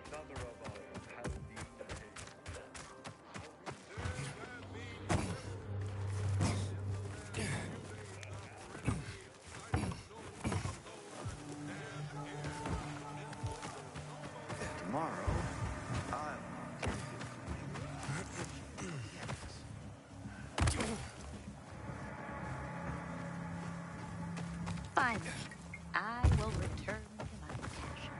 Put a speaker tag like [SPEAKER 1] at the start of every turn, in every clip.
[SPEAKER 1] Another of us has the tomorrow, I'll
[SPEAKER 2] Finally, I will return to my passion.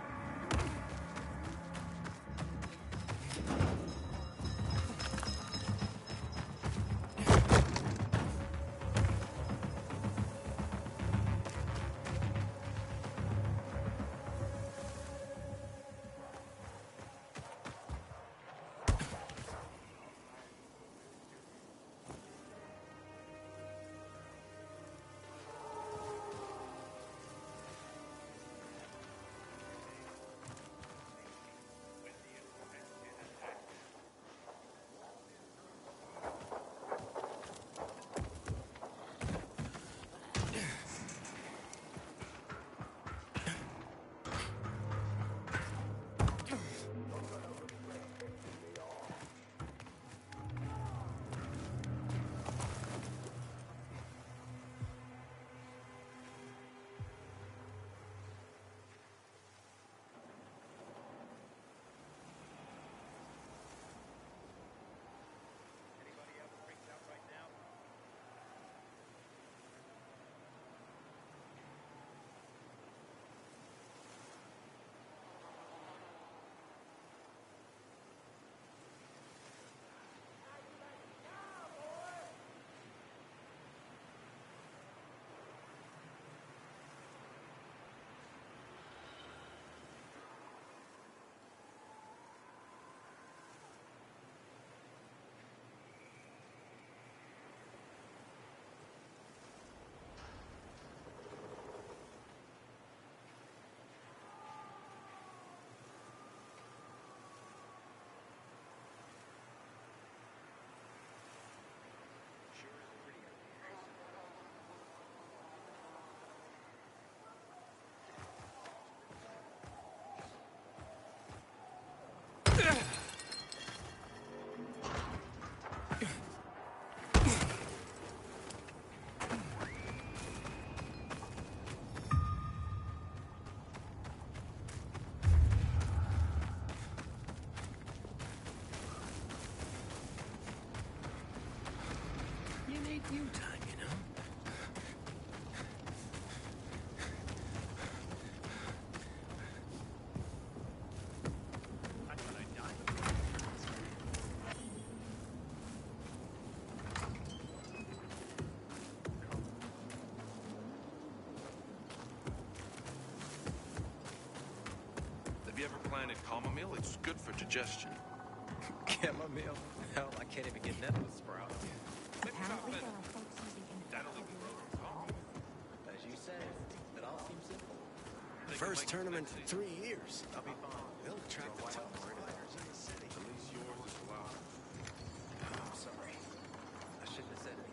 [SPEAKER 3] You time, you know?
[SPEAKER 4] Have you ever planted chamomile? It's good for digestion.
[SPEAKER 3] Chamomile? Hell, I can't even get that with sprouts.
[SPEAKER 2] Apparently, there are folks using
[SPEAKER 3] As you say, it all seems simple.
[SPEAKER 5] First tournament in 3 years.
[SPEAKER 3] I'll be fine.
[SPEAKER 5] They'll attract the top players in the city.
[SPEAKER 4] At least yours is alive.
[SPEAKER 3] I'm sorry. I shouldn't have said anything.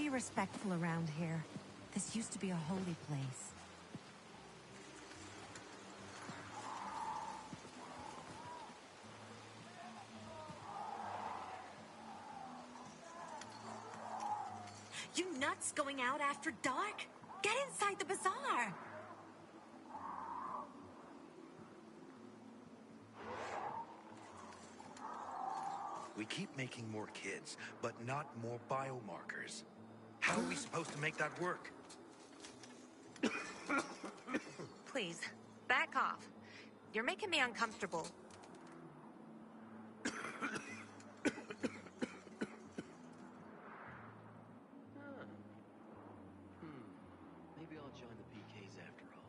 [SPEAKER 6] be respectful around here. This used to be a holy place. You nuts going out after dark? Get inside the bazaar!
[SPEAKER 1] We keep making more kids, but not more biomarkers. How are we supposed to make that work?
[SPEAKER 2] Please, back off. You're making me uncomfortable.
[SPEAKER 5] Maybe I'll join the PKs after all.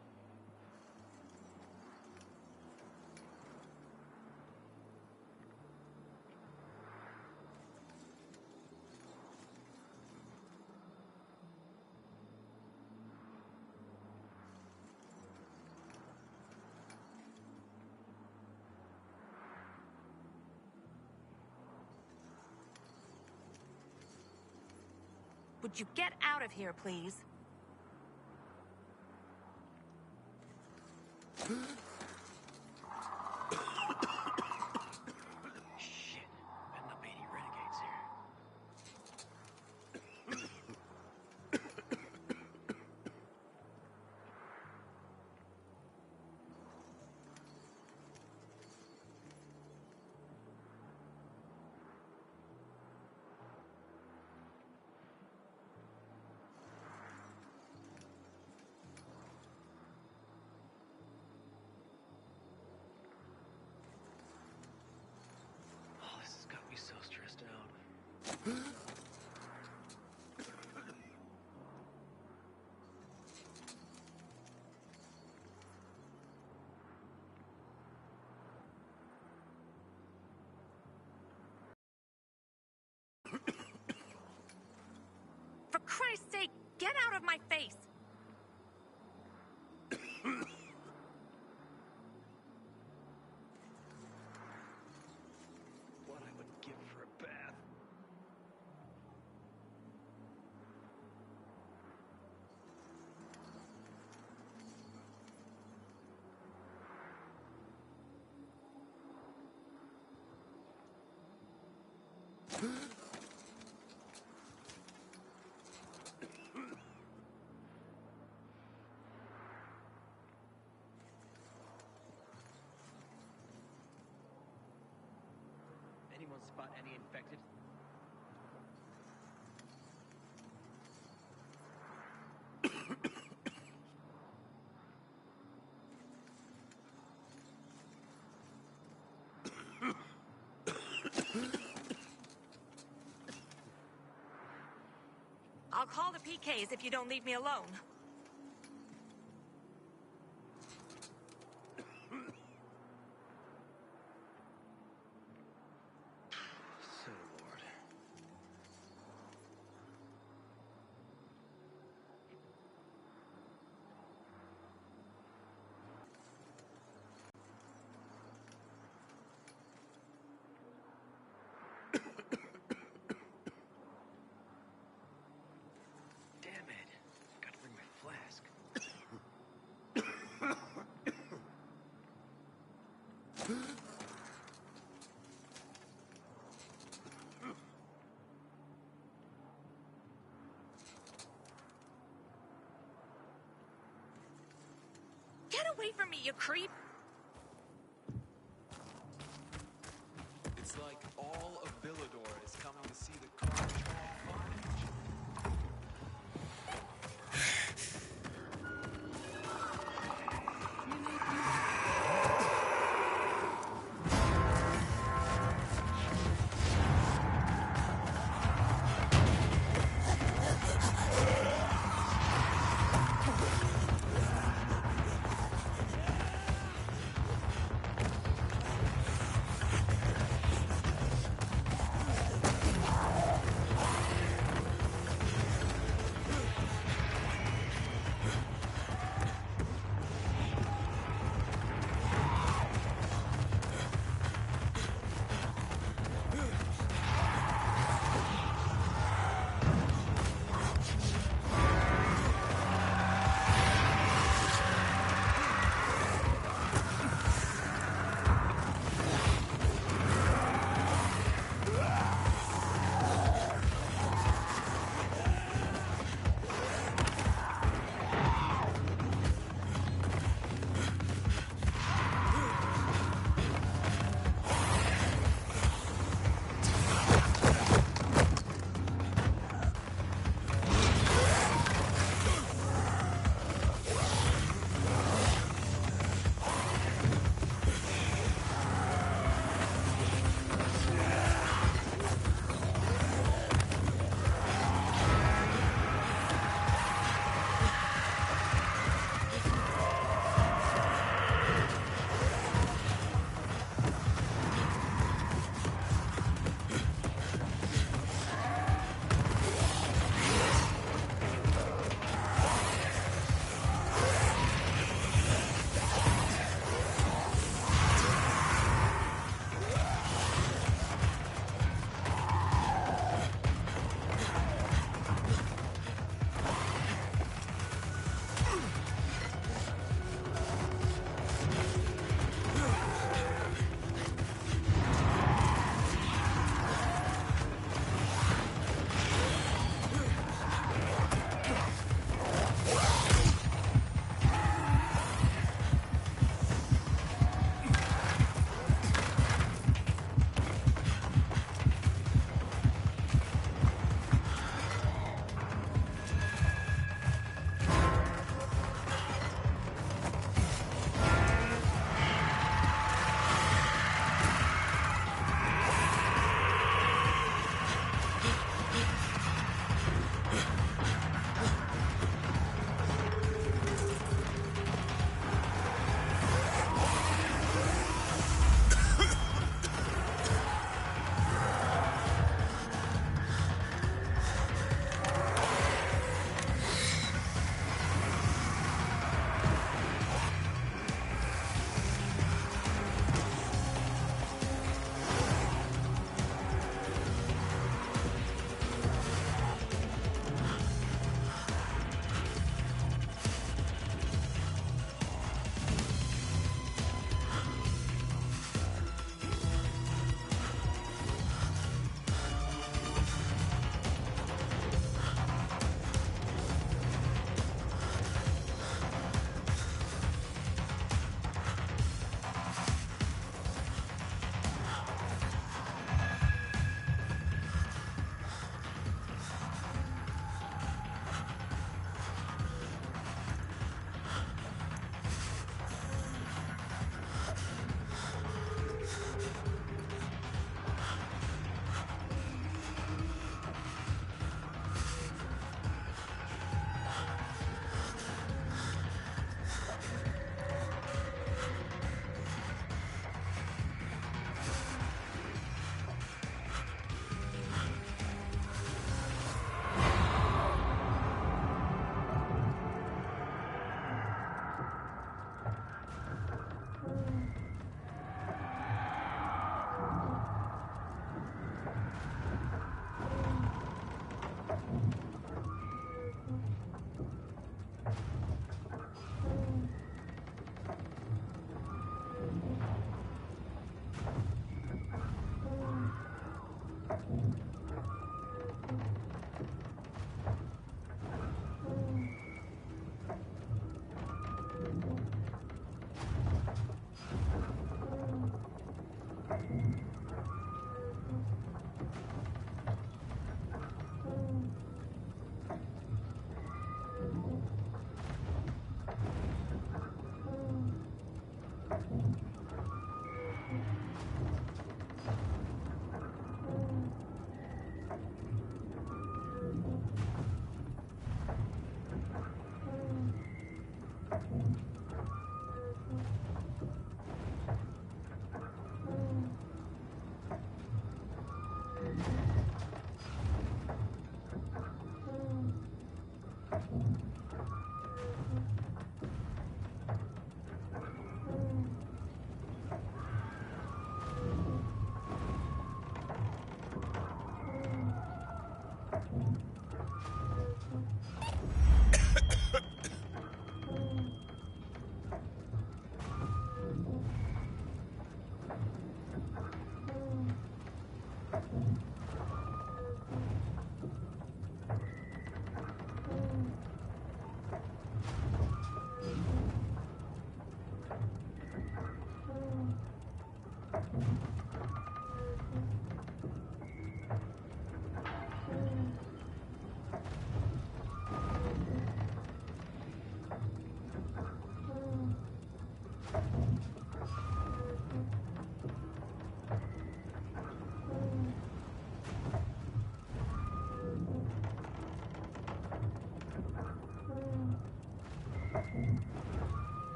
[SPEAKER 2] Would you get out of here, please?
[SPEAKER 5] Shit. Better not be any renegades here. Oh, this has got me so stressed out.
[SPEAKER 2] For Christ's sake, get out of my face!
[SPEAKER 5] What I would give for a bath. Anyone spot any infected?
[SPEAKER 2] I'll call the PKs if you don't leave me alone.
[SPEAKER 5] So, Lord. Damn it. Gotta bring my flask.
[SPEAKER 2] Get away from me, you creep!
[SPEAKER 3] It's like all of Villador is coming to see the carnage carnage.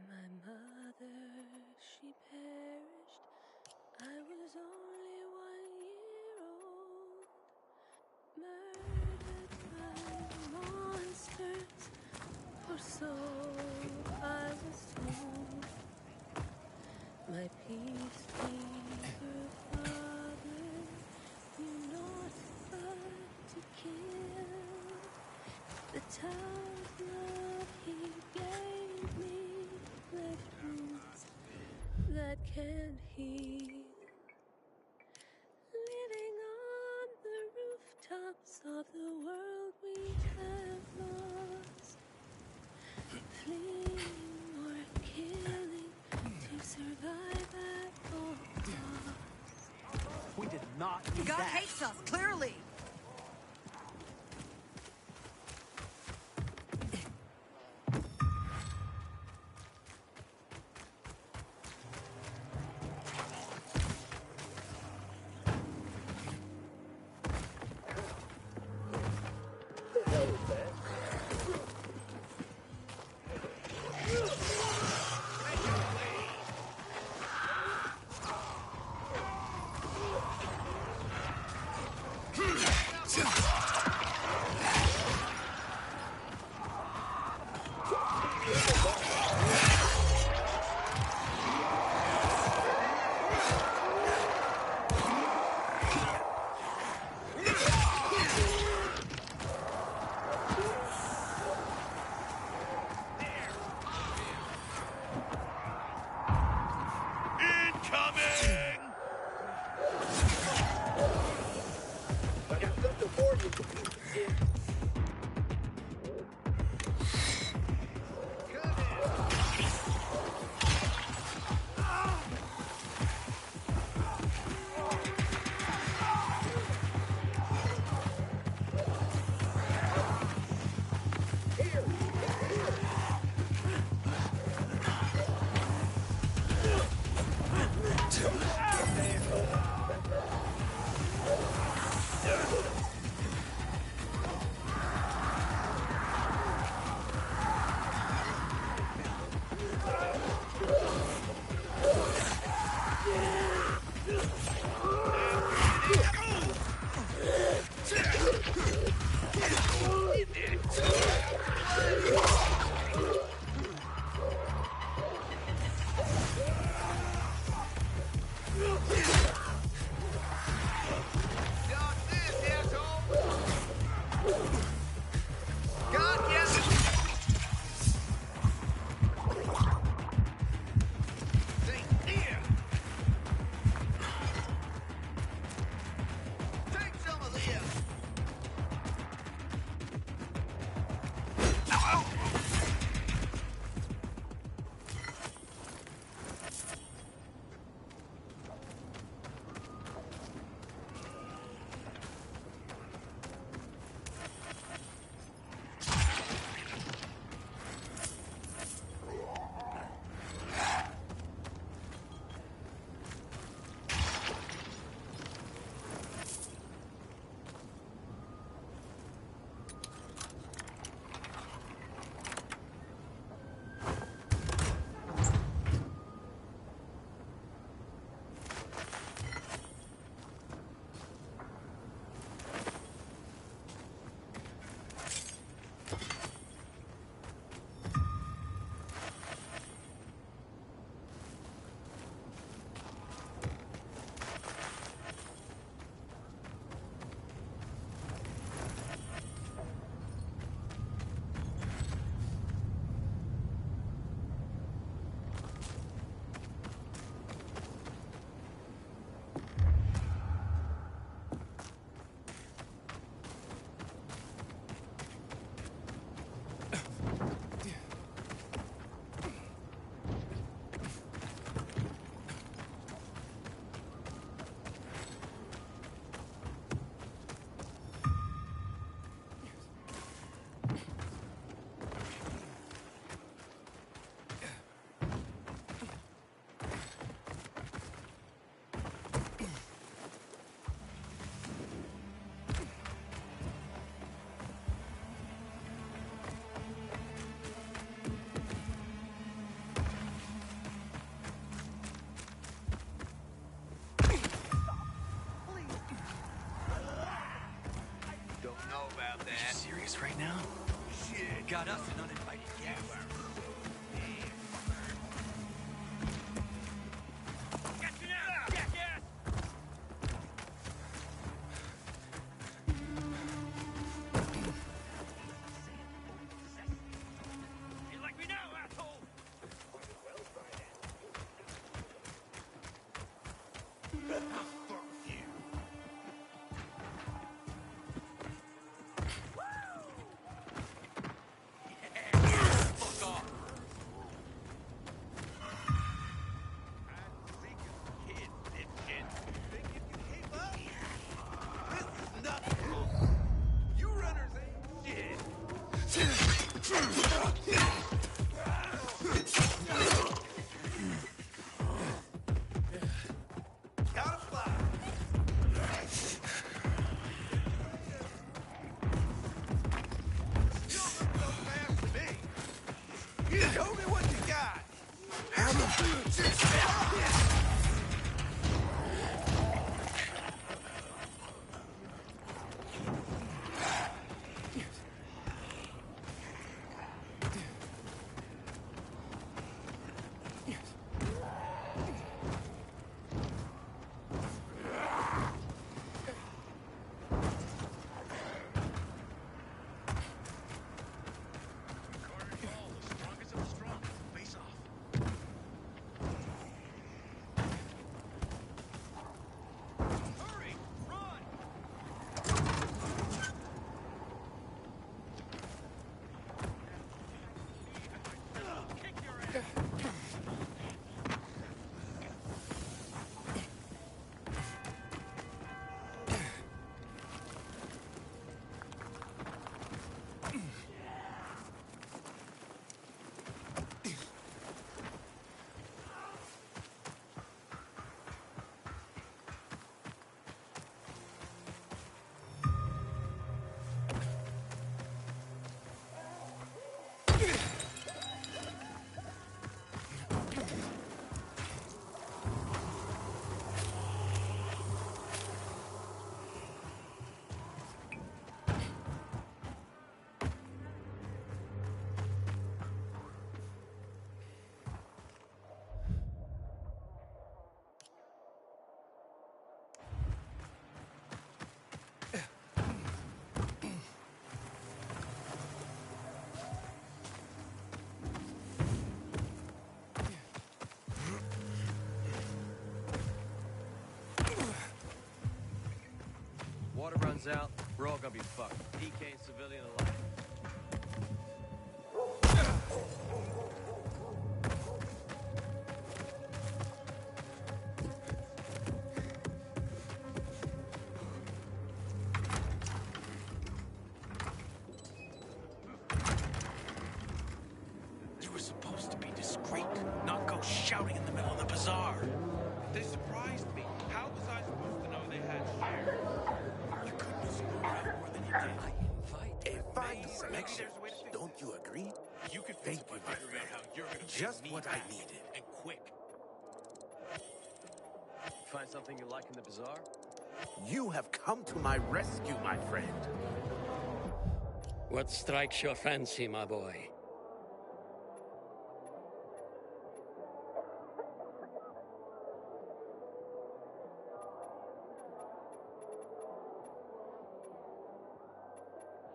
[SPEAKER 7] My mother, she perished. I was only 1 year old. Murdered by monsters, or so I was told. My peacemaker father knew naught but to kill. The child love he gave me left wounds that can't heal. Living on the rooftops of the world we have lost. Fleeing or killing to survive at all costs.
[SPEAKER 5] We did not do
[SPEAKER 6] God
[SPEAKER 5] that.
[SPEAKER 6] hates us, clearly.
[SPEAKER 1] got us an uninvited guest. Got you now, jackass! You like me now, asshole? Fuck you. Fuck off. Kid, dipshit. Think you can keep up? This is nothing. You runners ain't shit. Gotta fly. You don't look so fast to me. Show me what you got. Hurry! Run! Kick your ass!
[SPEAKER 5] Water runs out, we're all gonna be fucked. PK and civilian alike.
[SPEAKER 1] You were supposed to be discreet, not go shouting in the middle of the bazaar.
[SPEAKER 4] They surprised me. How was I supposed to know they had shares?
[SPEAKER 1] You couldn't have screwed around more than you did. A fine selection, don't you agree?
[SPEAKER 4] You could
[SPEAKER 1] Thank
[SPEAKER 4] fix it by
[SPEAKER 1] you, my
[SPEAKER 4] figuring out
[SPEAKER 1] friend.
[SPEAKER 4] how you're gonna
[SPEAKER 1] Just
[SPEAKER 4] pay me
[SPEAKER 1] what I
[SPEAKER 4] back,
[SPEAKER 1] needed.
[SPEAKER 4] and quick.
[SPEAKER 5] Find something you like in the bazaar?
[SPEAKER 1] You have come to my rescue, my friend.
[SPEAKER 8] What strikes your fancy, my boy?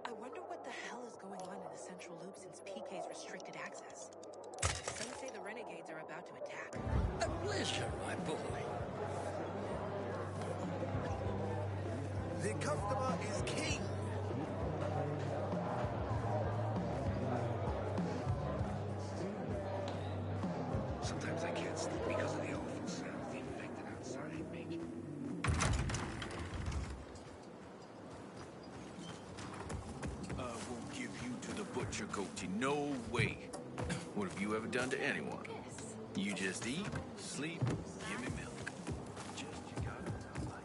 [SPEAKER 6] I wonder what the hell is going on in the central loop since PK's restricted access. Some say the renegades are about to attack.
[SPEAKER 8] A pleasure, my boy.
[SPEAKER 1] The customer is king. Sometimes I can't sleep because of the awful sounds the infected outside make.
[SPEAKER 9] I won't give you to the butcher, Coachy. No way. What have you ever done to anyone? You just eat, sleep, give me milk. Just you gotta tell life.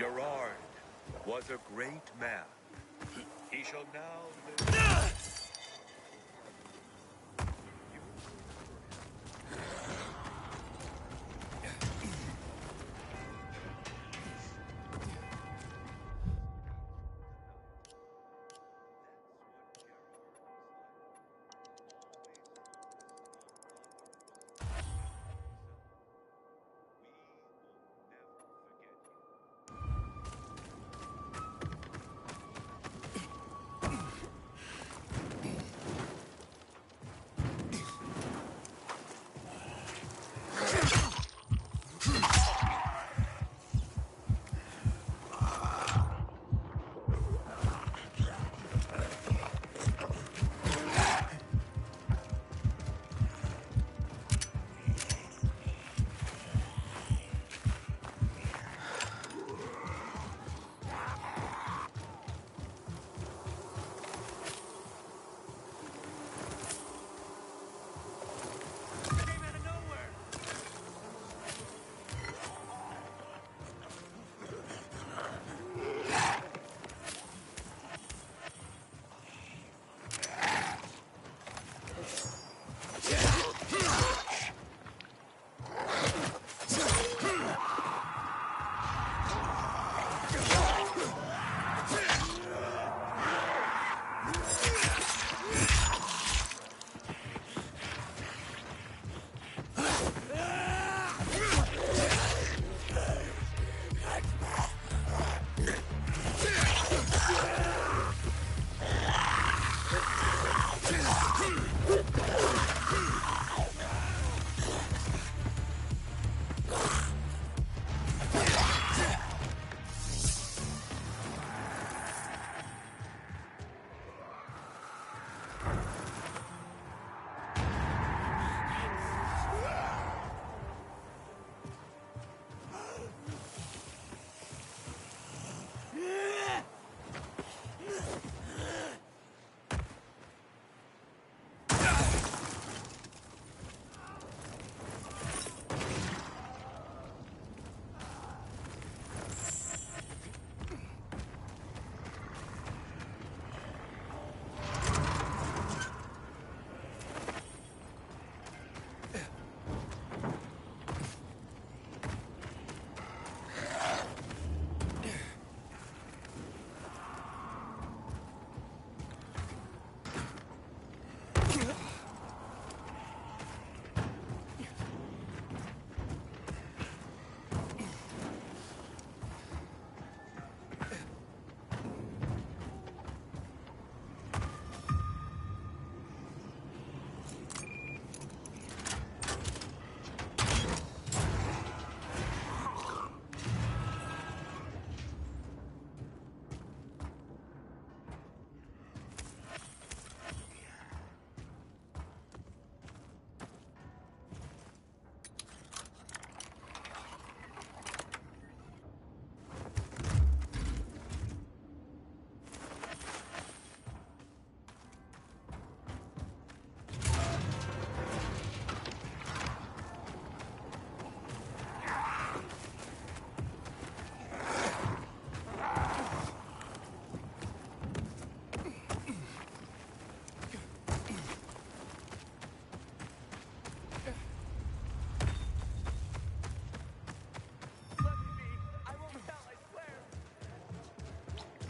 [SPEAKER 1] Gerard was a great man. He shall now live.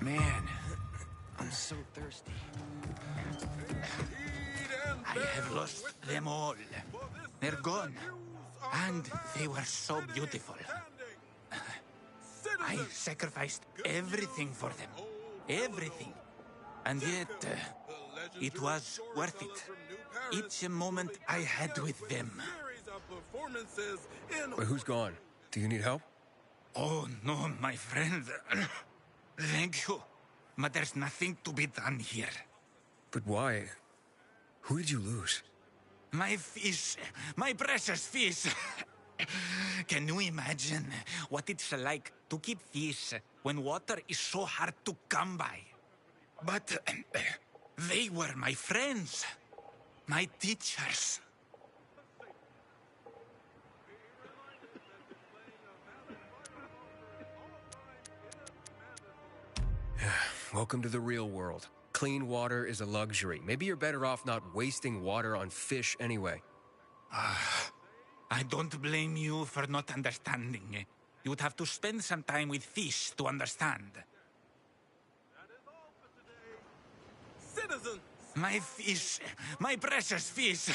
[SPEAKER 10] Man, I'm so thirsty. I have lost them all. They're gone. And they were so beautiful. I sacrificed everything for them. Everything. And yet, it was worth it. Each moment I had with them.
[SPEAKER 11] But who's gone? Do you need help?
[SPEAKER 10] Oh, no, my friend. Thank you. But there's nothing to be done here.
[SPEAKER 11] But why? Who did you lose?
[SPEAKER 10] My fish. My precious fish. Can you imagine what it's like to keep fish when water is so hard to come by? But they were my friends. My teachers.
[SPEAKER 11] Welcome to the real world. Clean water is a luxury. Maybe you're better off not wasting water on fish anyway.
[SPEAKER 10] I don't blame you for not understanding. You would have to spend some time with fish to understand.
[SPEAKER 3] Citizens!
[SPEAKER 10] My fish, my precious fish.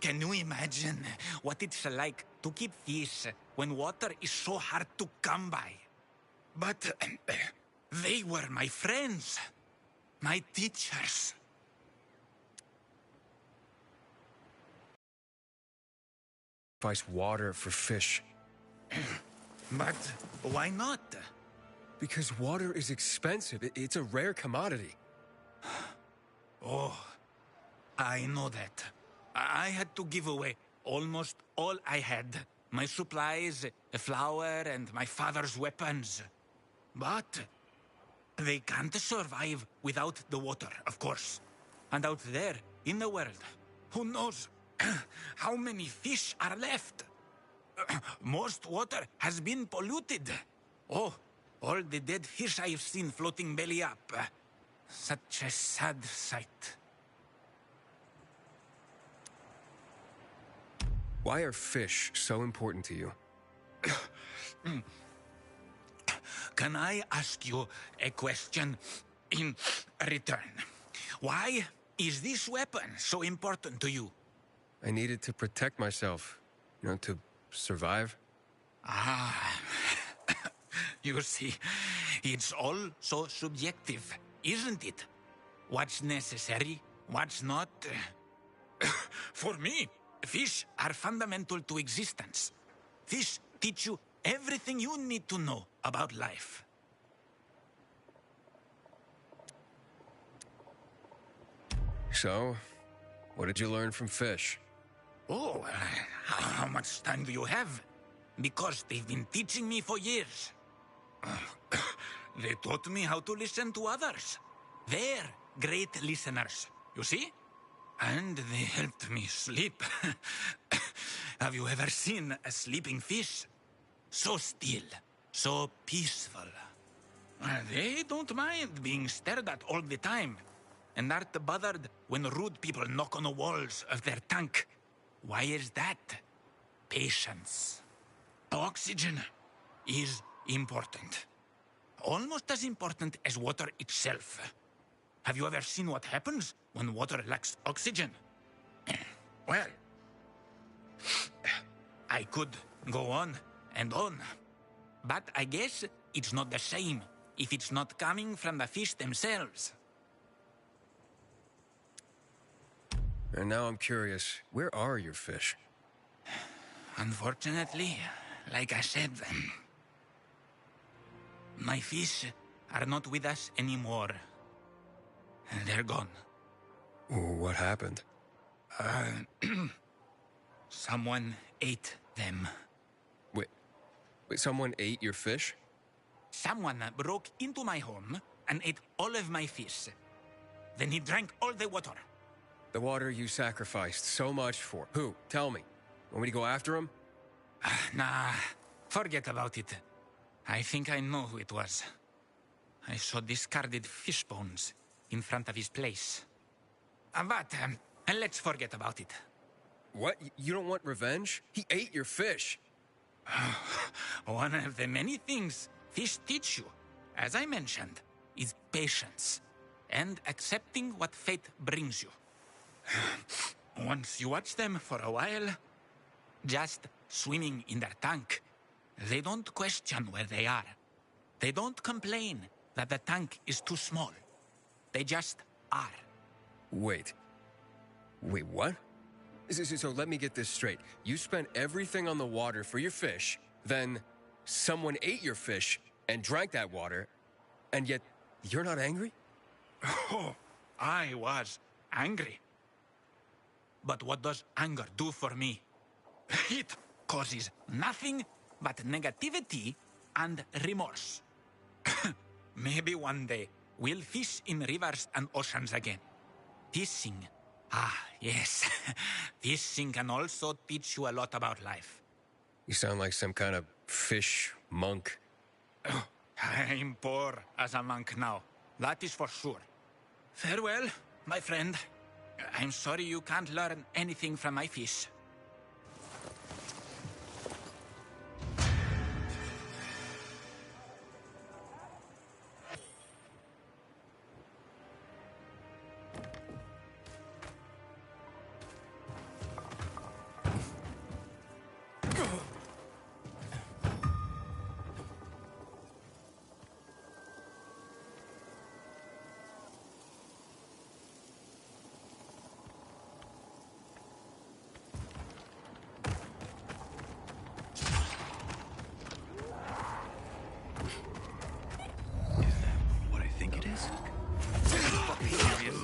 [SPEAKER 10] Can you imagine what it's like to keep fish when water is so hard to come by? But they were my friends, my teachers.
[SPEAKER 11] Sacrifice water for fish.
[SPEAKER 10] But why not?
[SPEAKER 11] Because water is expensive. It's a rare commodity.
[SPEAKER 10] Oh, I know that. I had to give away almost all I had. My supplies, flour, and my father's weapons. But they can't survive without the water, of course. And out there, in the world, who knows how many fish are left? Most water has been polluted. Oh, all the dead fish I have seen floating belly up. Such a sad sight.
[SPEAKER 11] Why are fish so important to you?
[SPEAKER 10] Can I ask you a question in return? Why is this weapon so important to you?
[SPEAKER 11] I needed to protect myself, to survive.
[SPEAKER 10] Ah, you see, it's all so subjective, isn't it? What's necessary, what's not? For me, fish are fundamental to existence. Fish teach you everything you need to know about life.
[SPEAKER 11] So, what did you learn from fish?
[SPEAKER 10] Oh, how much time do you have? Because they've been teaching me for years. They taught me how to listen to others. They're great listeners, you see? And they helped me sleep. Have you ever seen a sleeping fish? So still, so peaceful. They don't mind being stared at all the time, and aren't bothered when rude people knock on the walls of their tank. Why is that? Patience. Oxygen is important. Almost as important as water itself. Have you ever seen what happens when water lacks oxygen? Well, I could go on and on, but I guess it's not the same if it's not coming from the fish themselves.
[SPEAKER 11] And now I'm curious, where are your fish?
[SPEAKER 10] Unfortunately, like I said, my fish are not with us anymore. They're gone.
[SPEAKER 11] What happened?
[SPEAKER 10] Someone ate them.
[SPEAKER 11] Wait, someone ate your fish?
[SPEAKER 10] Someone broke into my home and ate all of my fish. Then he drank all the water.
[SPEAKER 11] The water you sacrificed so much for. Who? Tell me. Want me to go after him?
[SPEAKER 10] Nah, forget about it. I think I know who it was. I saw discarded fish bones in front of his place. But let's forget about it.
[SPEAKER 11] What? You don't want revenge? He ate your fish.
[SPEAKER 10] One of the many things fish teach you, as I mentioned, is patience and accepting what fate brings you. Once you watch them for a while, just swimming in their tank, they don't question where they are. They don't complain that the tank is too small. They just are.
[SPEAKER 11] Wait, what? So let me get this straight. You spent everything on the water for your fish, then someone ate your fish and drank that water, and yet you're not angry?
[SPEAKER 10] Oh, I was angry. But what does anger do for me? It causes nothing but negativity and remorse. Maybe one day we'll fish in rivers and oceans again. Fishing. Ah, yes. Fishing can also teach you a lot about life.
[SPEAKER 11] You sound like some kind of fish monk.
[SPEAKER 10] I'm poor as a monk now. That is for sure. Farewell, my friend. I'm sorry you can't learn anything from my fish.
[SPEAKER 1] What I think it is? Fucking serious.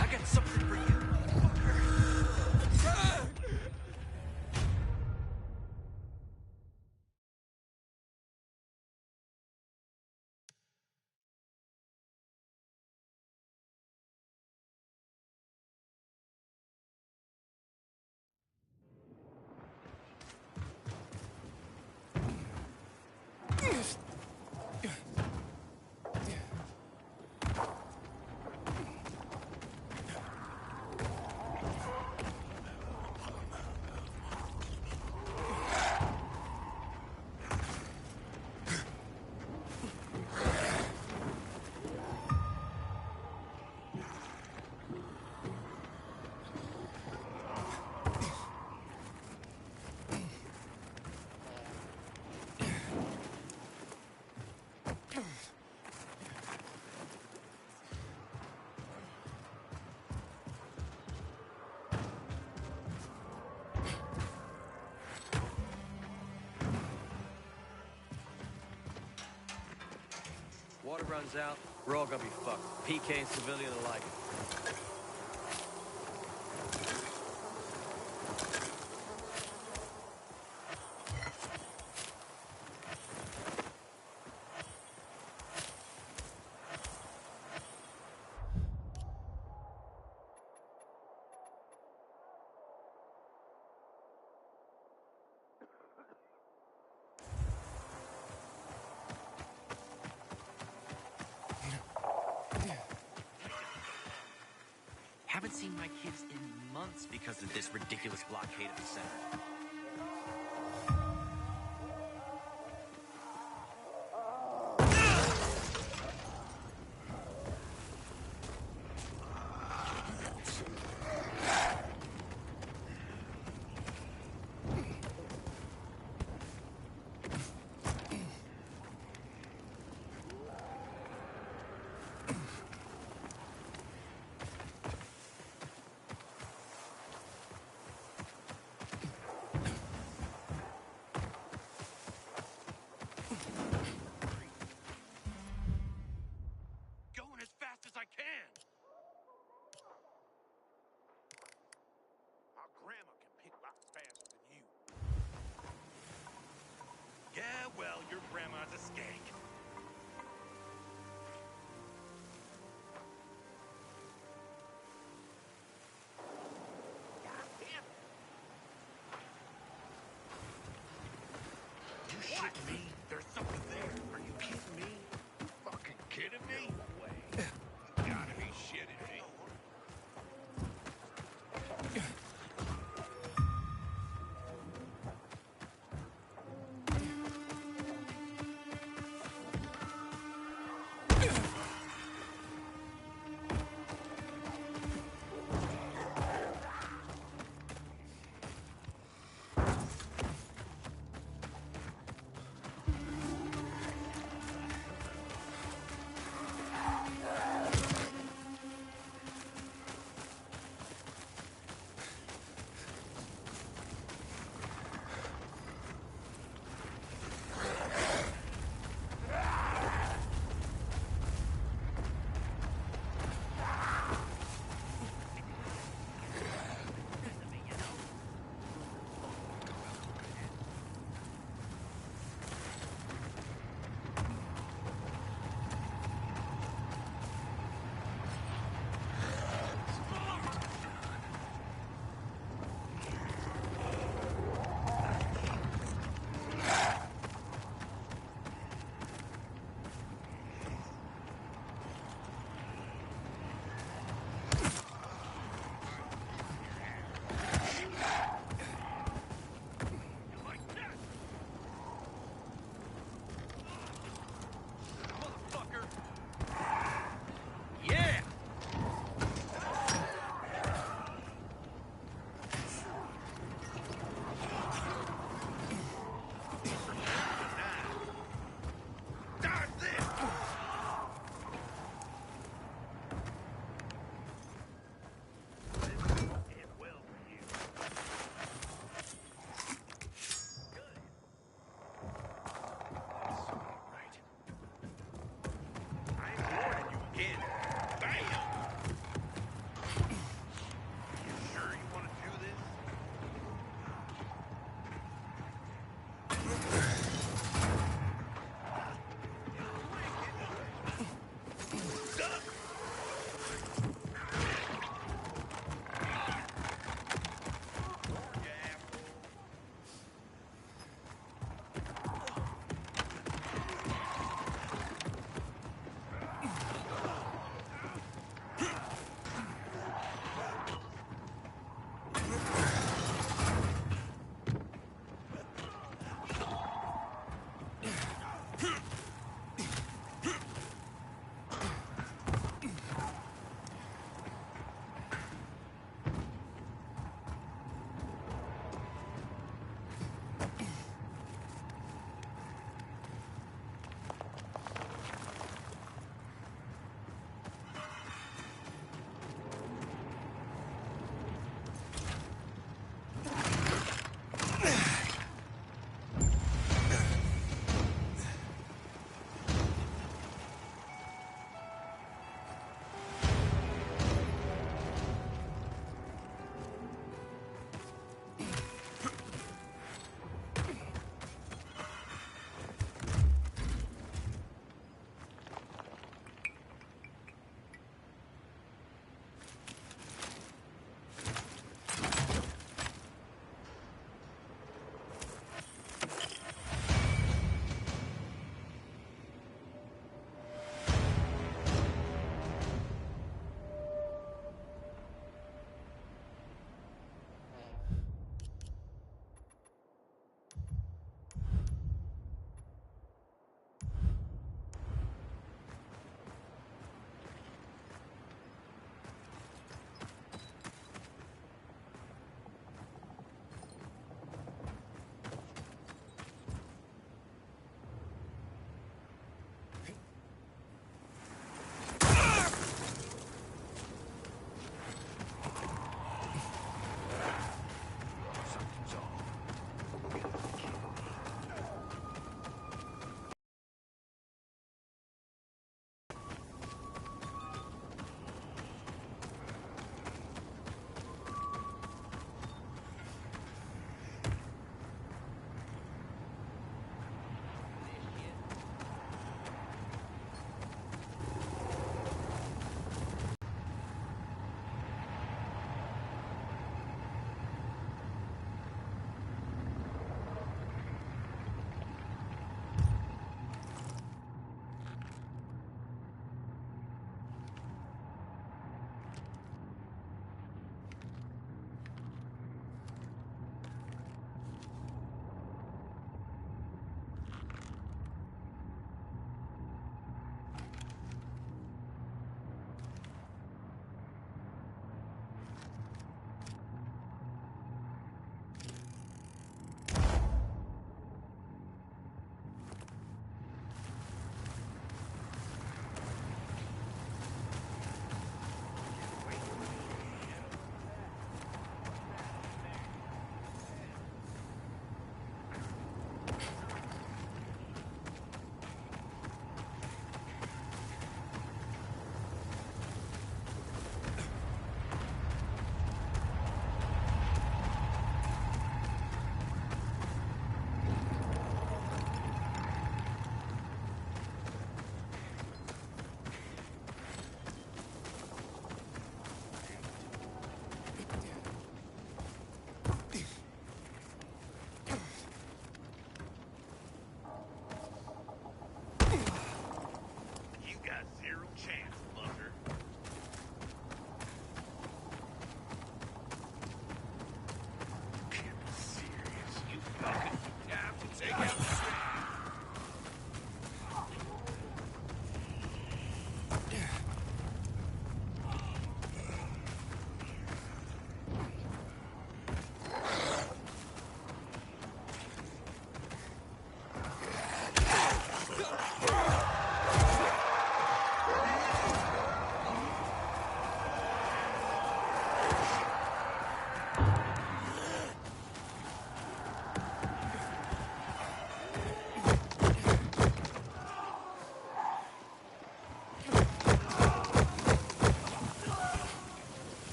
[SPEAKER 1] I got something for you, motherfucker.
[SPEAKER 5] Water runs out, we're all gonna be fucked. PK and civilian alike.
[SPEAKER 1] Haven't seen my kids in months because of this ridiculous blockade of the center.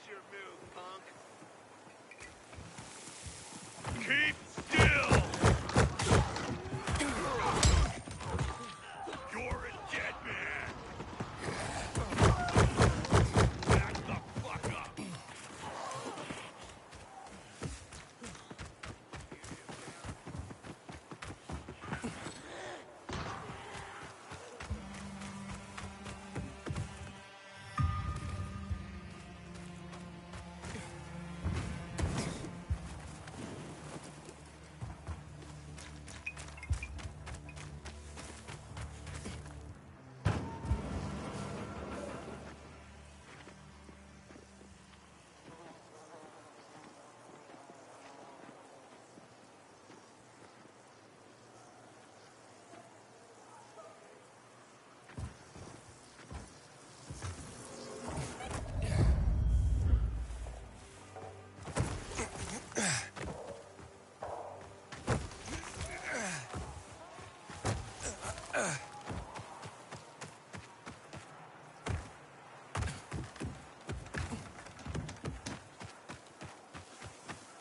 [SPEAKER 3] your move, punk.
[SPEAKER 1] Keep still! You're a dead man! Back the fuck up!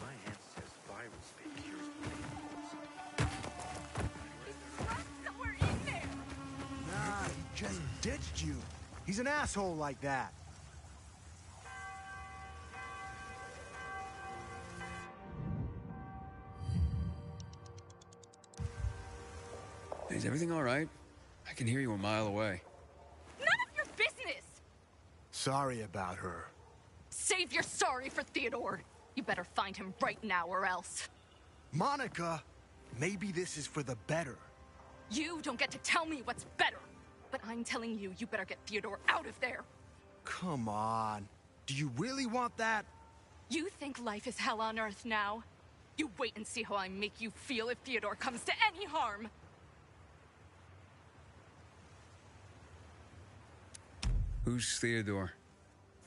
[SPEAKER 5] My hand says viral speed cures
[SPEAKER 2] Somewhere in there.
[SPEAKER 12] Nah, he just ditched you. He's an asshole like that.
[SPEAKER 11] Is everything all right? I can hear you a mile away.
[SPEAKER 2] None of your business.
[SPEAKER 12] Sorry about her.
[SPEAKER 2] Save your sorry for Theodore. You better find him right now or else.
[SPEAKER 12] Monica, maybe this is for the better.
[SPEAKER 2] You don't get to tell me what's better. But I'm telling you, you better get Theodore out of there.
[SPEAKER 12] Come on. Do you really want that?
[SPEAKER 2] You think life is hell on earth now? You wait and see how I make you feel if Theodore comes to any harm.
[SPEAKER 11] Who's Theodore?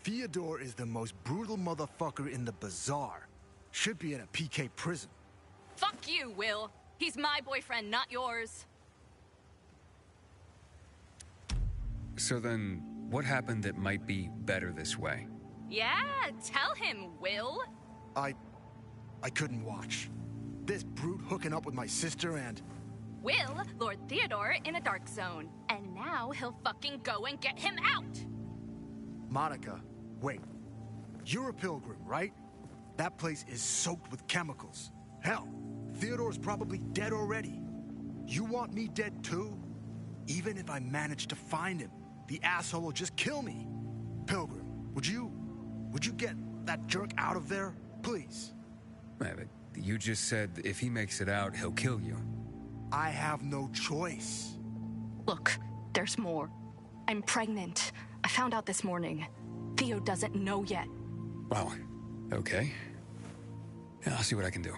[SPEAKER 12] Theodore is the most brutal motherfucker in the bazaar. Should be in a PK prison.
[SPEAKER 2] Fuck you, Will. He's my boyfriend, not yours.
[SPEAKER 11] So then, what happened that might be better this way?
[SPEAKER 2] Yeah, tell him, Will.
[SPEAKER 12] I couldn't watch. This brute hooking up with my sister and...
[SPEAKER 2] Will lured Theodore in a dark zone. And now he'll fucking go and get him out.
[SPEAKER 12] Monica, wait. You're a pilgrim, right? That place is soaked with chemicals. Hell, Theodore's probably dead already. You want me dead too? Even if I manage to find him, the asshole will just kill me. Pilgrim, would you get that jerk out of there, please?
[SPEAKER 11] Yeah, but you just said if he makes it out, he'll kill you.
[SPEAKER 12] I have no choice.
[SPEAKER 2] Look, there's more. I'm pregnant. I found out this morning. Theo doesn't know yet.
[SPEAKER 11] Wow. Okay. Yeah, I'll see what I can do.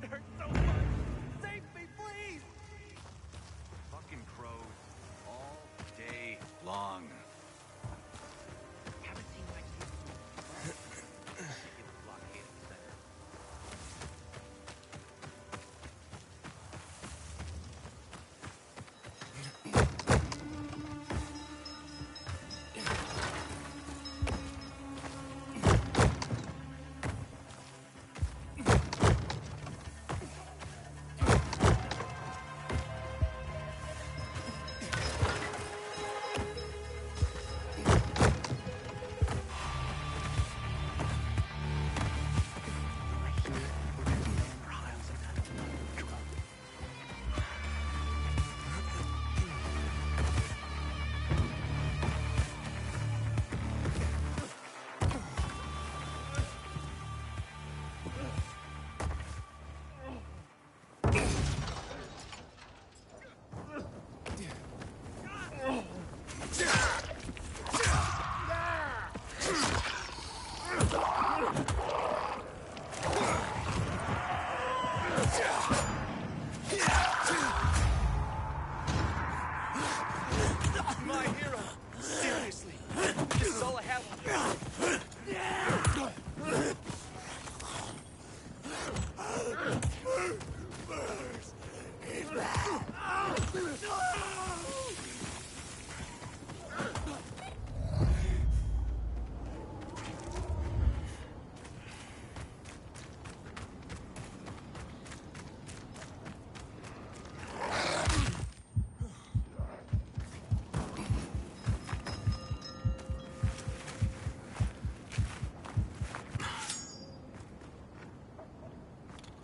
[SPEAKER 1] It hurts so much! Save me, please! Fucking crows. All day long.
[SPEAKER 5] Haven't seen my blockade at the center.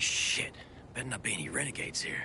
[SPEAKER 8] Shit. Better not be any renegades here.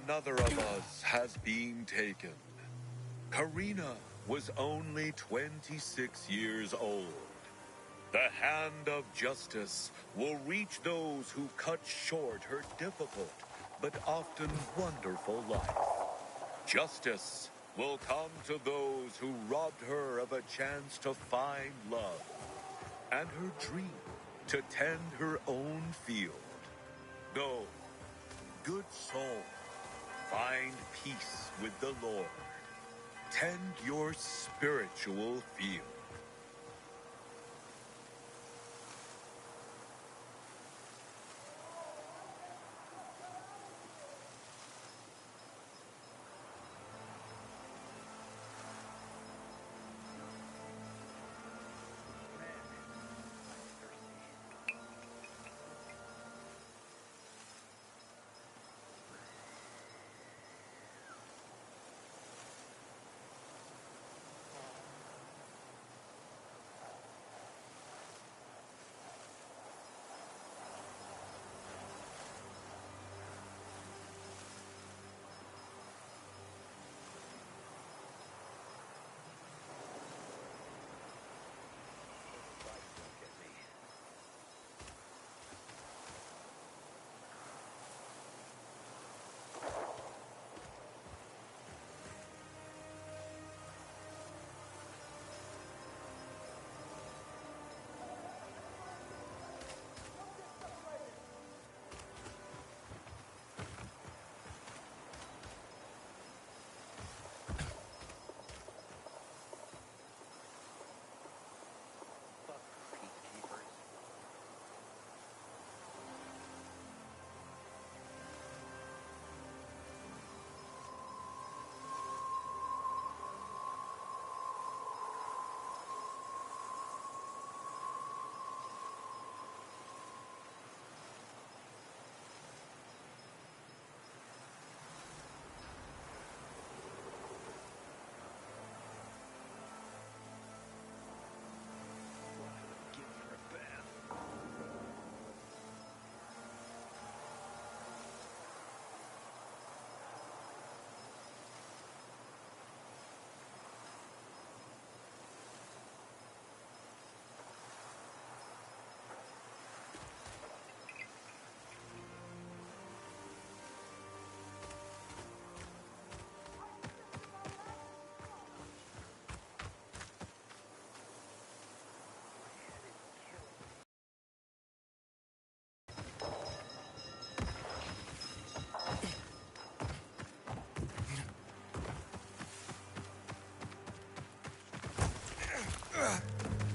[SPEAKER 13] Another of us has been taken. Karina was only 26 years old. The hand of justice will reach those who cut short her difficult but often wonderful life. Justice will come to those who robbed her of a chance to find love and her dream to tend her own field. Go, good soul, find peace with the Lord. Tend your spiritual field.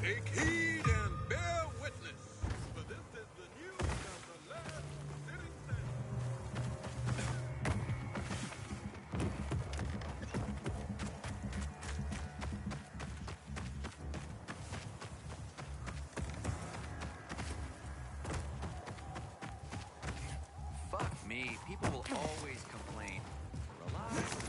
[SPEAKER 4] Take heed and bear witness, for this is the news of the last sitting
[SPEAKER 5] Fuck me. People will always complain. Relax.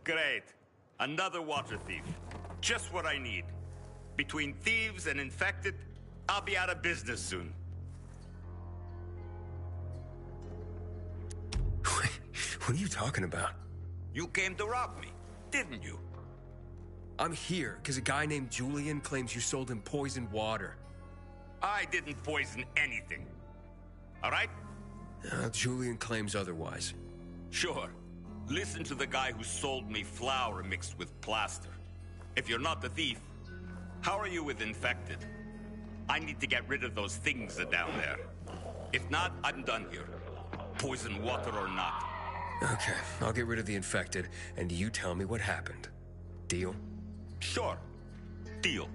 [SPEAKER 14] Great. Another water thief. Just what I need. Between thieves and infected, I'll be out of business soon.
[SPEAKER 11] What are you talking about?
[SPEAKER 14] You came to rob me, didn't you?
[SPEAKER 11] I'm here because a guy named Julian claims you sold him poisoned water.
[SPEAKER 14] I didn't poison anything. All right?
[SPEAKER 11] Julian claims otherwise.
[SPEAKER 14] Sure. Listen to the guy who sold me flour mixed with plaster. If you're not the thief, how are you with infected? I need to get rid of those things down there. If not, I'm done here. Poison water or not.
[SPEAKER 11] Okay, I'll get rid of the infected, and you tell me what happened. Deal?
[SPEAKER 14] Sure. Deal.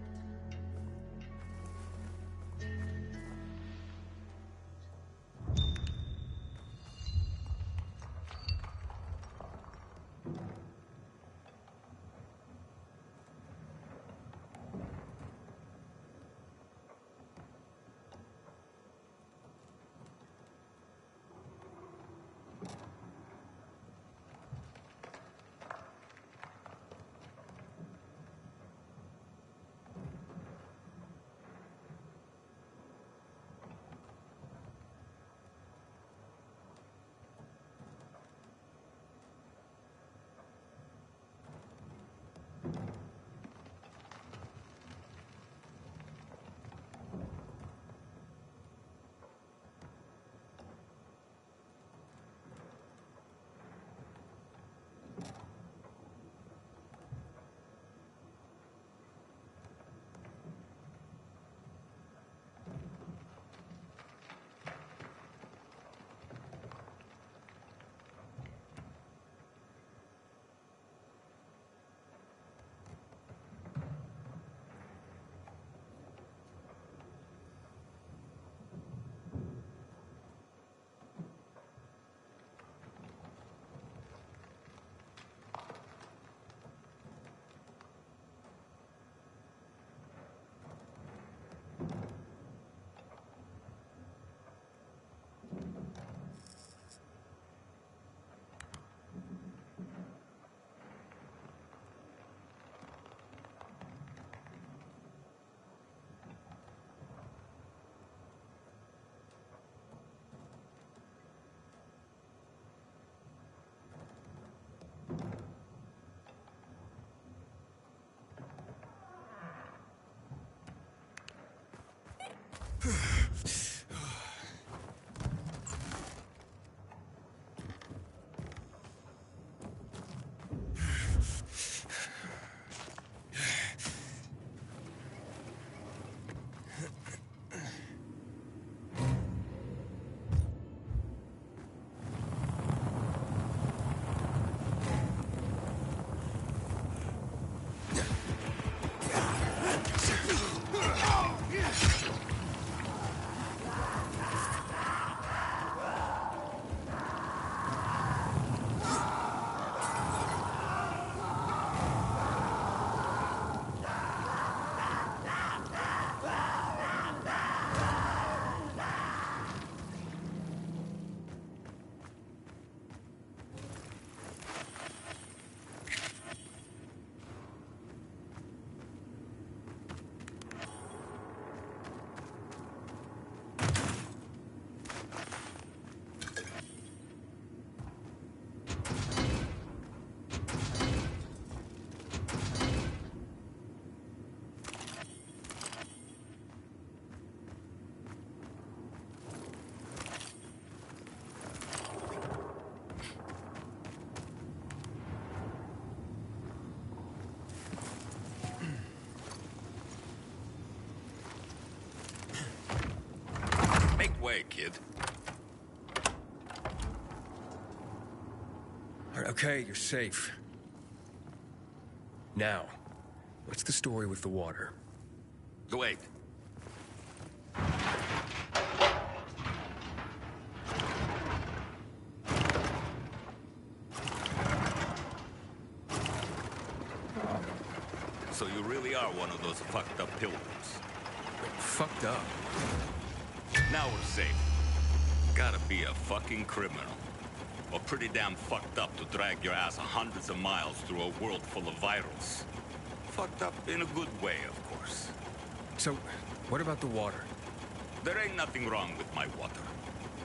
[SPEAKER 14] Way, kid.
[SPEAKER 11] All right, okay, you're safe. Now, what's the story with the water?
[SPEAKER 14] Wait. So you really are one of those fucked up pilgrims.
[SPEAKER 11] Fucked up?
[SPEAKER 14] Now we're safe. Gotta be a fucking criminal. or pretty damn fucked up to drag your ass hundreds of miles through a world full of virals. Fucked up in a good way, of course.
[SPEAKER 11] So, what about the water?
[SPEAKER 14] There ain't nothing wrong with my water.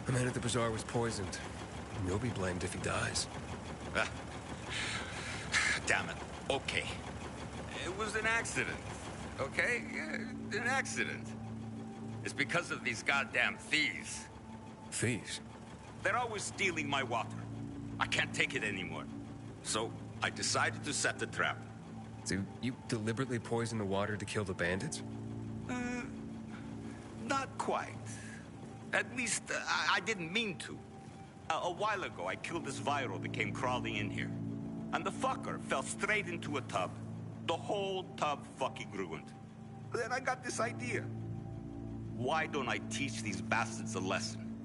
[SPEAKER 11] The man at the bazaar was poisoned. You'll be blamed if he dies.
[SPEAKER 14] Damn it. Okay. It was an accident. Okay? Yeah, an accident. It's because of these goddamn thieves.
[SPEAKER 11] Thieves?
[SPEAKER 14] They're always stealing my water. I can't take it anymore. So, I decided to set the trap.
[SPEAKER 11] So, you deliberately poisoned the water to kill the bandits?
[SPEAKER 14] Not quite. At least, I didn't mean to. A while ago, I killed this viral that came crawling in here. And the fucker fell straight into a tub. The whole tub fucking ruined. Then I got this idea. Why don't I teach these bastards a lesson?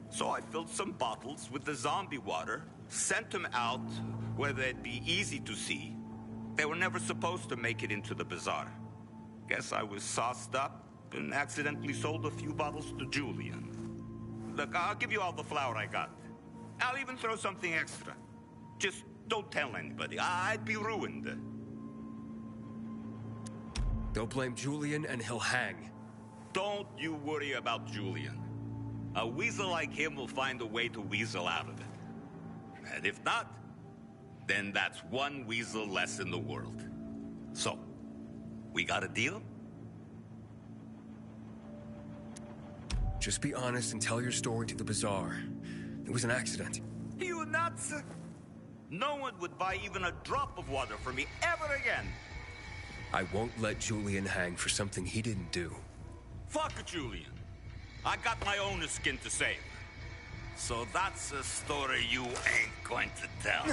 [SPEAKER 14] So I filled some bottles with the zombie water, sent them out where they'd be easy to see. They were never supposed to make it into the bazaar. Guess I was sauced up and accidentally sold a few bottles to Julian. Look, I'll give you all the flour I got. I'll even throw something extra. Just don't tell anybody. I'd be ruined.
[SPEAKER 11] They'll blame Julian and he'll hang.
[SPEAKER 14] Don't you worry about Julian. A weasel like him will find a way to weasel out of it. And if not, then that's one weasel less in the world. So, we got a deal?
[SPEAKER 11] Just be honest and tell your story to the bazaar. It was an accident.
[SPEAKER 14] You nuts? No one would buy even a drop of water from me ever again.
[SPEAKER 11] I won't let Julian hang for something he didn't do.
[SPEAKER 14] Fuck Julian. I got my own skin to save. So that's a story you ain't going to tell.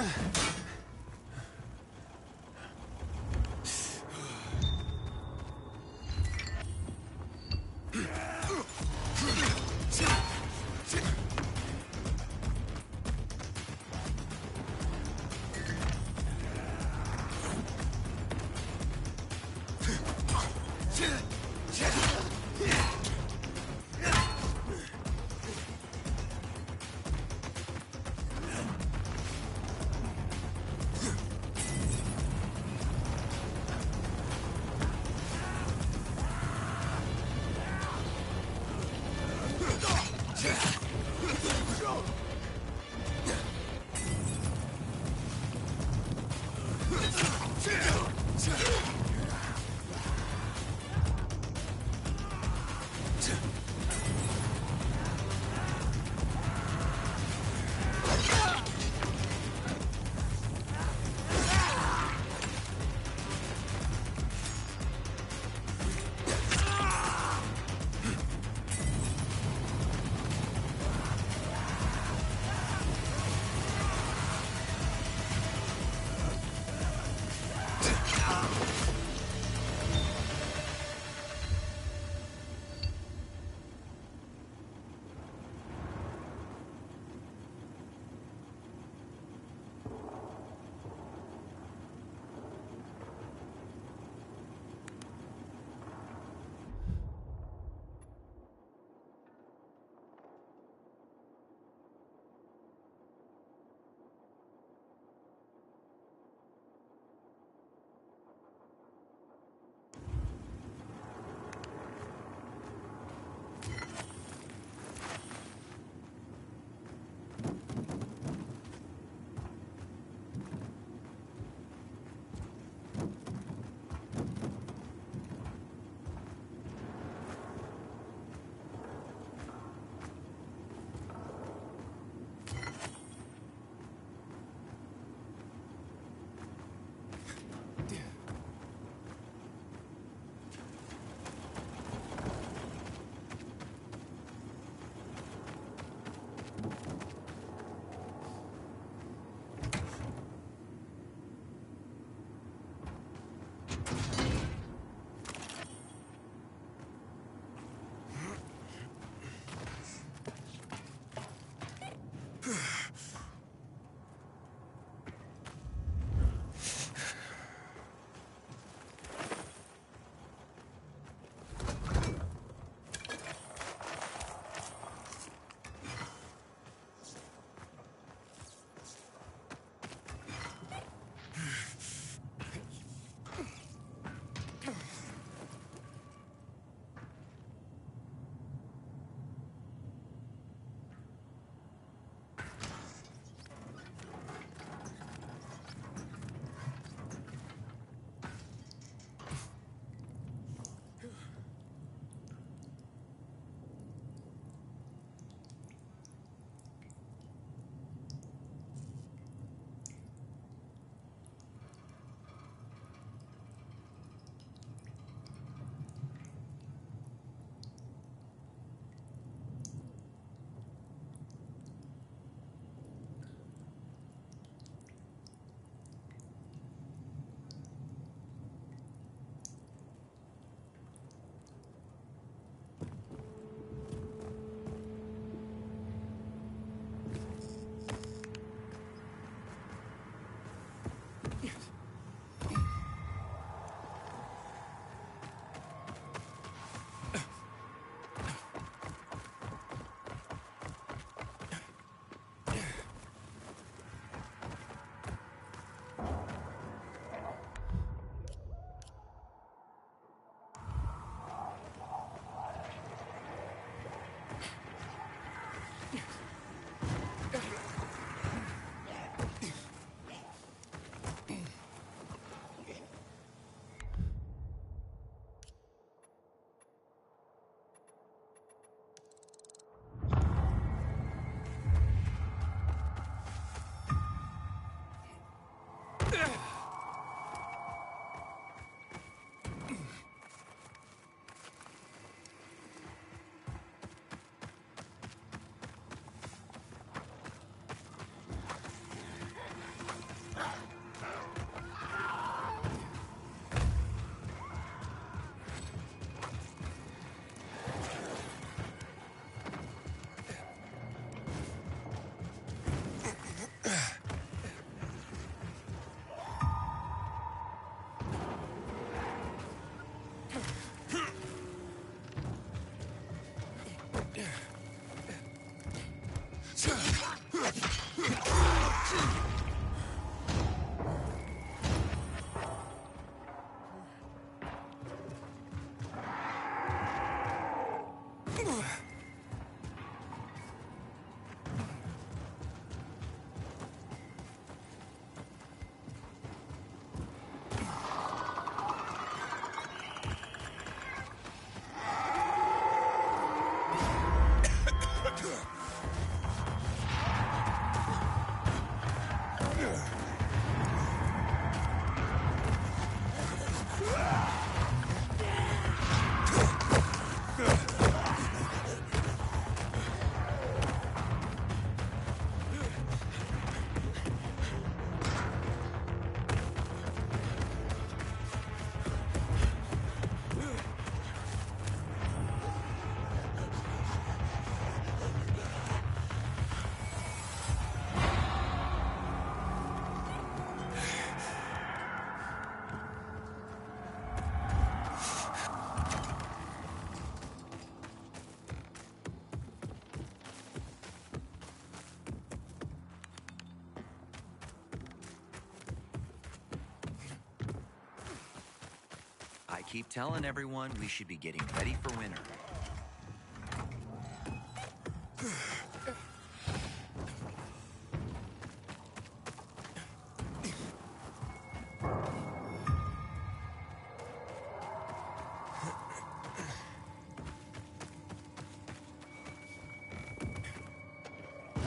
[SPEAKER 15] keep telling everyone we should be getting ready for winter.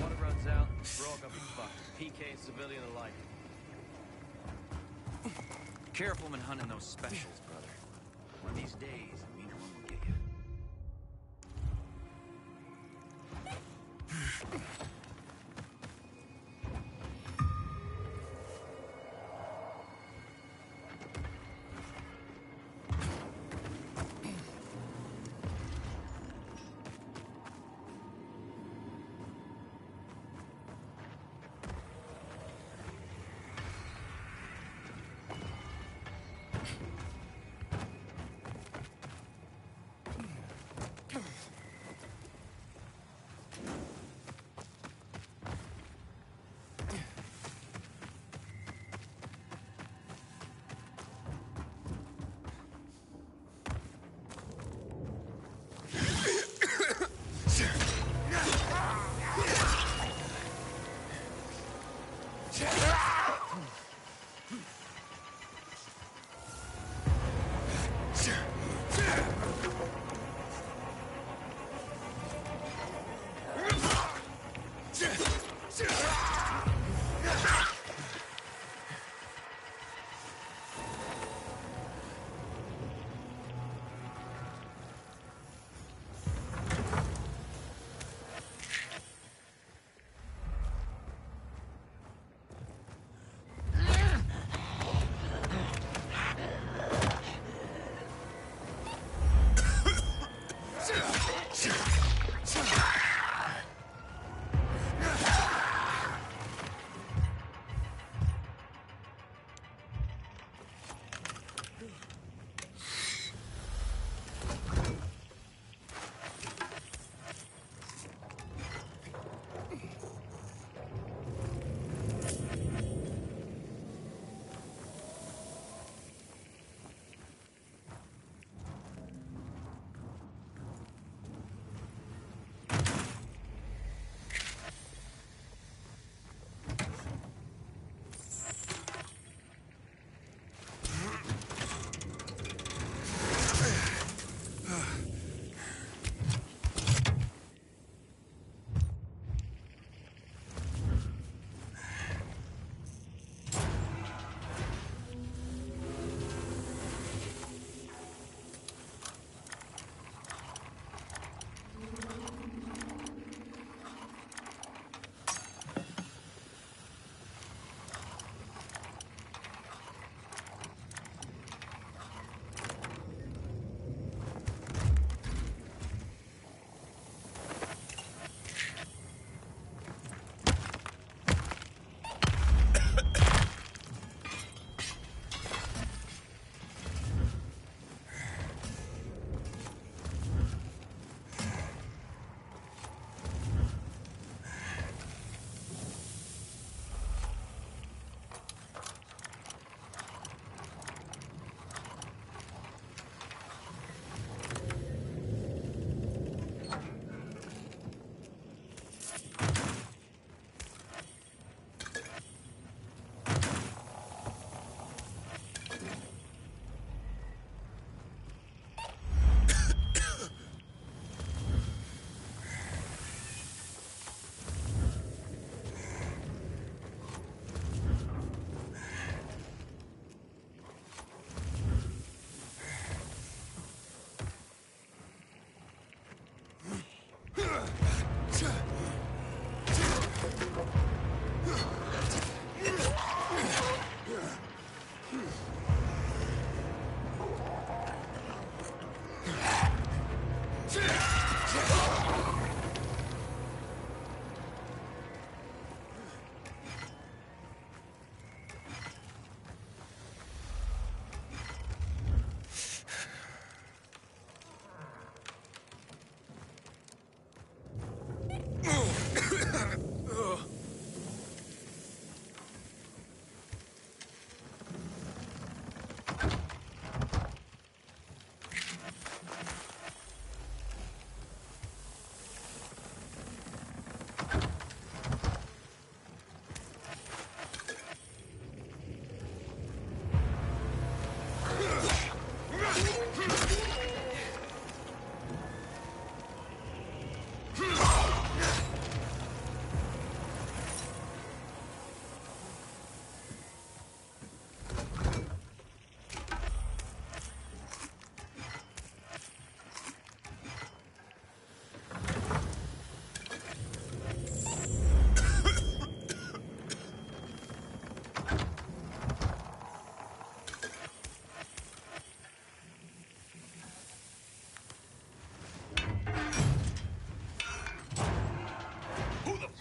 [SPEAKER 5] Water runs out, we're all gonna be fucked. PK, civilian alike.
[SPEAKER 15] Careful when hunting those specials, brother. One of these days, a meaner one will get you.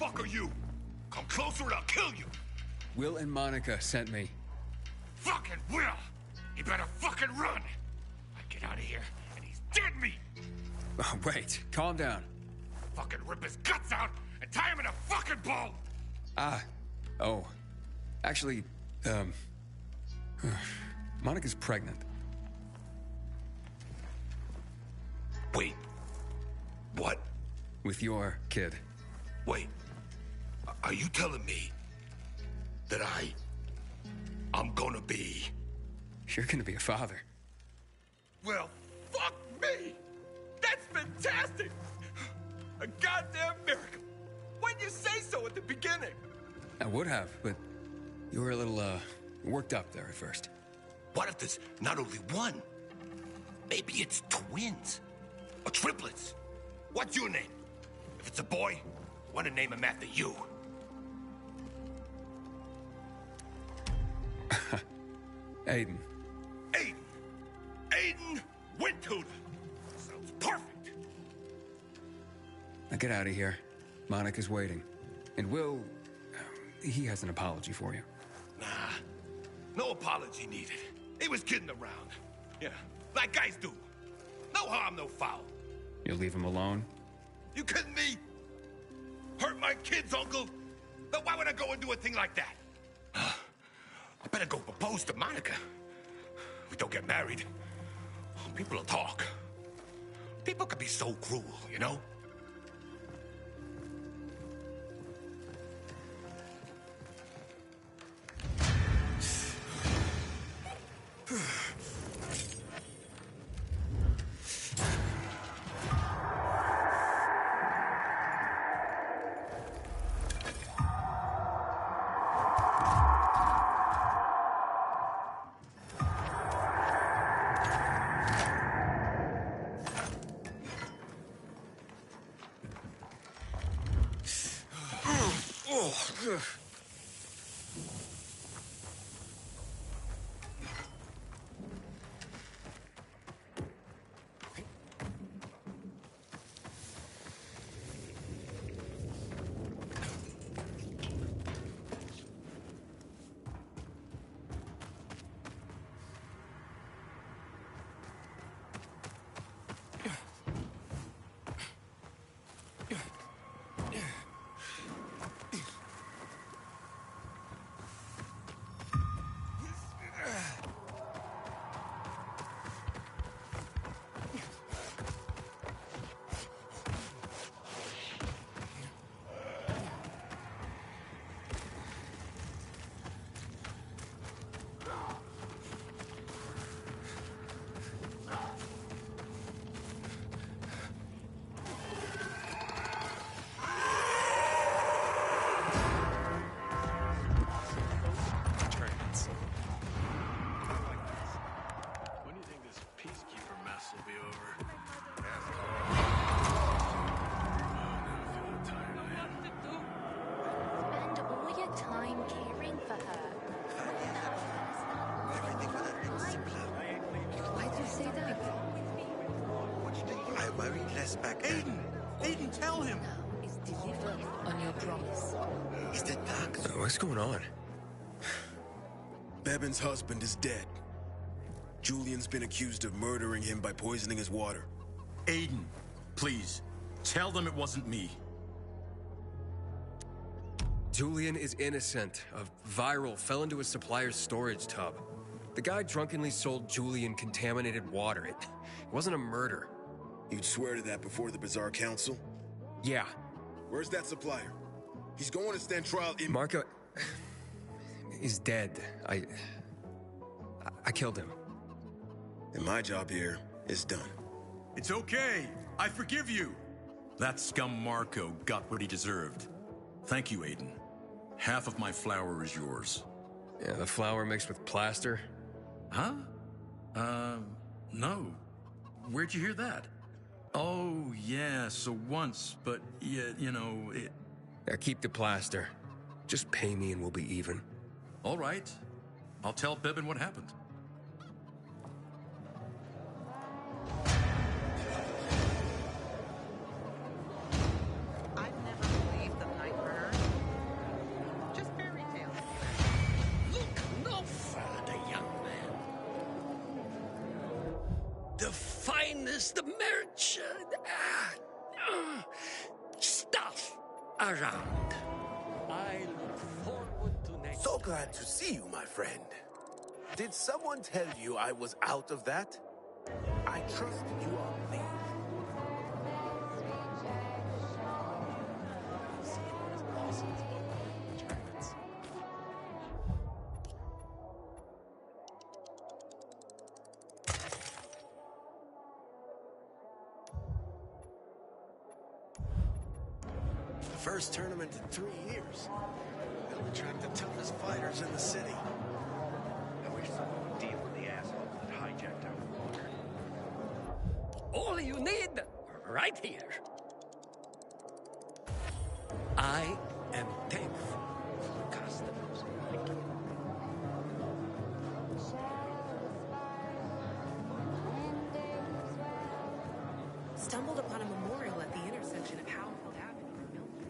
[SPEAKER 16] fuck are you? Come closer and I'll kill you!
[SPEAKER 11] Will and Monica sent me.
[SPEAKER 16] Fucking Will! You better fucking run! I get out of here, and he's dead meat!
[SPEAKER 11] Oh, wait, calm down.
[SPEAKER 16] Fucking rip his guts out and tie him in a fucking bow!
[SPEAKER 11] Oh. Actually, Monica's pregnant.
[SPEAKER 16] Wait. What?
[SPEAKER 11] With your kid.
[SPEAKER 16] Wait. Are you telling me that I'm gonna be...
[SPEAKER 11] You're gonna be a father.
[SPEAKER 16] Well, fuck me! That's fantastic! A goddamn miracle! Why'd you say so at the beginning?
[SPEAKER 11] I would have, but you were a little, worked up there at first.
[SPEAKER 16] What if there's not only one? Maybe it's twins. Or triplets. What's your name? If it's a boy, I want to name him after you.
[SPEAKER 11] Aiden.
[SPEAKER 16] Aiden Wintooth! Sounds perfect!
[SPEAKER 11] Now get out of here. Monica's waiting. And Will, he has an apology for you.
[SPEAKER 16] Nah, no apology needed. He was kidding around. Yeah, like guys do. No harm, no foul.
[SPEAKER 11] You'll leave him alone?
[SPEAKER 16] You kidding me? Hurt my kids, uncle? Then why would I go and do a thing like that? I better go propose to Monica. We don't get married. People will talk. People can be so cruel, you know?
[SPEAKER 8] Aiden, tell him!
[SPEAKER 6] Is delivered on your promise.
[SPEAKER 8] Is that Doc? What's going on?
[SPEAKER 17] Bevan's husband is dead. Julian's been accused of murdering him by poisoning his water.
[SPEAKER 8] Aiden, please, tell them it wasn't me.
[SPEAKER 11] Julian is innocent. A viral fell into a supplier's storage tub. The guy drunkenly sold Julian contaminated water. It wasn't a murder.
[SPEAKER 17] You'd swear to that before the Bazaar Council?
[SPEAKER 11] Yeah.
[SPEAKER 17] Where's that supplier? He's going to stand trial in...
[SPEAKER 11] Marco is dead. I killed him.
[SPEAKER 17] And my job here is done.
[SPEAKER 8] It's okay. I forgive you. That scum Marco got what he deserved. Thank you, Aiden. Half of my flour is yours.
[SPEAKER 11] Yeah, the flour mixed with plaster?
[SPEAKER 8] Huh? No. Where'd you hear that? Oh, yeah, so once, but, yeah, you know, it...
[SPEAKER 11] Yeah, keep the plaster. Just pay me and we'll be even.
[SPEAKER 8] All right. I'll tell Bevan what happened.
[SPEAKER 6] I've never believed the Nightburner
[SPEAKER 18] around. I look forward to next.
[SPEAKER 19] So glad to see you, my friend. Did someone tell you I was out of that? I trust you are me.
[SPEAKER 17] First tournament in 3 years. They'll attract the toughest fighters in the city.
[SPEAKER 1] I wish someone would deal with the assholes that hijacked our water.
[SPEAKER 18] All you need, right here. I am thankful for customers like you.
[SPEAKER 6] Stumbled upon a memorial at the intersection of Howfield Avenue and Milton.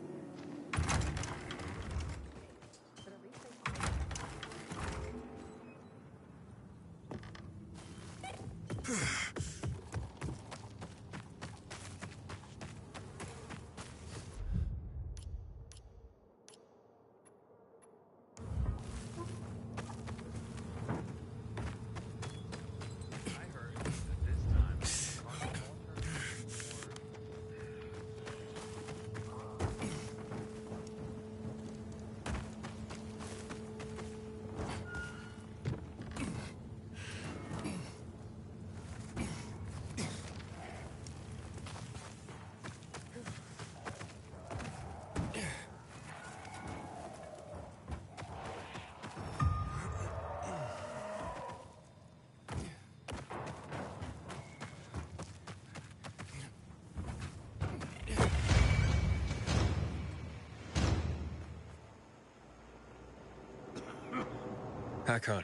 [SPEAKER 11] Hakon.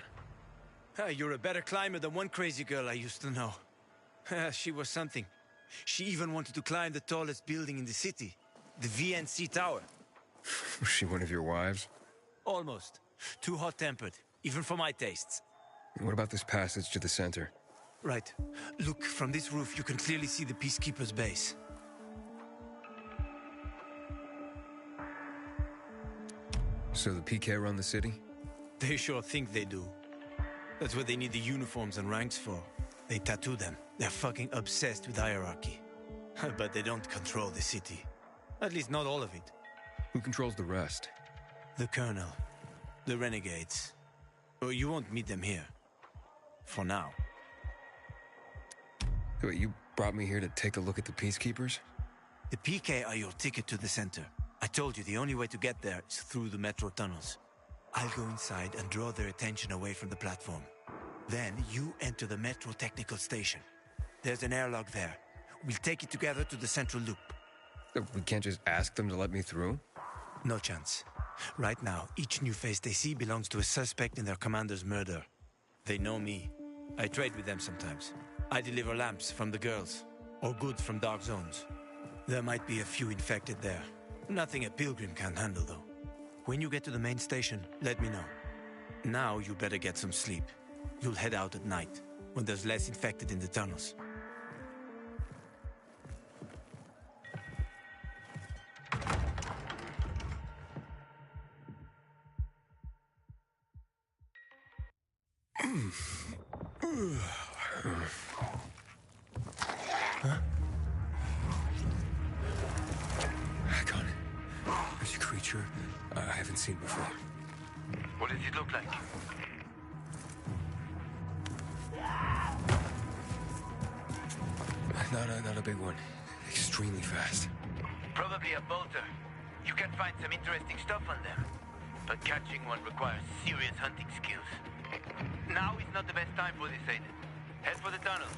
[SPEAKER 10] You're a better climber than one crazy girl I used to know. She was something. She even wanted to climb the tallest building in the city, the VNC Tower.
[SPEAKER 11] Was she one of your wives?
[SPEAKER 10] Almost. Too hot-tempered, even for my tastes.
[SPEAKER 11] What about this passage to the center?
[SPEAKER 10] Right. Look, from this roof you can clearly see the Peacekeeper's base.
[SPEAKER 11] So the PK run the city?
[SPEAKER 10] They sure think they do. That's what they need the uniforms and ranks for. They tattoo them. They're fucking obsessed with hierarchy. But they don't control the city. At least not all of it.
[SPEAKER 11] Who controls the rest?
[SPEAKER 10] The Colonel. The Renegades. Oh, you won't meet them here. For now.
[SPEAKER 11] Wait, you brought me here to take a look at the Peacekeepers?
[SPEAKER 10] The PK are your ticket to the center. I told you the only way to get there is through the metro tunnels. I'll go inside and draw their attention away from the platform. Then you enter the metro technical station. There's an airlock there. We'll take it together to the central loop.
[SPEAKER 11] We can't just ask them to let me through?
[SPEAKER 10] No chance. Right now, each new face they see belongs to a suspect in their commander's murder. They know me. I trade with them sometimes. I deliver lamps from the girls, or goods from dark zones. There might be a few infected there. Nothing a pilgrim can't handle, though. When you get to the main station, let me know. Now you better get some sleep. You'll head out at night, when there's less infected in the tunnels.
[SPEAKER 11] Huh? Hakon, there's a creature I haven't seen before.
[SPEAKER 15] What does it look like?
[SPEAKER 11] Not a big one. Extremely fast.
[SPEAKER 15] Probably a bolter. You can find some interesting stuff on them. But catching one requires serious hunting skills. Now is not the best time for this, Aiden. Head for the tunnels.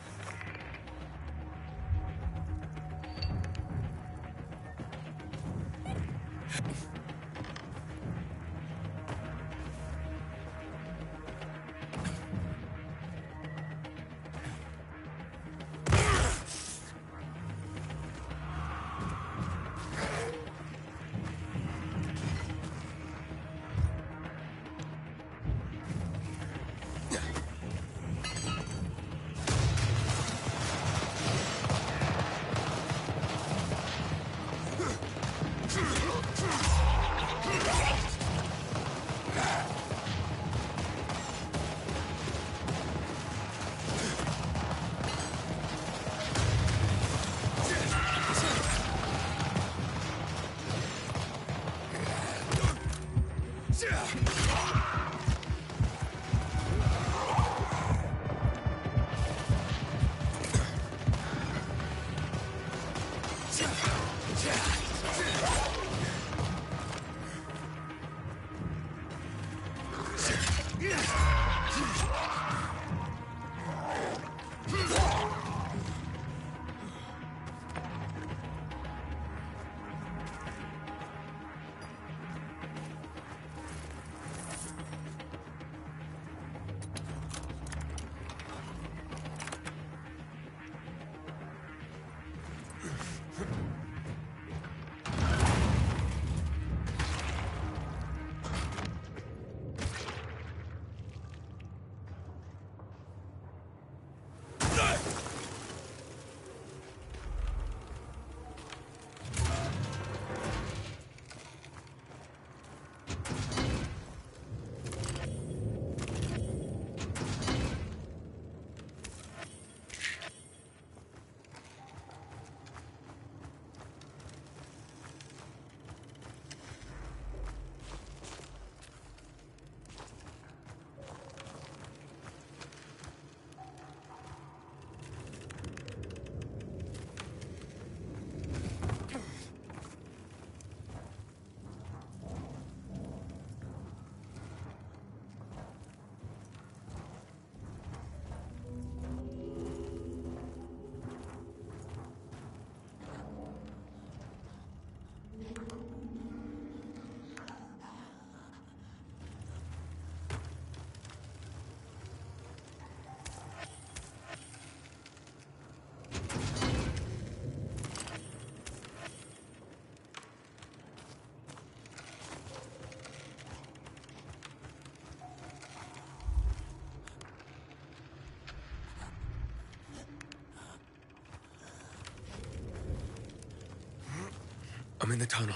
[SPEAKER 11] I'm in the tunnel.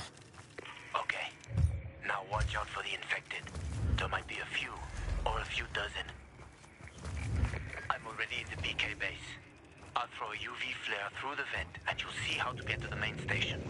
[SPEAKER 15] Okay. Now watch out for the infected. There might be a few, or a few dozen. I'm already in the PK base. I'll throw a UV flare through the vent, and you'll see how to get to the main station.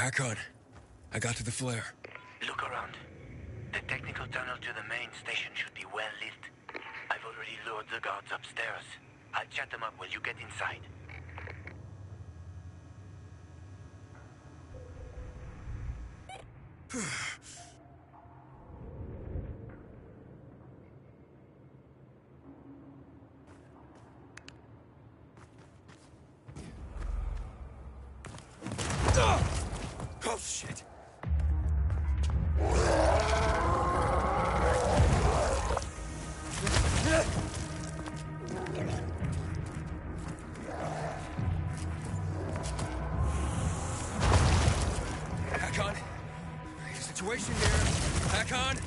[SPEAKER 11] Hack on. I got to the flare.
[SPEAKER 15] Look around. The technical tunnel to the main station should be well lit. I've already lured the guards upstairs. I'll chat them up while you get inside.
[SPEAKER 11] Oh, shit. Hack on. Situation here. Hack on.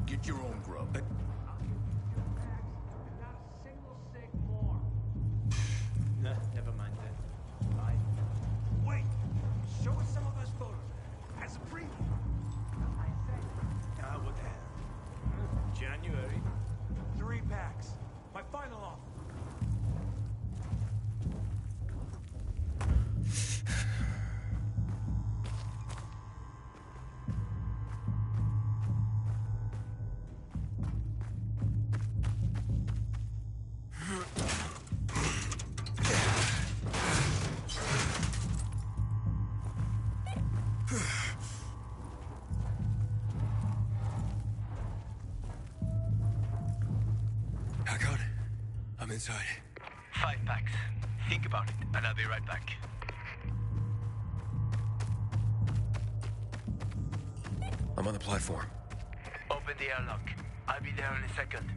[SPEAKER 16] Get your own grub.
[SPEAKER 18] Nah, never mind that. Bye.
[SPEAKER 10] Wait! Show us some of those photos. As a preview. What the hell?
[SPEAKER 18] January.
[SPEAKER 10] 3 packs. My final offer.
[SPEAKER 11] Hack on. I'm inside.
[SPEAKER 15] 5 packs. Think about it, and I'll be right back.
[SPEAKER 11] I'm on the platform.
[SPEAKER 15] Open the airlock. I'll be there in a second.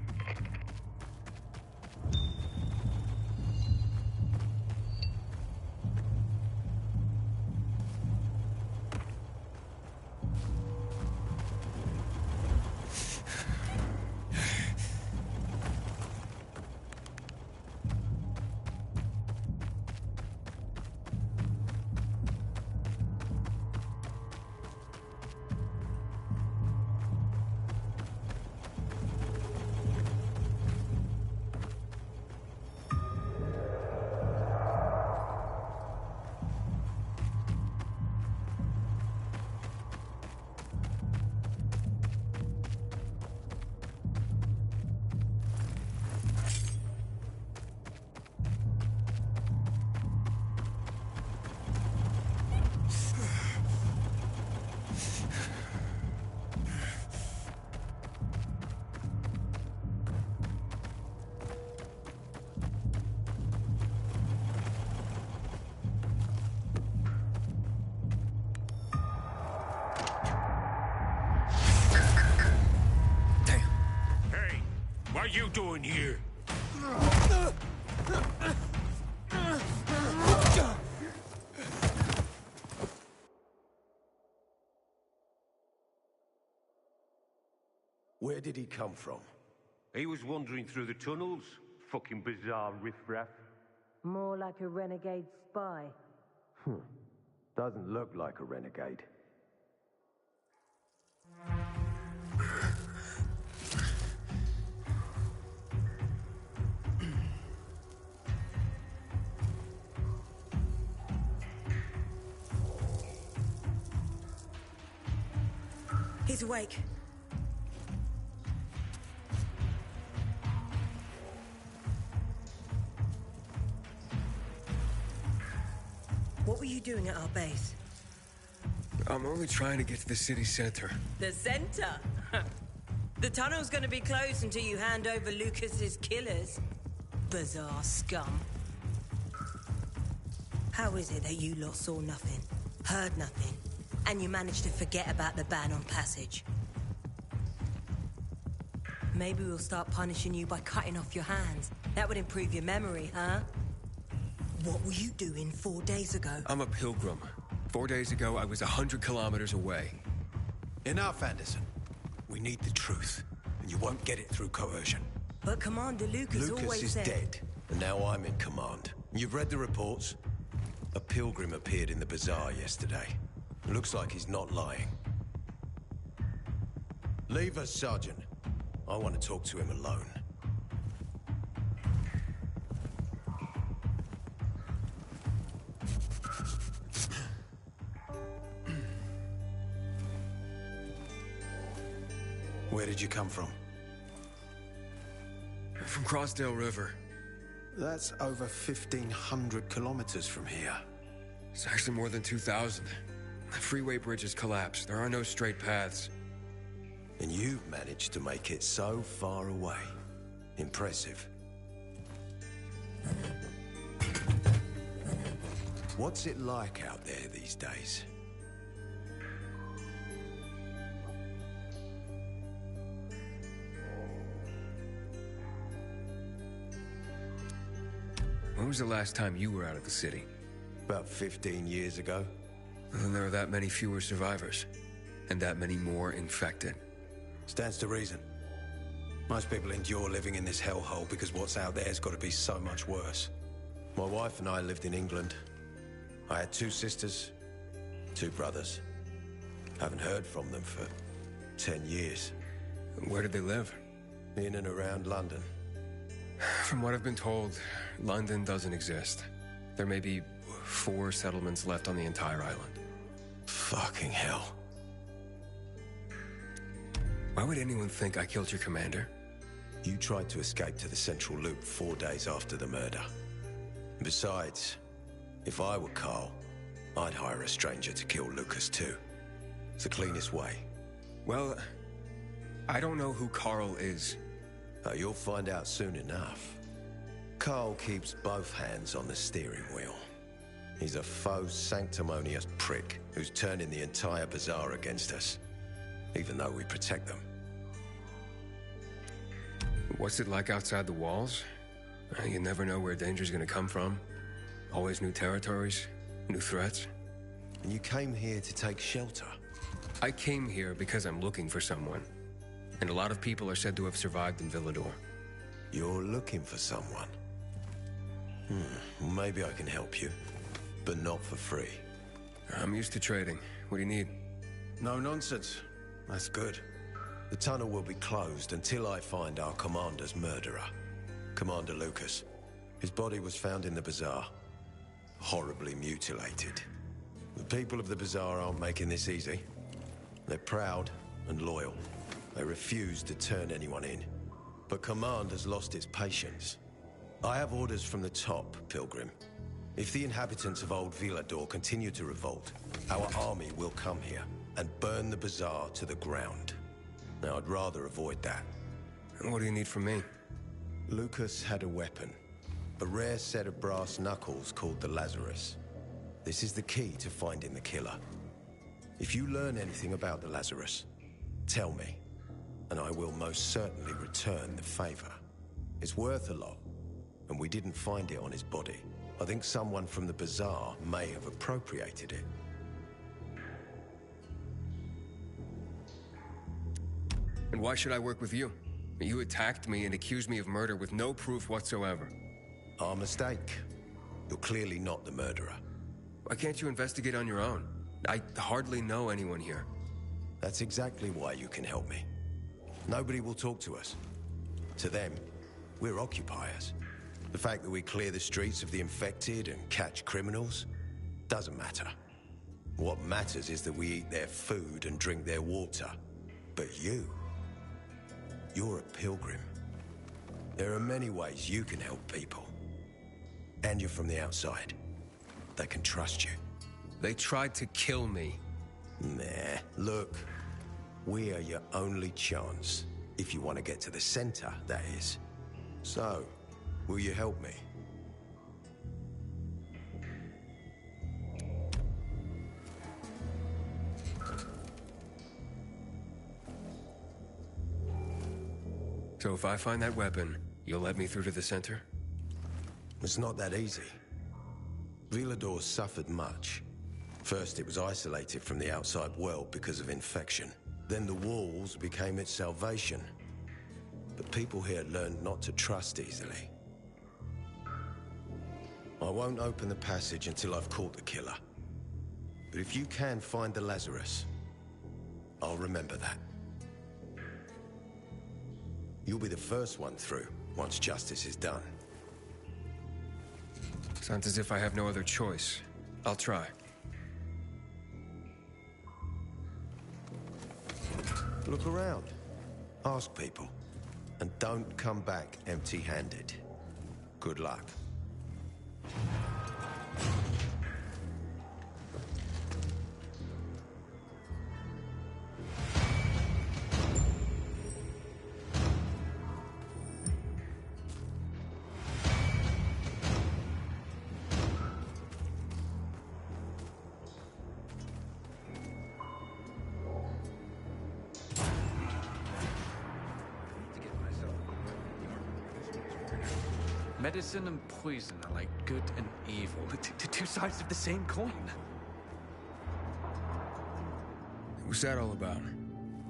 [SPEAKER 16] What are you doing here?
[SPEAKER 19] Where did he come from?
[SPEAKER 20] He was wandering through the tunnels. Fucking bizarre riffraff.
[SPEAKER 21] More like a renegade spy.
[SPEAKER 20] Doesn't look like a renegade.
[SPEAKER 21] He's awake. What were you doing at our base?
[SPEAKER 11] I'm only trying to get to the city center.
[SPEAKER 21] The center? The tunnel's gonna be closed until you hand over Lucas's killers. Bizarre scum. How is it that you lot saw nothing, heard nothing, and you managed to forget about the ban on passage? Maybe we'll start punishing you by cutting off your hands. That would improve your memory, huh? What were you doing 4 days ago?
[SPEAKER 11] I'm a pilgrim. 4 days ago, I was 100 kilometers away.
[SPEAKER 18] Enough, Anderson. We need the truth, and you won't get it through coercion.
[SPEAKER 21] But Commander Lucas always
[SPEAKER 19] is
[SPEAKER 21] said...
[SPEAKER 19] dead, and now I'm in command. You've read the reports? A pilgrim appeared in the bazaar yesterday. Looks like he's not lying. Leave us, Sergeant. I want to talk to him alone.
[SPEAKER 18] Where did you come from?
[SPEAKER 11] From Crossdale River.
[SPEAKER 18] That's over 1,500 kilometers from here.
[SPEAKER 11] It's actually more than 2,000. The freeway bridge has collapsed. There are no straight paths.
[SPEAKER 19] And you've managed to make it so far away. Impressive. What's it like out there these days?
[SPEAKER 11] When was the last time you were out of the city?
[SPEAKER 19] About 15 years ago.
[SPEAKER 11] Then there are that many fewer survivors, and that many more infected.
[SPEAKER 18] Stands to reason. Most people endure living in this hellhole because what's out there's got to be so much worse.
[SPEAKER 19] My wife and I lived in England. I had 2 sisters, 2 brothers. Haven't heard from them for 10 years.
[SPEAKER 11] Where did they live?
[SPEAKER 19] In and around London.
[SPEAKER 11] From what I've been told, London doesn't exist. There may be 4 settlements left on the entire island.
[SPEAKER 19] Fucking hell.
[SPEAKER 11] Why would anyone think I killed your commander?
[SPEAKER 19] You tried to escape to the Central Loop 4 days after the murder. Besides, if I were Carl, I'd hire a stranger to kill Lucas too. It's the cleanest way.
[SPEAKER 11] Well, I don't know who Carl is.
[SPEAKER 19] You'll find out soon enough. Carl keeps both hands on the steering wheel. He's a faux sanctimonious prick who's turning the entire bazaar against us, even though we protect them.
[SPEAKER 11] What's it like outside the walls? You never know where danger's gonna come from. Always new territories, new threats.
[SPEAKER 19] And you came here to take shelter?
[SPEAKER 11] I came here because I'm looking for someone. And a lot of people are said to have survived in Villador.
[SPEAKER 19] You're looking for someone? Maybe I can help you, but not for free.
[SPEAKER 11] I'm used to trading. What do you need?
[SPEAKER 18] No nonsense. That's good.
[SPEAKER 19] The tunnel will be closed until I find our commander's murderer, Commander Lucas. His body was found in the bazaar, horribly mutilated. The people of the bazaar aren't making this easy. They're proud and loyal. They refuse to turn anyone in. But Command has lost its patience. I have orders from the top, Pilgrim. If the inhabitants of Old Villador continue to revolt, our army will come here and burn the bazaar to the ground. Now, I'd rather avoid that.
[SPEAKER 11] What do you need from me?
[SPEAKER 19] Lucas had a weapon. A rare set of brass knuckles called the Lazarus. This is the key to finding the killer. If you learn anything about the Lazarus, tell me, and I will most certainly return the favor. It's worth a lot, and we didn't find it on his body. I think someone from the bazaar may have appropriated it.
[SPEAKER 11] And why should I work with you? You attacked me and accused me of murder with no proof whatsoever.
[SPEAKER 19] Our mistake. You're clearly not the murderer.
[SPEAKER 11] Why can't you investigate on your own? I hardly know anyone here.
[SPEAKER 19] That's exactly why you can help me. Nobody will talk to us. To them, we're occupiers. The fact that we clear the streets of the infected and catch criminals doesn't matter. What matters is that we eat their food and drink their water. But you're a pilgrim. There are many ways you can help people. And you're from the outside. They can trust you.
[SPEAKER 11] They tried to kill me.
[SPEAKER 19] Nah, look. We are your only chance. If you want to get to the center, that is. So, will you help me?
[SPEAKER 11] So if I find that weapon, you'll let me through to the center?
[SPEAKER 19] It's not that easy. Villador suffered much. First, it was isolated from the outside world because of infection. Then the walls became its salvation. But people here learned not to trust easily. I won't open the passage until I've caught the killer. But if you can find the Lazarus, I'll remember that. You'll be the first one through, once justice is done.
[SPEAKER 11] Sounds as if I have no other choice. I'll try.
[SPEAKER 19] Look around. Ask people. And don't come back empty-handed. Good luck.
[SPEAKER 7] Medicine and poison are like good and evil. Two sides of the same coin.
[SPEAKER 11] What's that all about?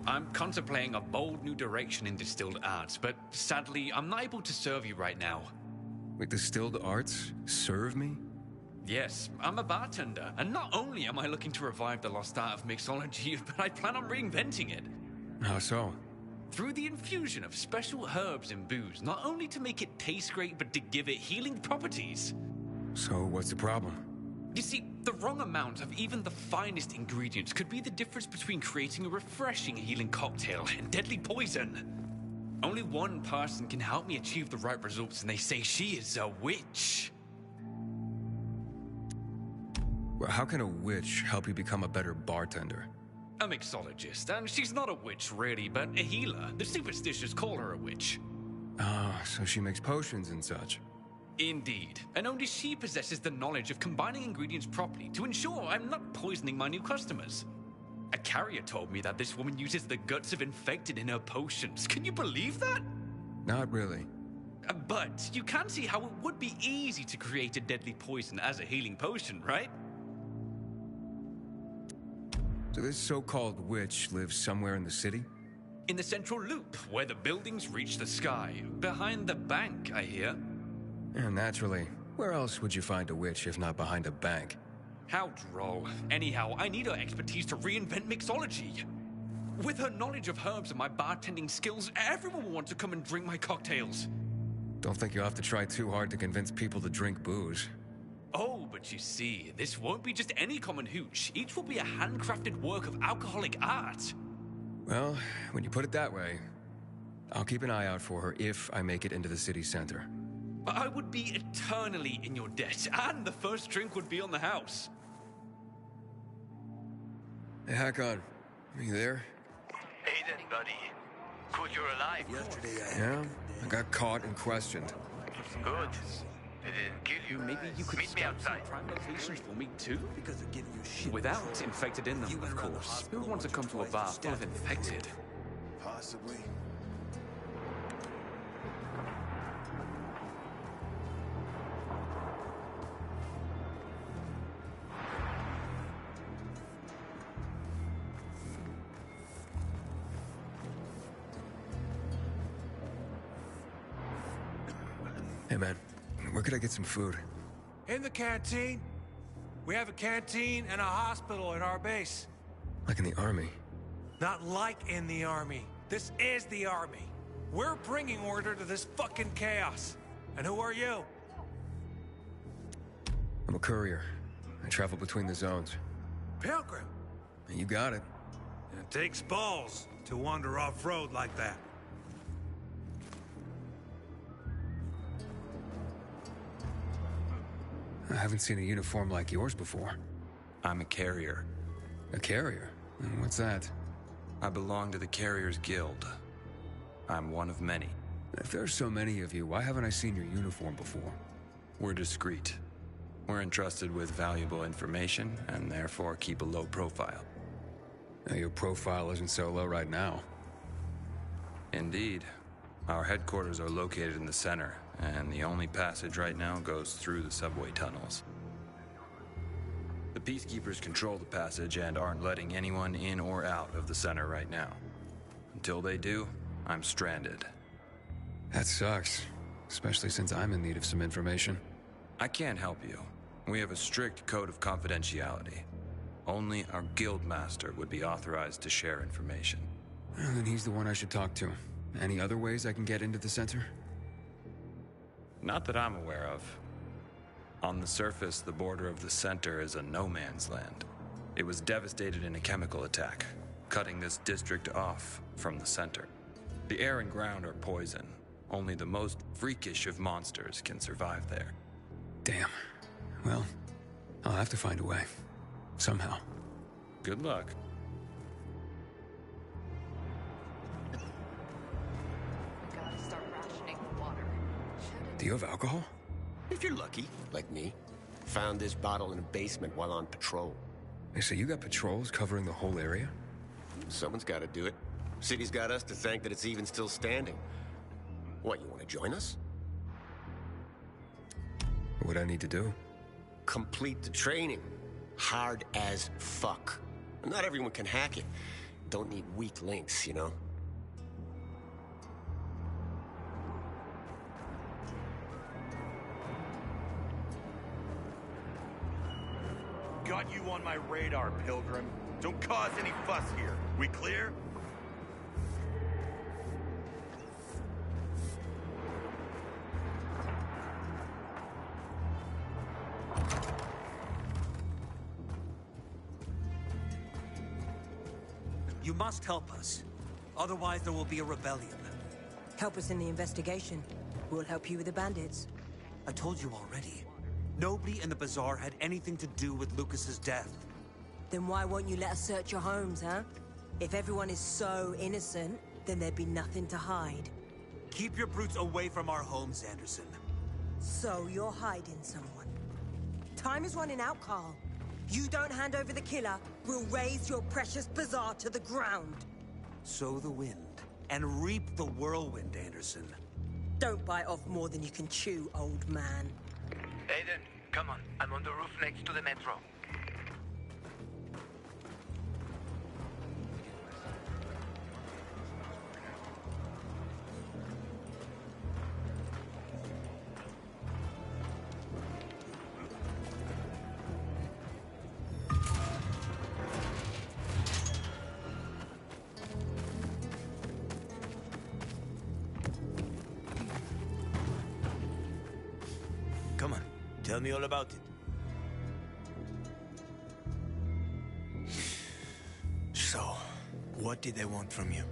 [SPEAKER 7] I'm contemplating a bold new direction in distilled arts, but sadly, I'm not able to serve you right now.
[SPEAKER 11] Wait, distilled arts? Serve me?
[SPEAKER 7] Yes, I'm a bartender, and not only am I looking to revive the lost art of mixology, but I plan on reinventing it.
[SPEAKER 11] How so?
[SPEAKER 7] Through the infusion of special herbs and booze, not only to make it taste great, but to give it healing properties.
[SPEAKER 11] So what's the problem?
[SPEAKER 7] You see, the wrong amount of even the finest ingredients could be the difference between creating a refreshing healing cocktail and deadly poison. Only one person can help me achieve the right results, and they say she is a witch.
[SPEAKER 11] Well, how can a witch help you become a better bartender?
[SPEAKER 7] A mixologist, and she's not a witch really, but a healer. The superstitious call her a witch.
[SPEAKER 11] Ah, so she makes potions and such.
[SPEAKER 7] Indeed, and only she possesses the knowledge of combining ingredients properly to ensure I'm not poisoning my new customers. A carrier told me that this woman uses the guts of infected in her potions. Can you believe that?
[SPEAKER 11] Not really.
[SPEAKER 7] But you can see how it would be easy to create a deadly poison as a healing potion, right?
[SPEAKER 11] So this so-called witch lives somewhere in the city?
[SPEAKER 7] In the central loop, where the buildings reach the sky. Behind the bank, I hear.
[SPEAKER 11] Yeah, naturally. Where else would you find a witch if not behind a bank?
[SPEAKER 7] How droll. Anyhow, I need her expertise to reinvent mixology. With her knowledge of herbs and my bartending skills, everyone will want to come and drink my cocktails.
[SPEAKER 11] Don't think you'll have to try too hard to convince people to drink booze.
[SPEAKER 7] Oh, but you see, this won't be just any common hooch. Each will be a handcrafted work of alcoholic art.
[SPEAKER 11] Well, when you put it that way, I'll keep an eye out for her if I make it into the city center.
[SPEAKER 7] But I would be eternally in your debt, and the first drink would be on the house.
[SPEAKER 11] Hey, Hakon, are you there?
[SPEAKER 15] Aiden, buddy. Good you're alive.
[SPEAKER 11] Yeah, I got caught and questioned.
[SPEAKER 15] Good. They didn't kill you.
[SPEAKER 7] Maybe you could
[SPEAKER 15] meet me outside.
[SPEAKER 7] Prime locations for me too? Because of giving you shit. Without infected in them, of course. Who would want to come to a bar full of infected?
[SPEAKER 17] Possibly.
[SPEAKER 11] man, where could I get some food?
[SPEAKER 18] In the canteen. We have a canteen and a hospital at our base.
[SPEAKER 11] Like in the army?
[SPEAKER 18] Not like in the army. This is the army. We're bringing order to this fucking chaos. And who are you?
[SPEAKER 11] I'm a courier. I travel between the zones.
[SPEAKER 18] Pilgrim.
[SPEAKER 11] You got it.
[SPEAKER 18] It takes balls to wander off-road like that.
[SPEAKER 11] I haven't seen a uniform like yours before.
[SPEAKER 3] I'm a carrier.
[SPEAKER 11] A carrier? What's that?
[SPEAKER 3] I belong to the Carriers Guild. I'm one of many.
[SPEAKER 11] If there's so many of you, why haven't I seen your uniform before?
[SPEAKER 3] We're discreet. We're entrusted with valuable information, and therefore keep a low profile.
[SPEAKER 11] Now, your profile isn't so low right now.
[SPEAKER 3] Indeed. Our headquarters are located in the center, and the only passage right now goes through the subway tunnels. The Peacekeepers control the passage and aren't letting anyone in or out of the center right now. Until they do, I'm stranded.
[SPEAKER 11] That sucks, especially since I'm in need of some information.
[SPEAKER 3] I can't help you. We have a strict code of confidentiality. Only our guildmaster would be authorized to share information.
[SPEAKER 11] Well, then he's the one I should talk to. Any other ways I can get into the center?
[SPEAKER 3] Not that I'm aware of. On the surface, the border of the center is a no-man's land. It was devastated in a chemical attack, cutting this district off from the center. The air and ground are poison. Only the most freakish of monsters can survive there.
[SPEAKER 11] Damn. Well, I'll have to find a way. Somehow.
[SPEAKER 3] Good luck.
[SPEAKER 2] Gotta start rationing the water.
[SPEAKER 11] Do you have alcohol?
[SPEAKER 9] If you're lucky, like me. Found this bottle in a basement while on patrol.
[SPEAKER 11] Hey, so you got patrols covering the whole area?
[SPEAKER 9] Someone's got to do it. City's got us to thank that it's even still standing. What, you want to join us?
[SPEAKER 11] What I need to do?
[SPEAKER 9] Complete the training. Hard as fuck. Not everyone can hack it. Don't need weak links, you know?
[SPEAKER 22] Got you on my radar, Pilgrim. Don't cause any fuss here. We clear?
[SPEAKER 18] You must help us. Otherwise, there will be a rebellion.
[SPEAKER 21] Help us in the investigation. We'll help you with the bandits.
[SPEAKER 18] I told you already. Nobody in the bazaar had anything to do with Lucas's death.
[SPEAKER 21] Then why won't you let us search your homes, huh? If everyone is so innocent, then there'd be nothing to hide.
[SPEAKER 18] Keep your brutes away from our homes, Anderson.
[SPEAKER 21] So you're hiding someone. Time is running out, Carl. You don't hand over the killer, we'll raise your precious bazaar to the ground.
[SPEAKER 18] Sow the wind and reap the whirlwind, Anderson.
[SPEAKER 21] Don't bite off more than you can chew, old man.
[SPEAKER 15] Aiden, come on. I'm on the roof next to the metro.
[SPEAKER 9] Come on, tell me all about it. So, what did they want from you?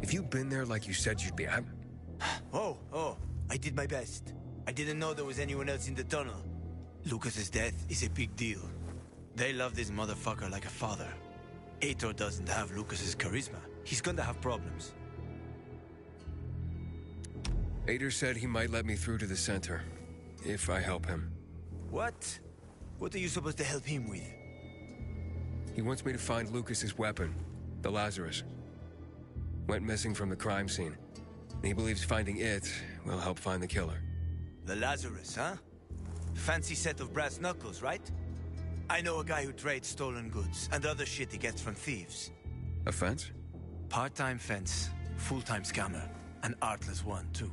[SPEAKER 11] If you'd been there like you said you'd be,
[SPEAKER 9] Oh, I did my best. I didn't know there was anyone else in the tunnel. Lucas's death is a big deal. They love this motherfucker like a father. Aitor doesn't have Lucas's charisma. He's gonna have problems.
[SPEAKER 11] Aiden said he might let me through to the center, if I help him.
[SPEAKER 9] What? What are you supposed to help him with?
[SPEAKER 11] He wants me to find Lucas's weapon, the Lazarus. Went missing from the crime scene. He believes finding it will help find the killer.
[SPEAKER 9] The Lazarus, huh? Fancy set of brass knuckles, right? I know a guy who trades stolen goods and other shit he gets from thieves.
[SPEAKER 11] A fence?
[SPEAKER 9] Part-time fence, full-time scammer. An artless one, too.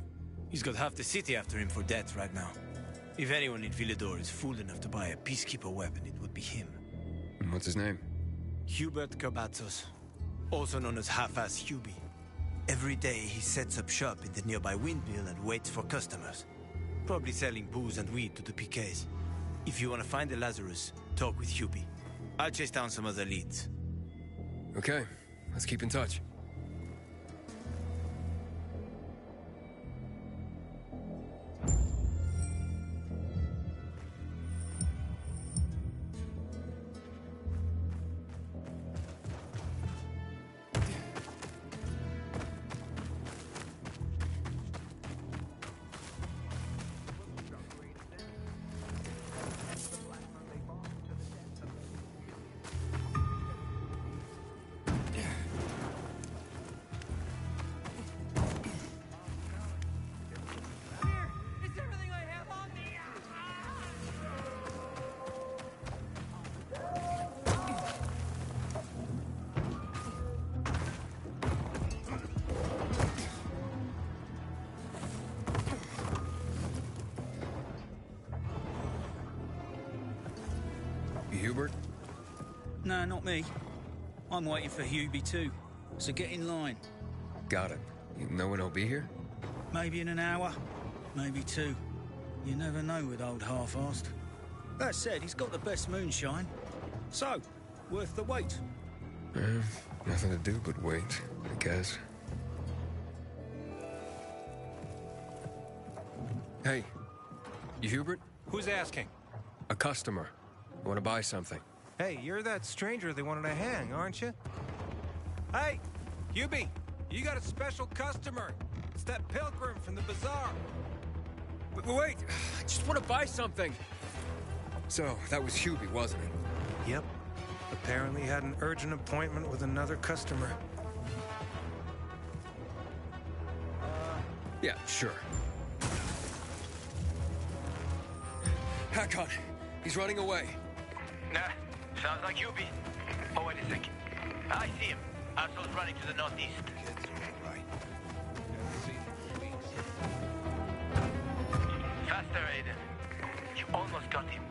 [SPEAKER 9] He's got half the city after him for debt right now. If anyone in Villador is fool enough to buy a peacekeeper weapon, it would be him.
[SPEAKER 11] And what's his name?
[SPEAKER 9] Hubert Kabatzos, also known as Half-Ass Hubie. Every day he sets up shop in the nearby windmill and waits for customers. Probably selling booze and weed to the PKs. If you want to find the Lazarus, talk with Hubie. I'll chase down some other leads.
[SPEAKER 11] Okay, let's keep in touch. Hubert?
[SPEAKER 12] No, not me. I'm waiting for Hubie too, so get in line.
[SPEAKER 11] Got it. You know when he'll be here?
[SPEAKER 12] Maybe in an hour, maybe two. You never know with old half-assed. That said, he's got the best moonshine. So, worth the wait.
[SPEAKER 11] Nothing to do but wait, I guess. Hey, you Hubert?
[SPEAKER 18] Who's asking?
[SPEAKER 11] A customer. I want to buy something.
[SPEAKER 18] Hey, you're that stranger they wanted to hang, aren't you? Hey, Hubie, you got a special customer. It's that pilgrim from the bazaar.
[SPEAKER 11] Wait, I just want to buy something. So, that was Hubie, wasn't it?
[SPEAKER 18] Yep. Apparently had an urgent appointment with another customer.
[SPEAKER 11] Yeah, sure. Hack on. He's running away.
[SPEAKER 15] Nah, sounds like Hubie. Oh, wait a second. I see him. Asshole's running to the northeast. Faster, Aiden. You almost got him.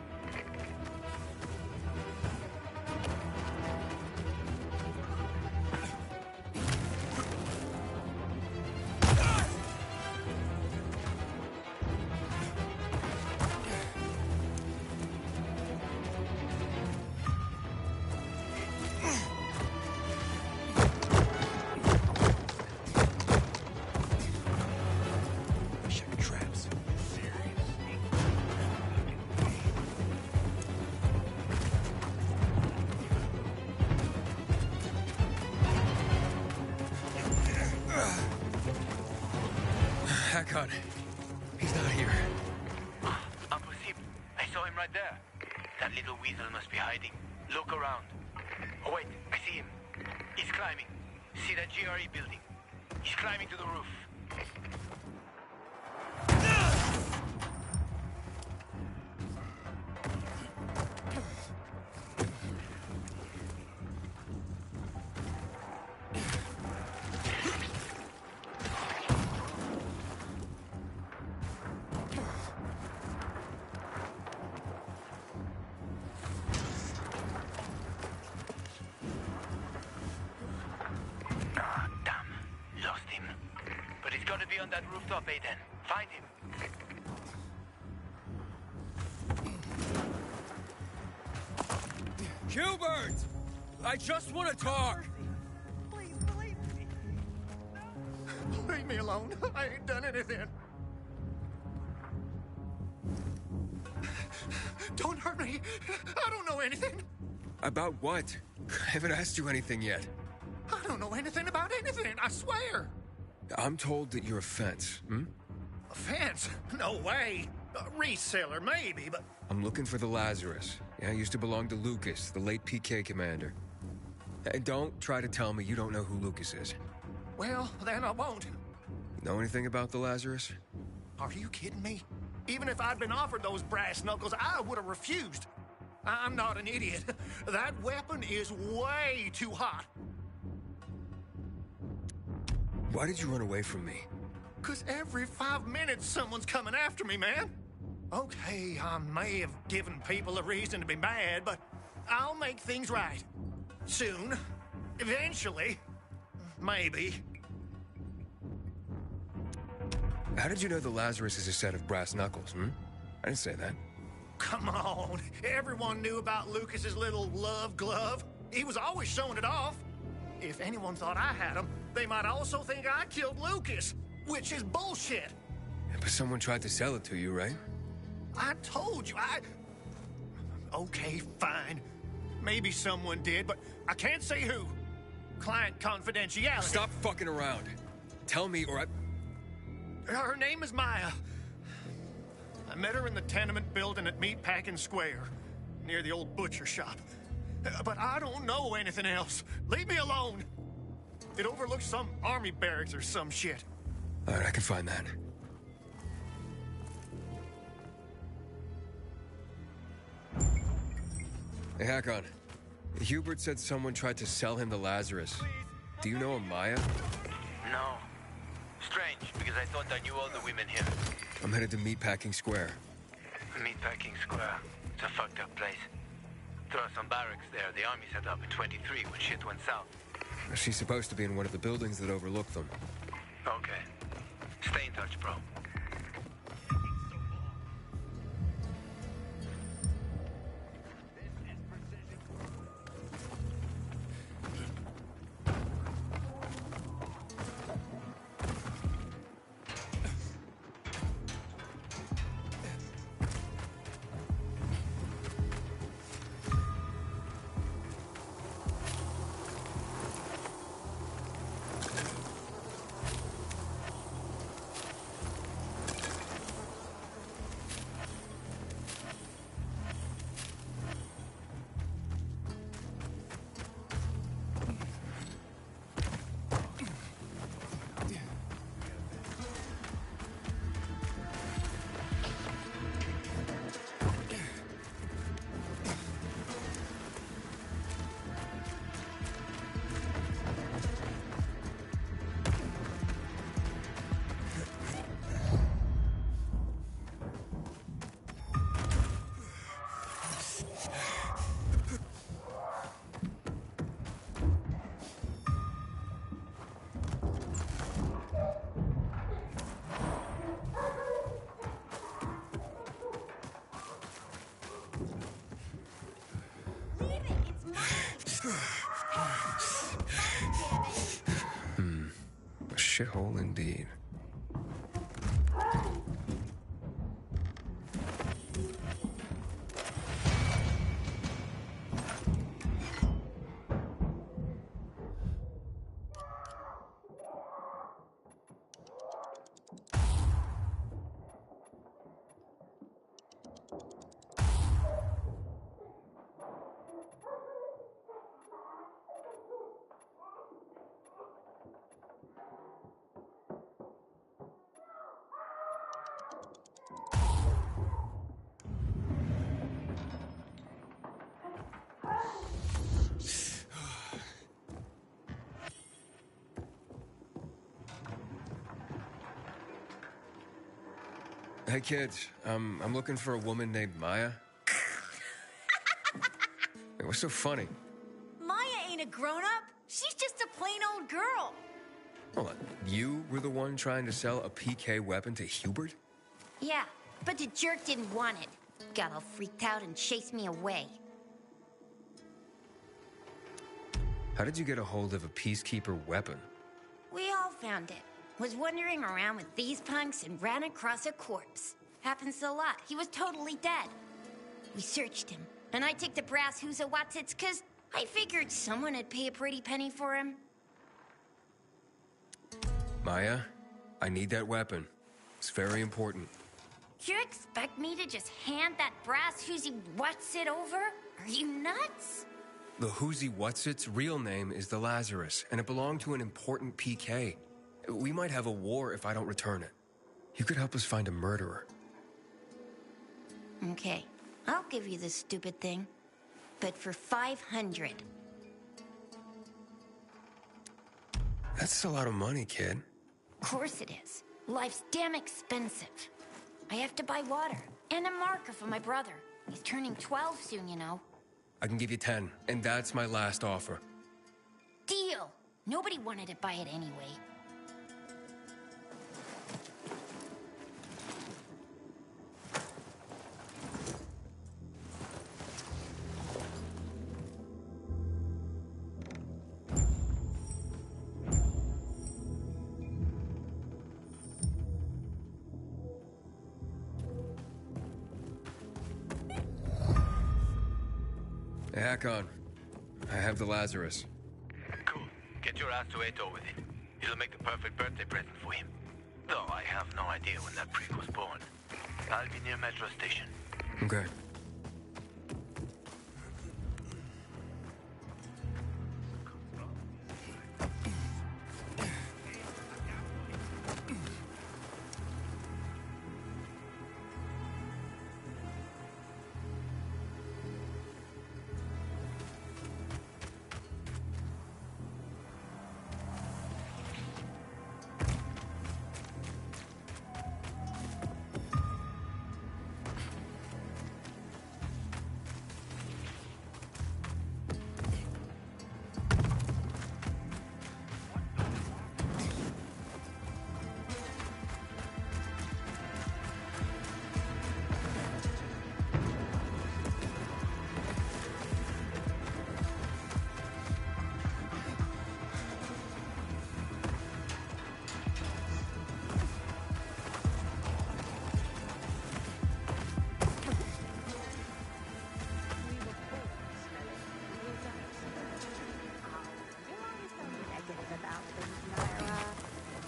[SPEAKER 11] Hack He's not here.
[SPEAKER 15] Impossible. I saw him right there. That little weasel must be hiding. Look around. Oh, wait. I see him. He's climbing. See that GRE building? He's climbing to the roof. On that rooftop, Aiden. Find him.
[SPEAKER 11] Hubert! I just want to talk!
[SPEAKER 13] Please, believe me. Leave me alone. I ain't done anything. Don't hurt me. I don't know anything.
[SPEAKER 11] About what? I haven't asked you anything yet.
[SPEAKER 13] I don't know anything about anything, I swear.
[SPEAKER 11] I'm told that you're a fence,
[SPEAKER 13] A fence? No way. A reseller, maybe, but...
[SPEAKER 11] I'm looking for the Lazarus. Yeah, used to belong to Lucas, the late PK commander. And don't try to tell me you don't know who Lucas is.
[SPEAKER 13] Well, then I won't.
[SPEAKER 11] Know anything about the Lazarus?
[SPEAKER 13] Are you kidding me? Even if I'd been offered those brass knuckles, I would have refused. I'm not an idiot. That weapon is way too hot.
[SPEAKER 11] Why did you run away from me?
[SPEAKER 13] Because every 5 minutes someone's coming after me, man. Okay, I may have given people a reason to be mad, but I'll make things right. Soon. Eventually. Maybe.
[SPEAKER 11] How did you know the Lazarus is a set of brass knuckles, I didn't say that.
[SPEAKER 13] Come on. Everyone knew about Lucas's little love glove. He was always showing it off. If anyone thought I had him, they might also think I killed Lucas, which is bullshit.
[SPEAKER 11] But someone tried to sell it to you, right?
[SPEAKER 13] I told you, Okay, fine. Maybe someone did, but I can't say who. Client confidentiality.
[SPEAKER 11] Stop fucking around. Tell me or
[SPEAKER 13] Her name is Maya. I met her in the tenement building at Meatpacking Square, near the old butcher shop. But I don't know anything else. Leave me alone. It overlooks some army barracks or some shit.
[SPEAKER 11] All right, I can find that. Hey, Hakon. Hubert said someone tried to sell him the Lazarus. Do you know a Maya?
[SPEAKER 15] No. Strange, because I thought I knew all the women here.
[SPEAKER 11] I'm headed to Meatpacking Square.
[SPEAKER 15] Meatpacking Square. It's a fucked up place. There are some barracks there. The army set up in 23 when shit went south.
[SPEAKER 11] She's supposed to be in one of the buildings that overlook them.
[SPEAKER 15] Okay. Stay in touch, bro.
[SPEAKER 11] A shithole indeed. Hey kids, I'm looking for a woman named Maya. Hey, what's so funny?
[SPEAKER 4] Maya ain't a grown-up. She's just a plain old girl.
[SPEAKER 11] Hold on, you were the one trying to sell a PK weapon to Hubert?
[SPEAKER 4] Yeah, but the jerk didn't want it. Got all freaked out and chased me away.
[SPEAKER 11] How did you get a hold of a peacekeeper weapon?
[SPEAKER 4] We all found it. Was wandering around with these punks and ran across a corpse. Happens a lot. He was totally dead. We searched him, and I took the brass Who's-a-Whatsits because I figured someone would pay a pretty penny for him.
[SPEAKER 11] Maya, I need that weapon. It's very important.
[SPEAKER 4] You expect me to just hand that brass Who's-a-Whatsit over? Are you nuts?
[SPEAKER 11] The Who's-a-Whatsit's real name is the Lazarus, and it belonged to an important PK. We might have a war if I don't return it. You could help us find a murderer.
[SPEAKER 4] Okay, I'll give you this stupid thing. But for 500.
[SPEAKER 11] That's a lot of money, kid.
[SPEAKER 4] Of course it is. Life's damn expensive. I have to buy water and a marker for my brother. He's turning 12 soon, you know.
[SPEAKER 11] I can give you 10, and that's my last offer.
[SPEAKER 4] Deal! Nobody wanted to buy it anyway.
[SPEAKER 11] Hakon, I have the Lazarus.
[SPEAKER 15] Cool. Get your ass to Aito with it. It'll make the perfect birthday present for him. Though I have no idea when that prick was born. I'll be near Metro Station.
[SPEAKER 11] Okay.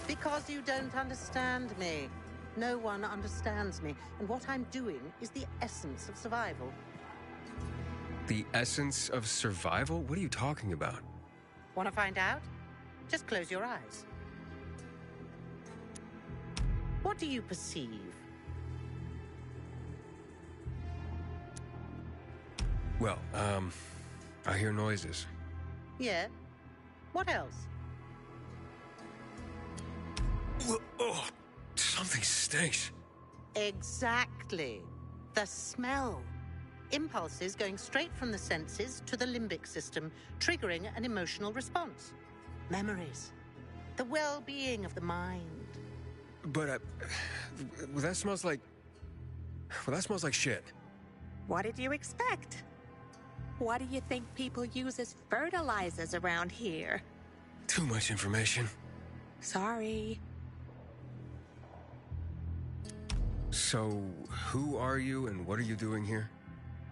[SPEAKER 5] Because you don't understand me. No one understands me. And what I'm doing is the essence of survival.
[SPEAKER 11] The essence of survival? What are you talking about?
[SPEAKER 5] Want to find out? Just close your eyes. What do you perceive?
[SPEAKER 11] Well, I hear noises.
[SPEAKER 5] Yeah? What else?
[SPEAKER 11] Oh, something stinks.
[SPEAKER 5] Exactly. The smell. Impulses going straight from the senses to the limbic system, triggering an emotional response. Memories. The well-being of the mind.
[SPEAKER 11] But, well, that smells like... Well, that smells like shit.
[SPEAKER 14] What did you expect? What do you think people use as fertilizers around here?
[SPEAKER 11] Too much information.
[SPEAKER 14] Sorry.
[SPEAKER 11] So, who are you and what are you doing here?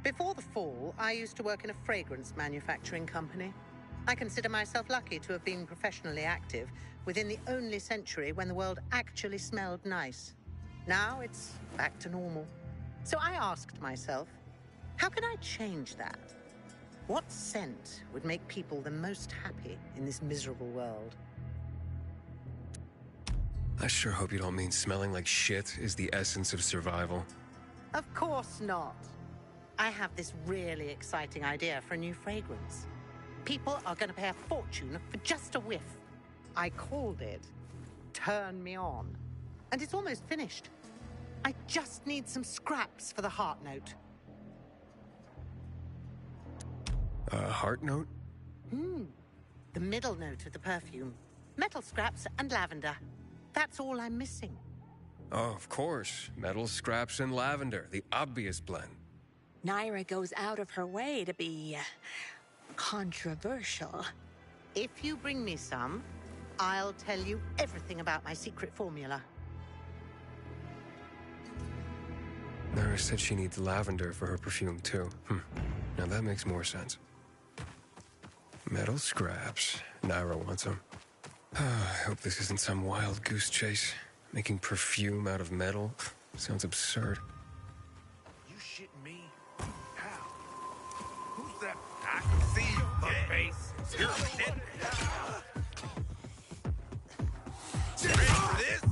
[SPEAKER 5] Before the fall, I used to work in a fragrance manufacturing company. I consider myself lucky to have been professionally active within the only century when the world actually smelled nice. Now it's back to normal. So I asked myself, how can I change that? What scent would make people the most happy in this miserable world?
[SPEAKER 11] I sure hope you don't mean smelling like shit is the essence of survival.
[SPEAKER 5] Of course not. I have this really exciting idea for a new fragrance. People are going to pay a fortune for just a whiff. I called it Turn Me On. And it's almost finished. I just need some scraps for the heart note.
[SPEAKER 11] Heart note?
[SPEAKER 5] The middle note of the perfume. Metal scraps and lavender. That's all I'm missing.
[SPEAKER 11] Oh, of course. Metal scraps and lavender, the obvious blend.
[SPEAKER 14] Naira goes out of her way to be controversial.
[SPEAKER 5] If you bring me some, I'll tell you everything about my secret formula.
[SPEAKER 11] Naira said she needs lavender for her perfume, too. Now that makes more sense. Metal scraps. Naira wants them. I hope this isn't some wild goose chase. Making perfume out of metal sounds absurd.
[SPEAKER 16] You shitting me? How? Who's that? I can see you, fuckface. You're dead. Ready for this?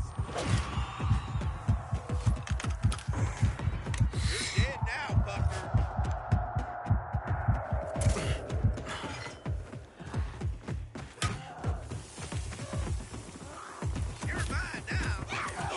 [SPEAKER 16] You're dead now, fucker. You're mine now.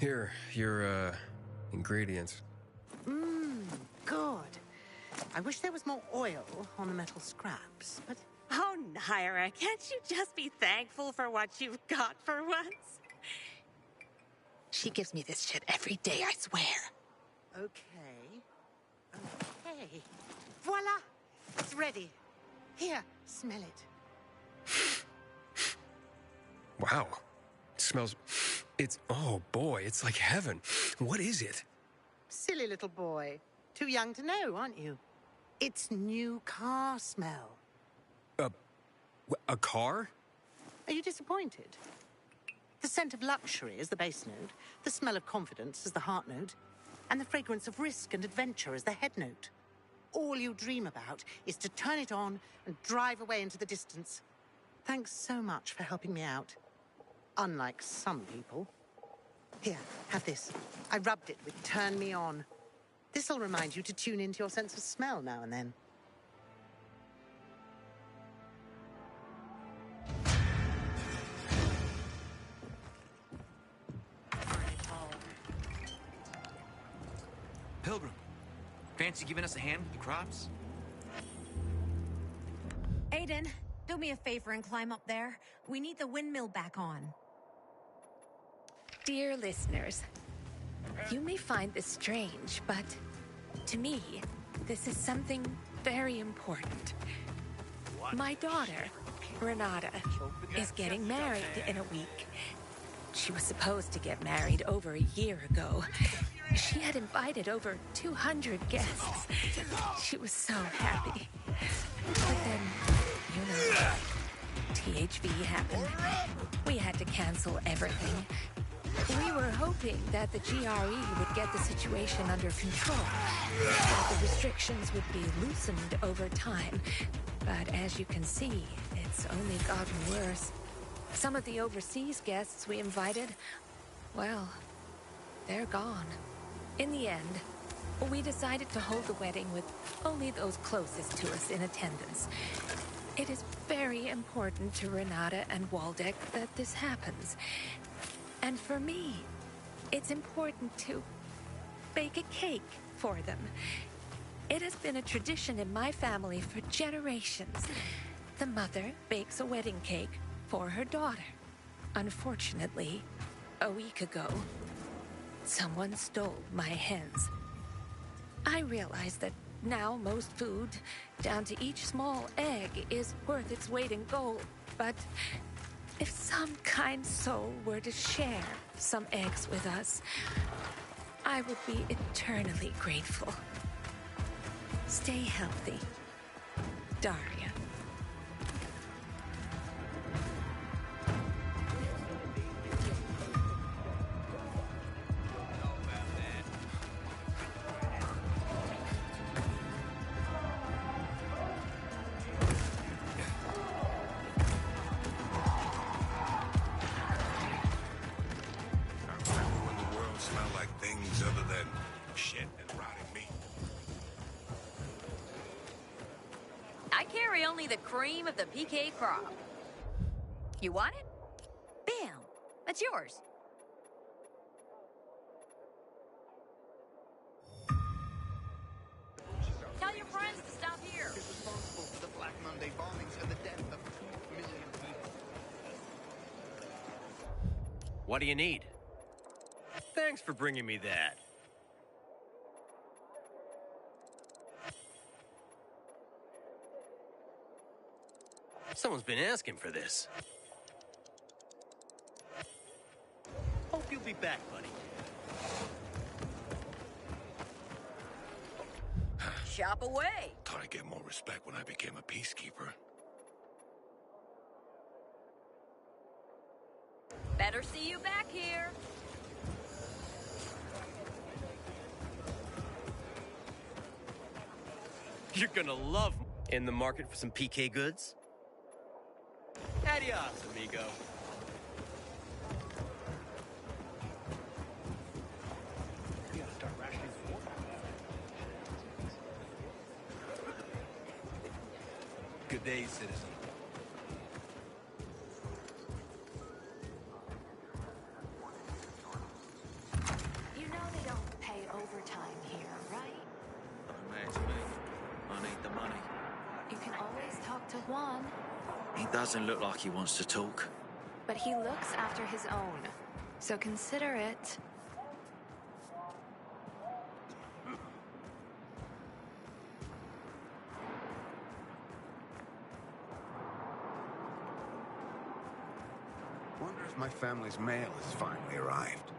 [SPEAKER 11] Here, your, ingredients.
[SPEAKER 5] Good. I wish there was more oil on the metal scraps, but...
[SPEAKER 21] Oh, Naira, can't you just be thankful for what you've got for once? She gives me this shit every day, I swear.
[SPEAKER 5] Okay. Okay. Voila! It's ready. Here, smell it.
[SPEAKER 11] Wow. It smells... oh boy, it's like heaven. What is it?
[SPEAKER 5] Silly little boy. Too young to know, aren't you? It's new car smell.
[SPEAKER 11] A car?
[SPEAKER 5] Are you disappointed? The scent of luxury is the base note, the smell of confidence is the heart note, and the fragrance of risk and adventure is the head note. All you dream about is to turn it on and drive away into the distance. Thanks so much for helping me out. Unlike some people. Here, have this. I rubbed it with Turn Me On. This'll remind you to tune into your sense of smell now and then.
[SPEAKER 7] Pilgrim, fancy giving us a hand with the crops?
[SPEAKER 1] Aiden, do me a favor and climb up there. We need the windmill back on.
[SPEAKER 8] Dear listeners, you may find this strange, but to me, this is something very important. My daughter, Renata, is getting married in a week. She was supposed to get married over a year ago. She had invited over 200 guests. She was so happy. But then, you know, THV happened. We had to cancel everything. We were hoping that the GRE would get the situation under control, that the restrictions would be loosened over time. But as you can see, it's only gotten worse. Some of the overseas guests we invited, well, they're gone. In the end, we decided to hold the wedding with only those closest to us in attendance. It is very important to Renata and Waldeck that this happens. And for me, it's important to bake a cake for them. It has been a tradition in my family for generations. The mother bakes a wedding cake for her daughter. Unfortunately, a week ago, someone stole my hens. I realize that now most food, down to each small egg, is worth its weight in gold. But if some kind soul were to share some eggs with us, I would be eternally grateful. Stay healthy, Daria.
[SPEAKER 1] Only the cream of the PK crop. You want it? Bam! That's yours. Tell your friends to stop here.
[SPEAKER 23] Is responsible for the Black Monday bombings and the death of 2 million people.
[SPEAKER 24] What do you need? Thanks for bringing me that. Someone's been asking for this. Hope you'll be back, buddy.
[SPEAKER 1] Shop away.
[SPEAKER 16] Thought I'd get more respect when I became a peacekeeper.
[SPEAKER 1] Better see you back here.
[SPEAKER 24] You're gonna love in the market for some PK goods. Adios, amigo.
[SPEAKER 23] You gotta start rationing water.
[SPEAKER 24] Good day, citizen.
[SPEAKER 8] time here, right?
[SPEAKER 6] Don't ask me. I need the money.
[SPEAKER 8] You can always talk to Juan,
[SPEAKER 6] He doesn't look like he wants to talk.
[SPEAKER 8] but he looks after his own. So consider it.
[SPEAKER 10] Wonder if my family's mail has finally arrived.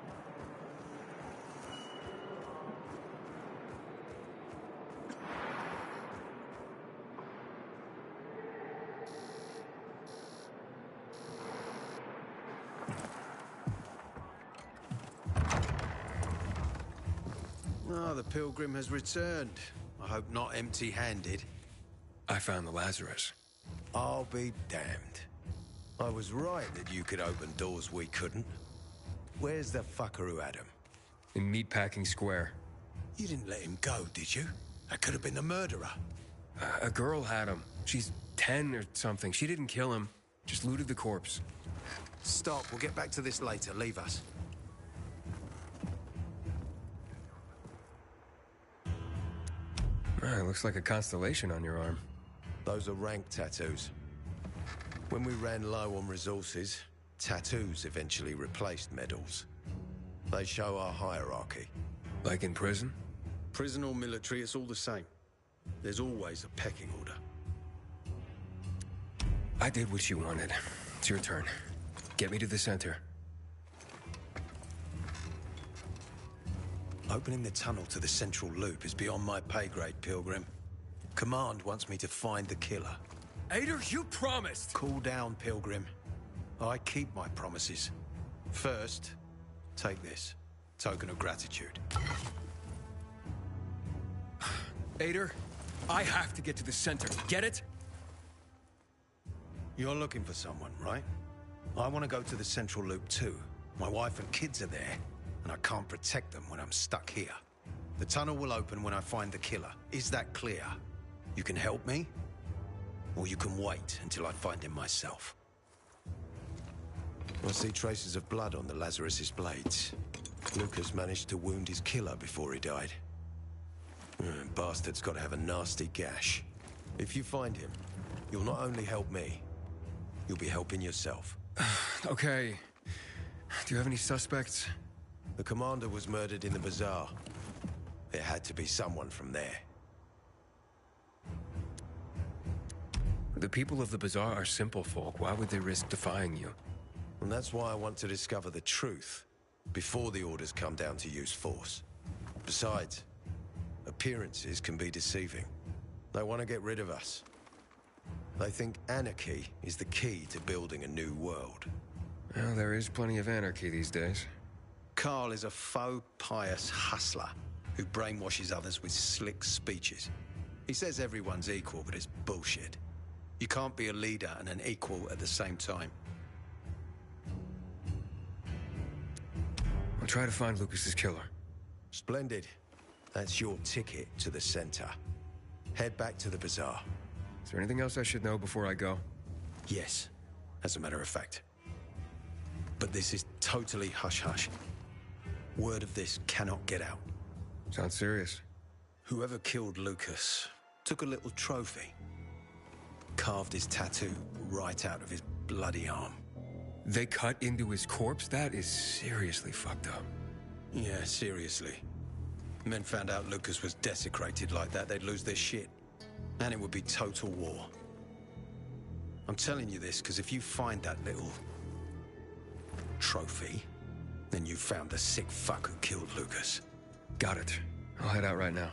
[SPEAKER 9] Ah, the Pilgrim has returned. I hope not empty-handed.
[SPEAKER 11] I found the Lazarus.
[SPEAKER 9] I'll be damned. I was right that you could open doors we couldn't. Where's the fucker who had him?
[SPEAKER 11] In Meatpacking Square.
[SPEAKER 9] You didn't let him go, did you? That could have been the murderer.
[SPEAKER 11] A girl had him. She's 10 or something. She didn't kill him. Just looted the corpse.
[SPEAKER 9] Stop. We'll get back to this later. Leave us.
[SPEAKER 11] It looks like a constellation on your arm.
[SPEAKER 9] Those are rank tattoos. When we ran low on resources, tattoos eventually replaced medals. They show our hierarchy.
[SPEAKER 11] Like in prison?
[SPEAKER 9] Prison or military, it's all the same. There's always a pecking order.
[SPEAKER 11] I did what you wanted. It's your turn. Get me to the center.
[SPEAKER 9] Opening the tunnel to the central loop is beyond my pay grade, Pilgrim. Command wants me to find the killer.
[SPEAKER 11] Aiden, you promised!
[SPEAKER 9] Cool down, Pilgrim. I keep my promises. First, take this. Token of gratitude.
[SPEAKER 11] Aiden, I have to get to the center. Get it?
[SPEAKER 9] You're looking for someone, right? I want to go to the central loop too. My wife and kids are there, and I can't protect them when I'm stuck here. The tunnel will open when I find the killer. Is that clear? You can help me, or you can wait until I find him myself. I see traces of blood on the Lazarus's blades. Lucas managed to wound his killer before he died. Bastard's got to have a nasty gash. If you find him, you'll not only help me, you'll be helping yourself.
[SPEAKER 11] Okay. Do you have any suspects?
[SPEAKER 9] The commander was murdered in the bazaar. It had to be someone from there.
[SPEAKER 11] The people of the bazaar are simple folk. Why would they risk defying you?
[SPEAKER 9] And that's why I want to discover the truth before the orders come down to use force. Besides, appearances can be deceiving. They want to get rid of us. They think anarchy is the key to building a new world.
[SPEAKER 11] Well, there is plenty of anarchy these days.
[SPEAKER 9] Carl is a faux pious hustler who brainwashes others with slick speeches. He says everyone's equal, but it's bullshit. You can't be a leader and an equal at the same time.
[SPEAKER 11] I'll try to find Lucas's killer.
[SPEAKER 9] Splendid. That's your ticket to the center. Head back to the bazaar.
[SPEAKER 11] Is there anything else I should know before I go?
[SPEAKER 9] Yes, as a matter of fact. But this is totally hush-hush. Word of this cannot get out.
[SPEAKER 11] Sounds serious.
[SPEAKER 9] Whoever killed Lucas took a little trophy. Carved his tattoo right out of his bloody arm.
[SPEAKER 11] They cut into his corpse? That is seriously fucked up.
[SPEAKER 9] Yeah, seriously. Men found out Lucas was desecrated like that, they'd lose their shit. And it would be total war. I'm telling you this because if you find that little trophy, then you found the sick fuck who killed Lucas.
[SPEAKER 11] Got it. I'll head out right now.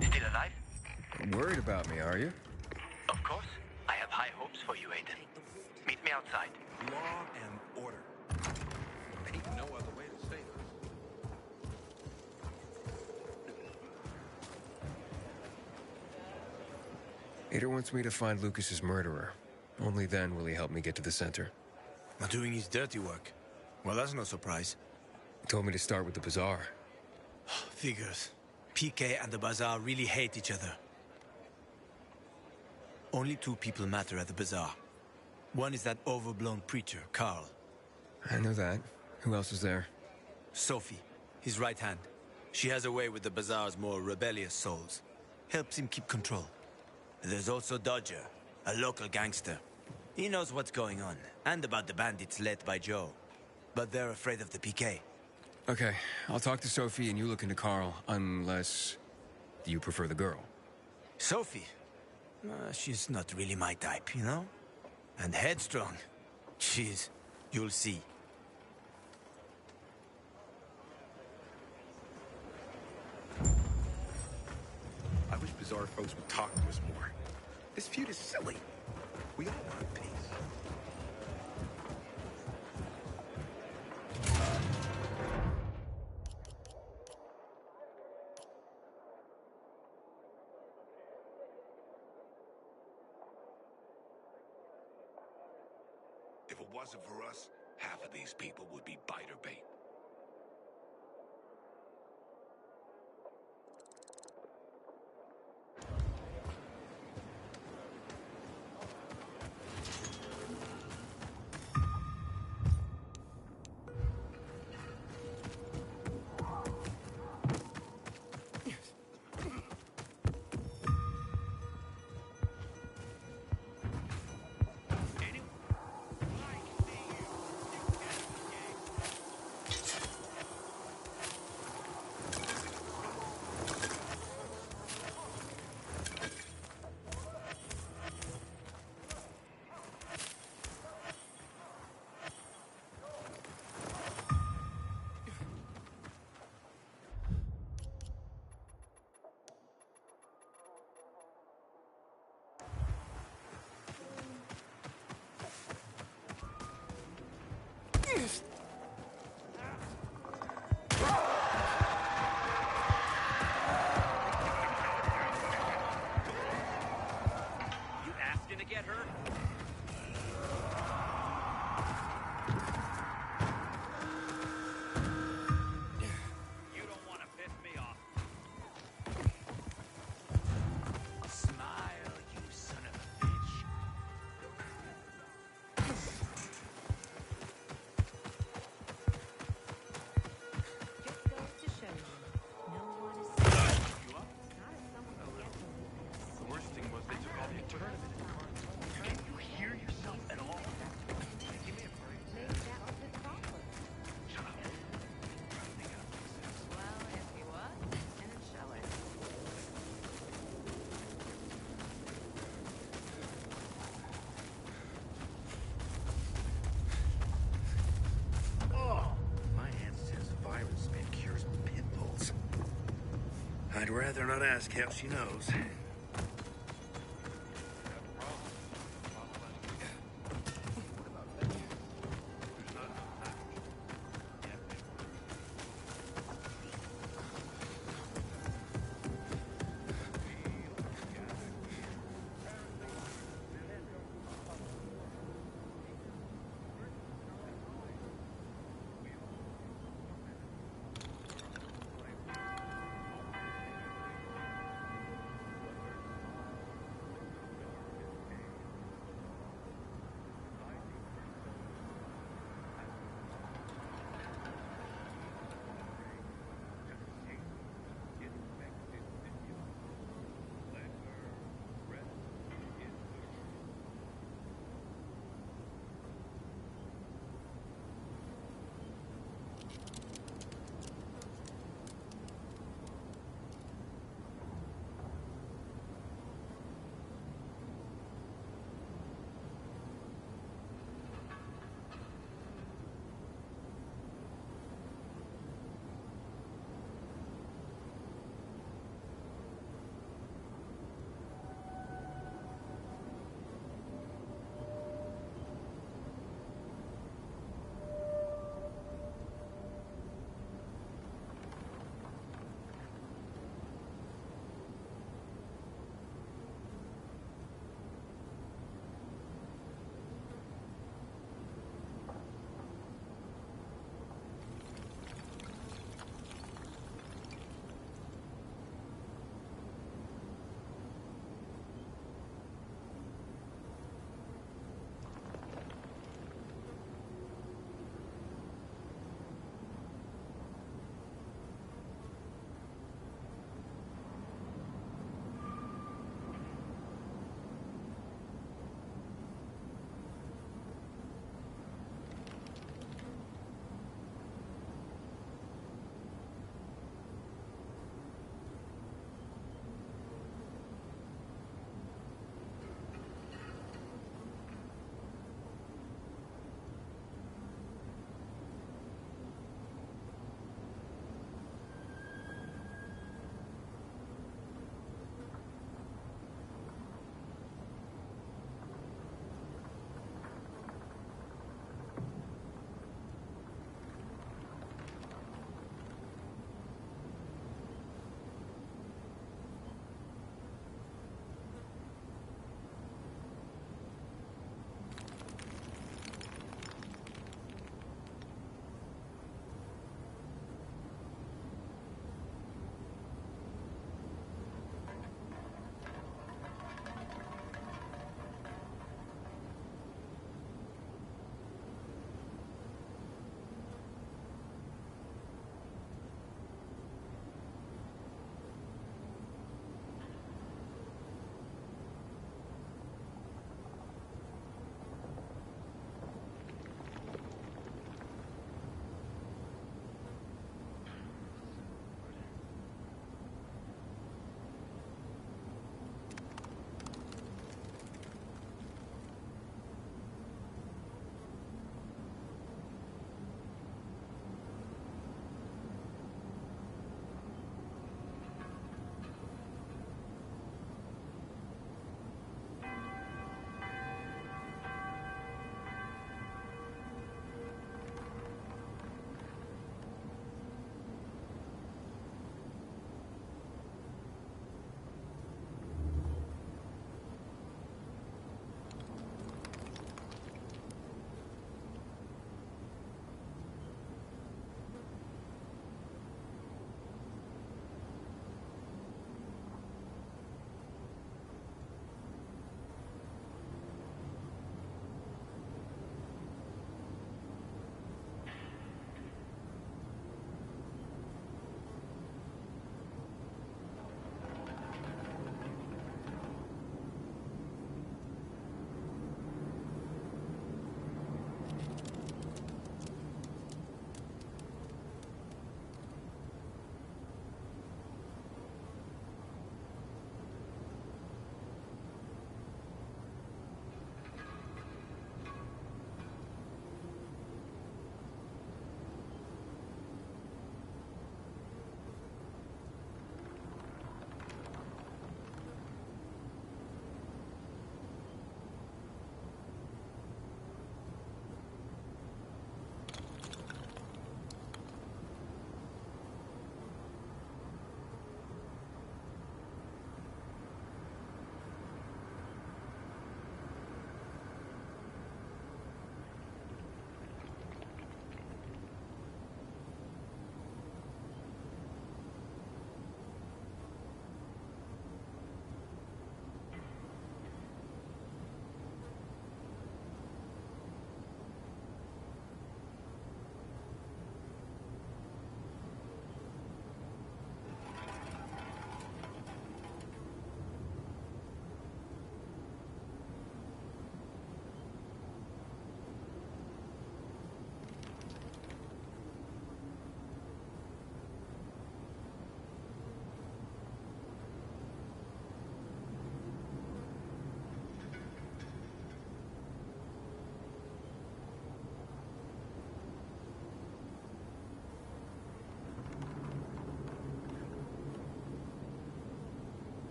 [SPEAKER 15] Still alive?
[SPEAKER 11] Worried about me, are you?
[SPEAKER 15] Of course. I have high hopes for you, Aiden. Meet me outside.
[SPEAKER 10] Law and order. Ain't no other way to say this.
[SPEAKER 11] Aiden wants me to find Lucas's murderer. Only then will he help me get to the center.
[SPEAKER 9] Not doing his dirty work. Well, that's no surprise.
[SPEAKER 11] He told me to start with the bazaar.
[SPEAKER 9] Figures. PK and the bazaar really hate each other. Only two people matter at the bazaar. One is that overblown preacher, Carl.
[SPEAKER 11] I know that. Who else is there?
[SPEAKER 9] Sophie, his right hand. She has a way with the bazaar's more rebellious souls. Helps him keep control. There's also Dodger, a local gangster. He knows what's going on, and about the bandits led by Joe. But they're afraid of the PK.
[SPEAKER 11] Okay, I'll talk to Sophie and you look into Carl, unless you prefer the girl.
[SPEAKER 9] Sophie? She's not really my type, you know? And headstrong. You'll see.
[SPEAKER 16] I wish Bazaar folks would talk to us more. This feud is silly. We all want peace. If it wasn't for us, half of these people would be biter bait.
[SPEAKER 24] You asking to get hurt? You don't want to piss me off.
[SPEAKER 15] Smile, you son of a bitch.
[SPEAKER 3] Just goes to show you, no one is safe. Not if someone can get to this.
[SPEAKER 16] The worst thing was they took all the tournament. Can you hear yourself at all? Give me a break.
[SPEAKER 3] Maybe that was his problem.
[SPEAKER 16] Shut up.
[SPEAKER 1] Well, if he was, didn't show it.
[SPEAKER 16] Oh, my aunt says viral spit cures pit bulls. I'd rather not ask how she knows.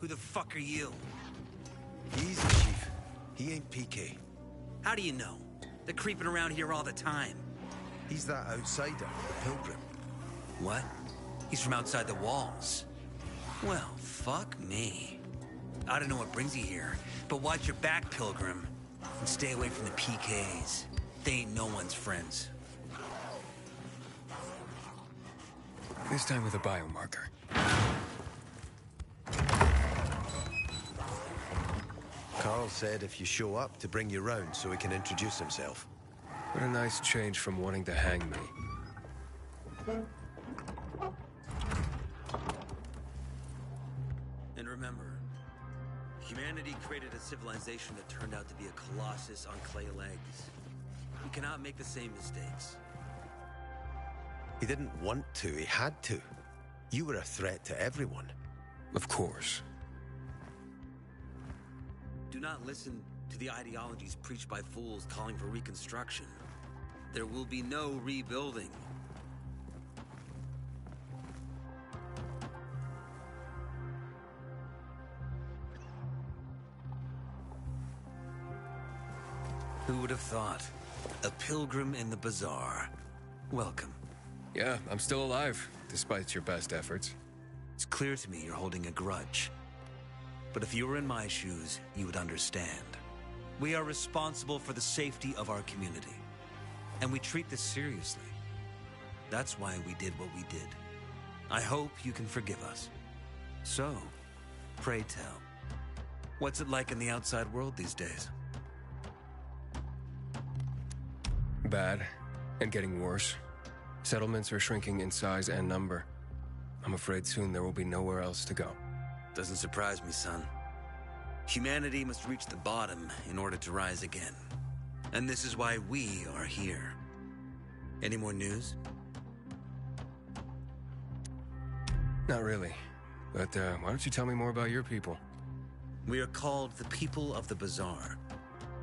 [SPEAKER 2] Who the fuck are you?
[SPEAKER 9] Easy, Chief. He ain't PK.
[SPEAKER 2] How do you know? They're creeping around here all the time.
[SPEAKER 9] He's that outsider, the Pilgrim.
[SPEAKER 2] What? He's from outside the walls. Well, fuck me. I don't know what brings you here, but watch your back, Pilgrim. And stay away from the PKs. They ain't no one's friends.
[SPEAKER 11] This time with a biomarker.
[SPEAKER 9] Carl said if you show up to bring you round so he can introduce himself.
[SPEAKER 11] What a nice change from wanting to hang me.
[SPEAKER 2] And remember, humanity created a civilization that turned out to be a colossus on clay legs. We cannot make the same mistakes.
[SPEAKER 9] He didn't want to, he had to. You were a threat to everyone.
[SPEAKER 11] Of course.
[SPEAKER 2] Do not listen to the ideologies preached by fools calling for reconstruction. There will be no rebuilding. Who would have thought? A pilgrim in the bazaar. Welcome.
[SPEAKER 11] Yeah, I'm still alive, despite your best efforts.
[SPEAKER 2] It's clear to me you're holding a grudge. But if you were in my shoes, you would understand. We are responsible for the safety of our community. And we treat this seriously. That's why we did what we did. I hope you can forgive us. So, pray tell, what's it like in the outside world these days?
[SPEAKER 11] Bad, and getting worse. Settlements are shrinking in size and number. I'm afraid soon there will be nowhere else to go.
[SPEAKER 2] Doesn't surprise me, son. Humanity must reach the bottom in order to rise again. And this is why we are here. Any more news?
[SPEAKER 11] Not really. But why don't you tell me more about your people?
[SPEAKER 2] We are called the people of the bazaar,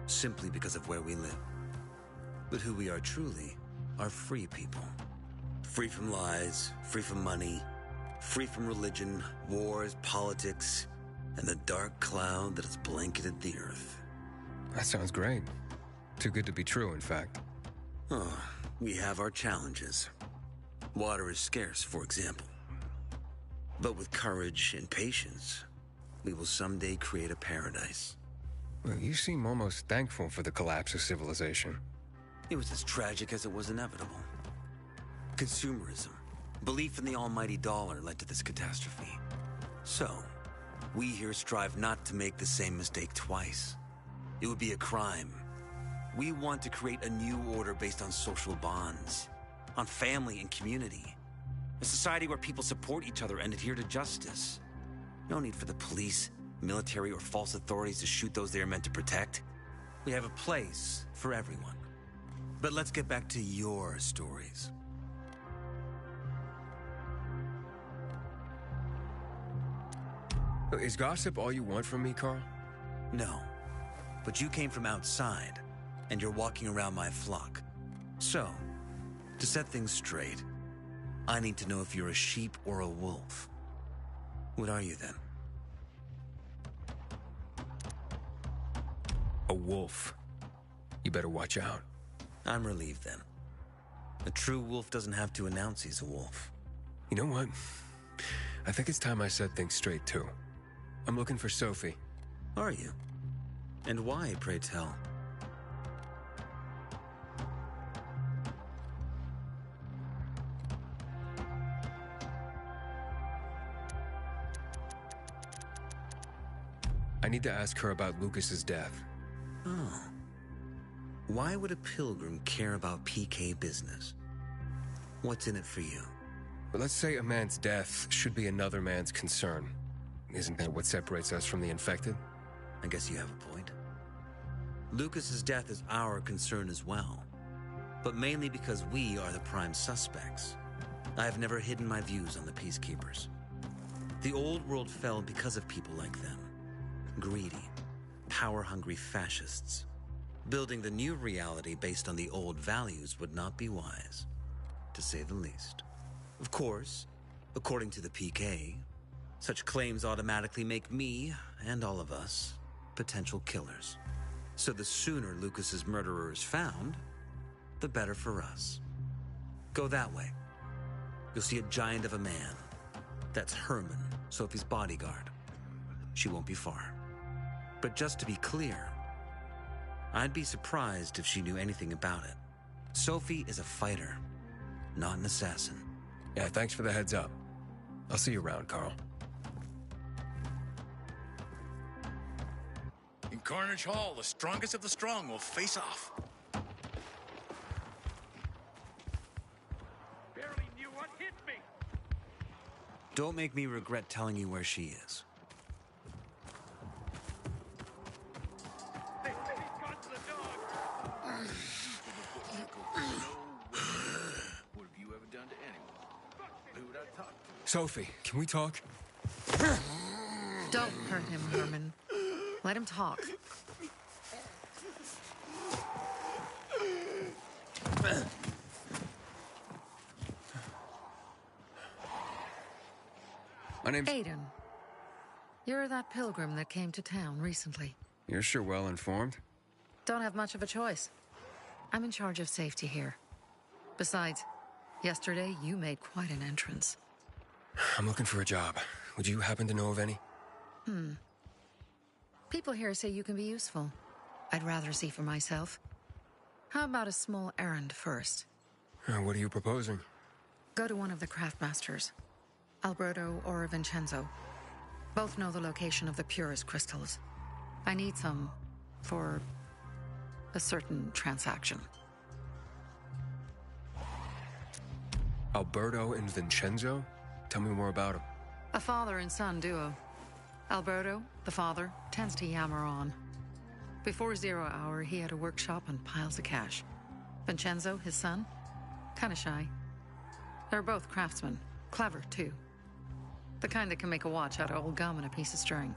[SPEAKER 2] simply because of where we live. But who we are truly are free people. Free from lies, free from money, free from religion, wars, politics, and the dark cloud that has blanketed the earth.
[SPEAKER 11] That sounds great. Too good to be true, in fact.
[SPEAKER 2] Oh, we have our challenges. Water is scarce, for example. But with courage and patience, we will someday create a paradise.
[SPEAKER 11] Well, you seem almost thankful for the collapse of civilization.
[SPEAKER 2] It was as tragic as it was inevitable. Consumerism, belief in the almighty dollar led to this catastrophe. So, we here strive not to make the same mistake twice. It would be a crime. We want to create a new order based on social bonds, on family and community. A society where people support each other and adhere to justice. No need for the police, military, or false authorities to shoot those they are meant to protect. We have a place for everyone. But let's get back to your stories.
[SPEAKER 11] Is gossip all you want from me, Carl?
[SPEAKER 2] No. But you came from outside, and you're walking around my flock. So, to set things straight, I need to know if you're a sheep or a wolf. What are you then?
[SPEAKER 11] A wolf. You better watch out.
[SPEAKER 2] I'm relieved then. A true wolf doesn't have to announce he's a wolf.
[SPEAKER 11] You know what? I think it's time I set things straight, too. I'm looking for Sophie.
[SPEAKER 2] Are you? And why, pray tell?
[SPEAKER 11] I need to ask her about Lucas's death.
[SPEAKER 2] Oh. Why would a pilgrim care about PK business? What's in it for you?
[SPEAKER 11] But let's say a man's death should be another man's concern. Isn't that what separates us from the infected?
[SPEAKER 2] I guess you have a point. Lucas's death is our concern as well. But mainly because we are the prime suspects. I have never hidden my views on the Peacekeepers. The old world fell because of people like them. Greedy, power-hungry fascists. Building the new reality based on the old values would not be wise, to say the least. Of course, according to the PK, Such claims automatically make me, and all of us, potential killers. So the sooner Lucas's murderer is found, the better for us. Go that way. You'll see a giant of a man. That's Herman, Sophie's bodyguard. She won't be far. But just to be clear, I'd be surprised if she knew anything about it. Sophie is a fighter, not an assassin.
[SPEAKER 11] Yeah, thanks for the heads up. I'll see you around, Carl.
[SPEAKER 16] In Carnage Hall, the strongest of the strong will face off.
[SPEAKER 17] Barely knew what hit me.
[SPEAKER 2] Don't make me regret telling you where she is.
[SPEAKER 17] They said he's gone to the dog.
[SPEAKER 6] What have you ever done to anyone? Who would I talk to?
[SPEAKER 11] Sophie, can we talk?
[SPEAKER 19] Don't hurt him, Herman. Let him talk.
[SPEAKER 11] My name's...
[SPEAKER 19] Aiden. You're that pilgrim that came to town recently.
[SPEAKER 11] You're sure well informed.
[SPEAKER 19] Don't have much of a choice. I'm in charge of safety here. Besides, yesterday you made quite an entrance.
[SPEAKER 11] I'm looking for a job. Would you happen to know of any?
[SPEAKER 19] People here say you can be useful. I'd rather see for myself. How about a small errand first?
[SPEAKER 11] What are you proposing?
[SPEAKER 19] Go to one of the craftmasters. Alberto or Vincenzo. Both know the location of the purest crystals. I need some for a certain transaction.
[SPEAKER 11] Alberto and Vincenzo? Tell me more about them.
[SPEAKER 19] A father and son duo. Alberto, the father, tends to yammer on. Before 0 hour, he had a workshop and piles of cash. Vincenzo, his son, kinda shy. They're both craftsmen. Clever, too. The kind that can make a watch out of old gum and a piece of string.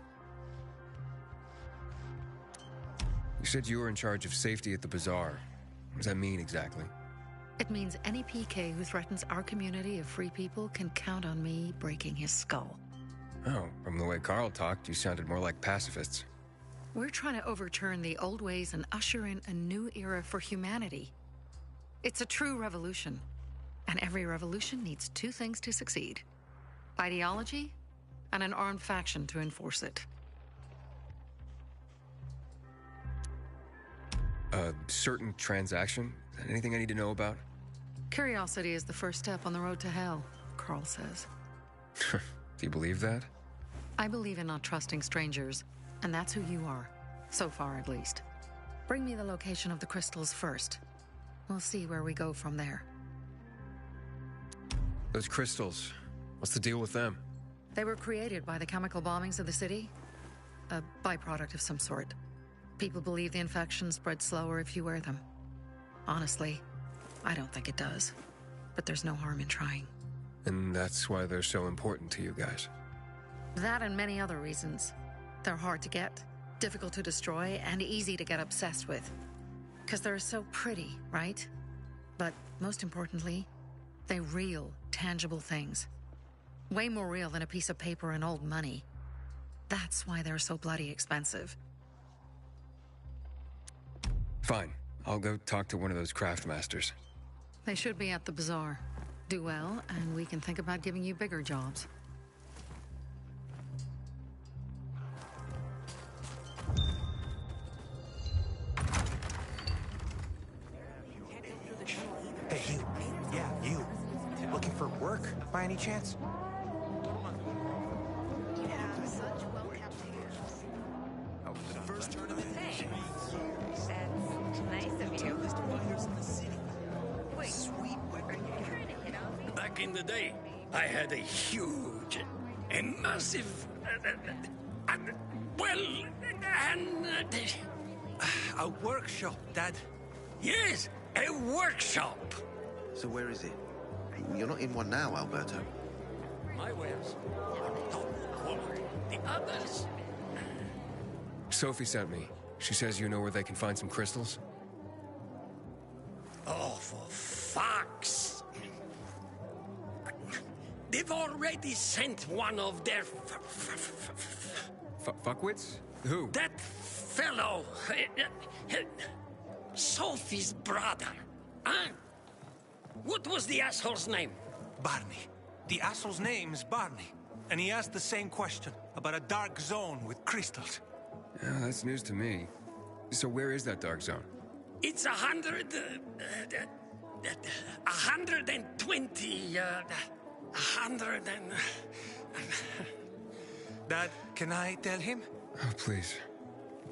[SPEAKER 11] You said you were in charge of safety at the bazaar. What does that mean exactly?
[SPEAKER 19] It means any PK who threatens our community of free people can count on me breaking his skull.
[SPEAKER 11] Oh, from the way Carl talked, you sounded more like pacifists.
[SPEAKER 19] We're trying to overturn the old ways and usher in a new era for humanity. It's a true revolution. And every revolution needs two things to succeed: ideology and an armed faction to enforce it.
[SPEAKER 11] A certain transaction? Anything I need to know about?
[SPEAKER 19] Curiosity is the first step on the road to hell, Carl says.
[SPEAKER 11] Do you believe that?
[SPEAKER 19] I believe in not trusting strangers, and that's who you are. So far, at least. Bring me the location of the crystals first. We'll see where we go from there.
[SPEAKER 11] Those crystals, what's the deal with them?
[SPEAKER 19] They were created by the chemical bombings of the city. A byproduct of some sort. People believe the infection spreads slower if you wear them. Honestly, I don't think it does. But there's no harm in trying.
[SPEAKER 11] And that's why they're so important to you guys.
[SPEAKER 19] That and many other reasons. They're hard to get, difficult to destroy, and easy to get obsessed with. Because they're so pretty, right? But most importantly, they're real, tangible things. Way more real than a piece of paper and old money. That's why they're so bloody expensive.
[SPEAKER 11] Fine. I'll go talk to one of those craftmasters.
[SPEAKER 19] They should be at the bazaar. Do well, and we can think about giving you bigger jobs.
[SPEAKER 18] Hey, you. Yeah, you. Looking for work, by any chance?
[SPEAKER 1] First tournament. Hey, that's nice of you. Wait, sweet. Are you trying to hit on me?
[SPEAKER 20] Back in the day, I had a huge and massive,
[SPEAKER 2] A workshop, Dad.
[SPEAKER 20] Yes, a workshop.
[SPEAKER 23] So where is it? You're not in one now, Alberto.
[SPEAKER 20] My wares are top quality. The others.
[SPEAKER 11] Sophie sent me. She says you know where they can find some crystals?
[SPEAKER 20] Oh, for fuck's. They've already sent one of their
[SPEAKER 11] Fuckwits? Who?
[SPEAKER 20] that fellow, Sophie's brother. Huh? What was the asshole's name?
[SPEAKER 18] Barney. The asshole's name is Barney. And he asked the same question about a dark zone with crystals.
[SPEAKER 11] Yeah, that's news to me. So where is that dark zone?
[SPEAKER 20] It's 120, 100 and...
[SPEAKER 18] Dad, can I tell him?
[SPEAKER 11] Oh, please.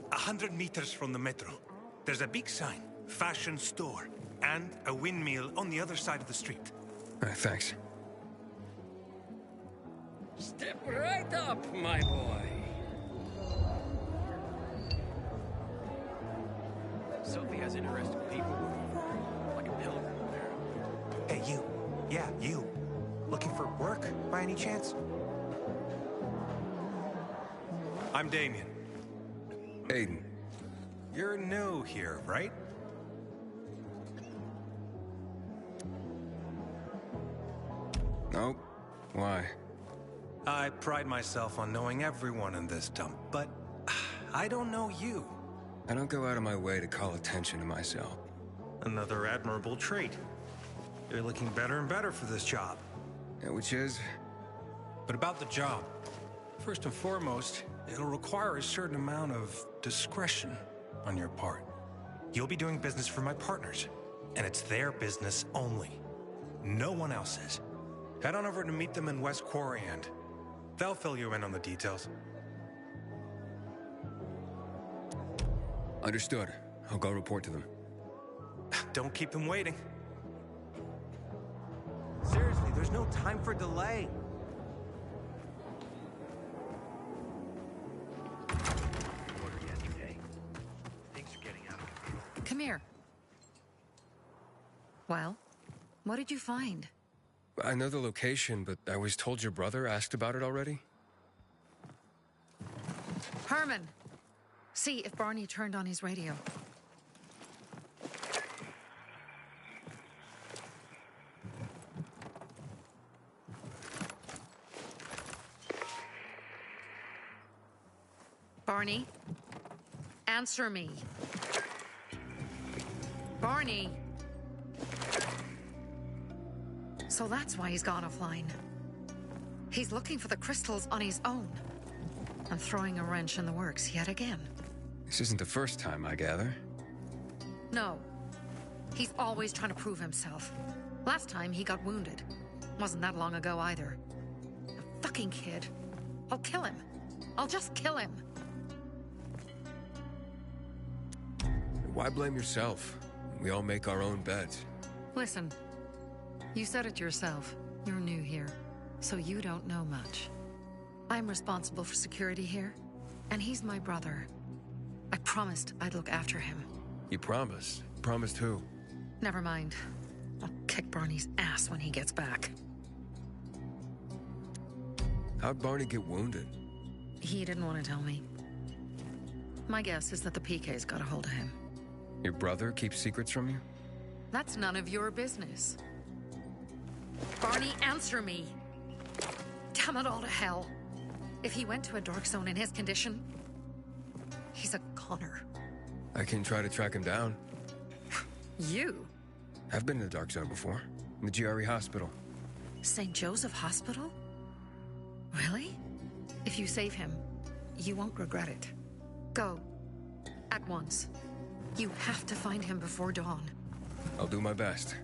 [SPEAKER 18] 100 meters from the metro. There's a big sign, fashion store, and a windmill on the other side of the street.
[SPEAKER 11] Thanks.
[SPEAKER 20] Step right up, my boy.
[SPEAKER 10] Sophie has interesting people looking for her, like a pilgrim there.
[SPEAKER 18] Hey, you. Yeah, you. Looking for work, by any chance? I'm Damien.
[SPEAKER 11] Aiden.
[SPEAKER 18] You're new here, right?
[SPEAKER 11] Nope. Why?
[SPEAKER 18] I pride myself on knowing everyone in this dump, but I don't know you.
[SPEAKER 11] I don't go out of my way to call attention to myself.
[SPEAKER 18] Another admirable trait. You're looking better and better for this job.
[SPEAKER 11] Yeah, which is?
[SPEAKER 18] But about the job. First and foremost, it'll require a certain amount of discretion on your part. You'll be doing business for my partners, and it's their business only. No one else's. Head on over to meet them in West Quarry and they'll fill you in on the details.
[SPEAKER 11] Understood. I'll go report to them.
[SPEAKER 18] Don't keep them waiting. Seriously, there's no time for delay.
[SPEAKER 10] Order yesterday. Things are getting out of control.
[SPEAKER 19] Come here. Well, what did you find?
[SPEAKER 11] I know the location, but I was told your brother asked about it already.
[SPEAKER 19] Herman! See if Barney turned on his radio. Barney? Answer me. Barney! So that's why he's gone offline. He's looking for the crystals on his own. And throwing a wrench in the works yet again.
[SPEAKER 11] This isn't the first time, I gather.
[SPEAKER 19] No. He's always trying to prove himself. Last time he got wounded. Wasn't that long ago either. A fucking kid. I'll kill him. I'll just kill him.
[SPEAKER 11] Why blame yourself? We all make our own beds.
[SPEAKER 19] Listen. You said it yourself. You're new here, so you don't know much. I'm responsible for security here, and he's my brother. I promised I'd look after him.
[SPEAKER 11] You promised? Promised who?
[SPEAKER 19] Never mind. I'll kick Barney's ass when he gets back.
[SPEAKER 11] How'd Barney get wounded?
[SPEAKER 19] He didn't want to tell me. My guess is that the PK's got a hold of him.
[SPEAKER 11] Your brother keeps secrets from you?
[SPEAKER 19] That's none of your business. Barney, answer me. Damn it all to hell. If he went to a dark zone in his condition, he's a goner.
[SPEAKER 11] I can try to track him down.
[SPEAKER 19] You?
[SPEAKER 11] I've been in the dark zone before. In the GRE hospital.
[SPEAKER 19] St. Joseph Hospital? Really? If you save him, you won't regret it. Go. At once. You have to find him before dawn.
[SPEAKER 11] I'll do my best.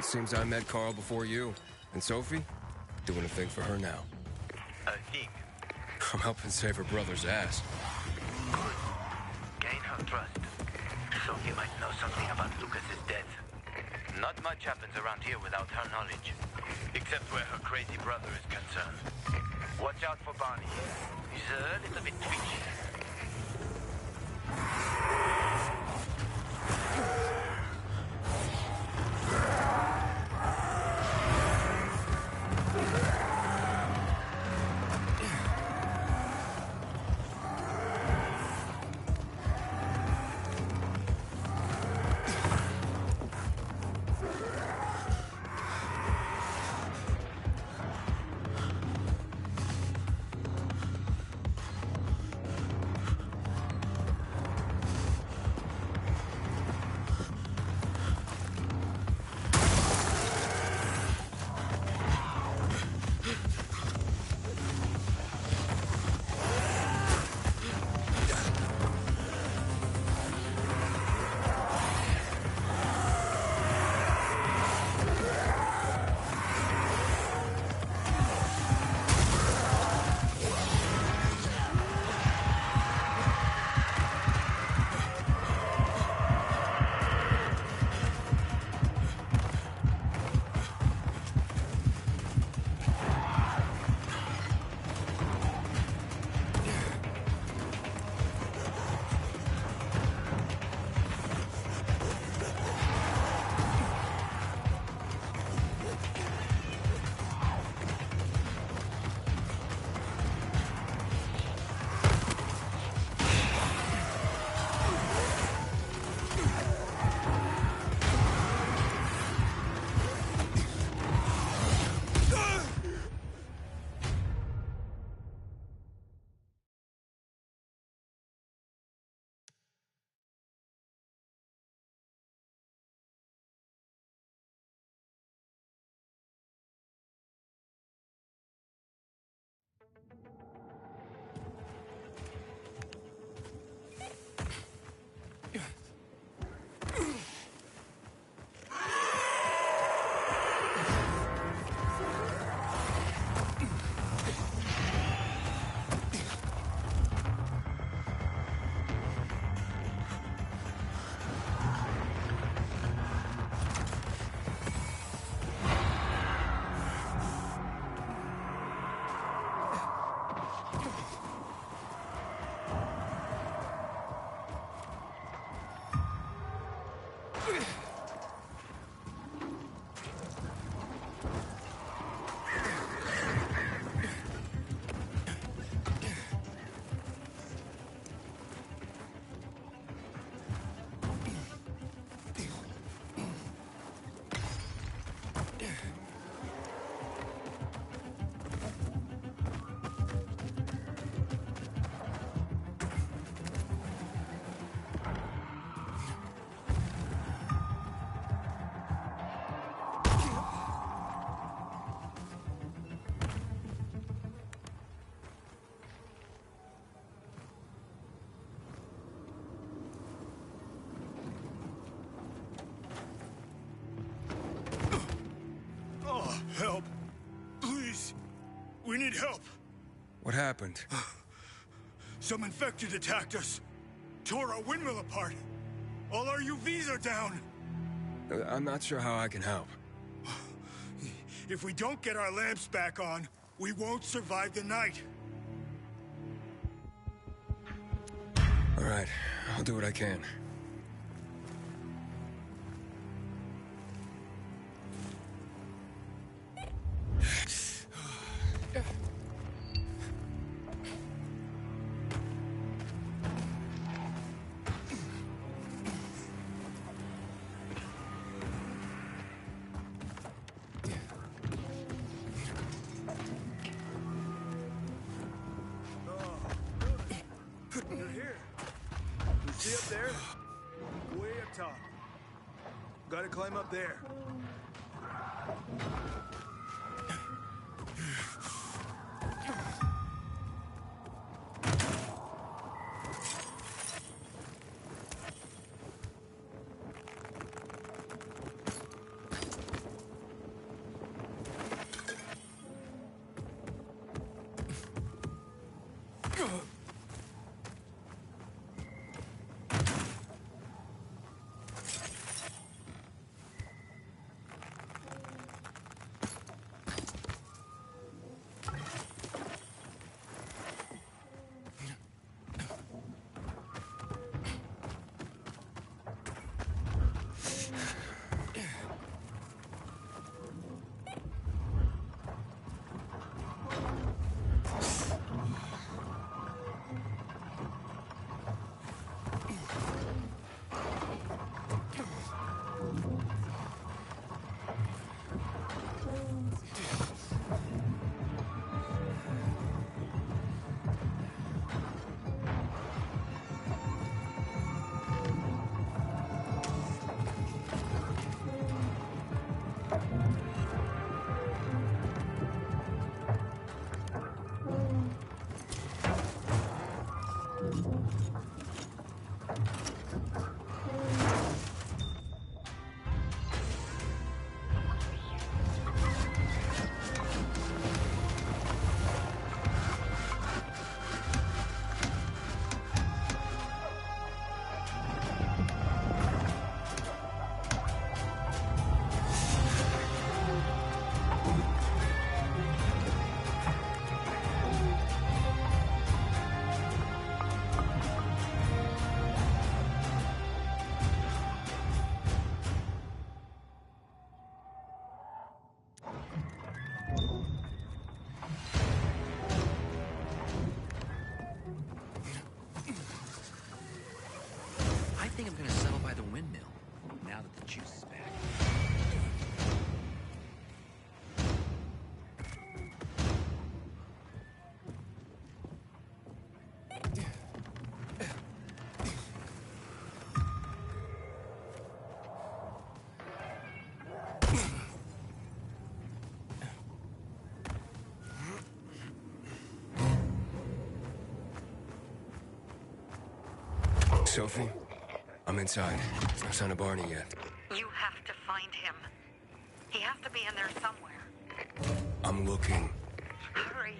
[SPEAKER 11] It seems I met Carl before you. And Sophie? Doing a thing for her now.
[SPEAKER 15] A thing?
[SPEAKER 11] I'm helping save her brother's ass.
[SPEAKER 15] Gain her trust. Sophie might know something about Lucas's death. Not much happens around here without her knowledge. Except where her crazy brother is concerned. Watch out for Barney. He's a little bit twitchy.
[SPEAKER 16] Help. Please. We need help.
[SPEAKER 11] What happened?
[SPEAKER 16] Some infected attacked us. Tore our windmill apart. All our UVs are down.
[SPEAKER 11] I'm not sure how I can help.
[SPEAKER 16] If we don't get our lamps back on, we won't survive the night.
[SPEAKER 11] All right, I'll do what I can.
[SPEAKER 16] You're here. You see up there? Way up top. Gotta climb up there.
[SPEAKER 10] now that the juice is back.
[SPEAKER 11] Sophie, I'm inside. No sign of Barney yet.
[SPEAKER 4] You have to find him. He has to be in there somewhere.
[SPEAKER 11] I'm looking.
[SPEAKER 4] Hurry.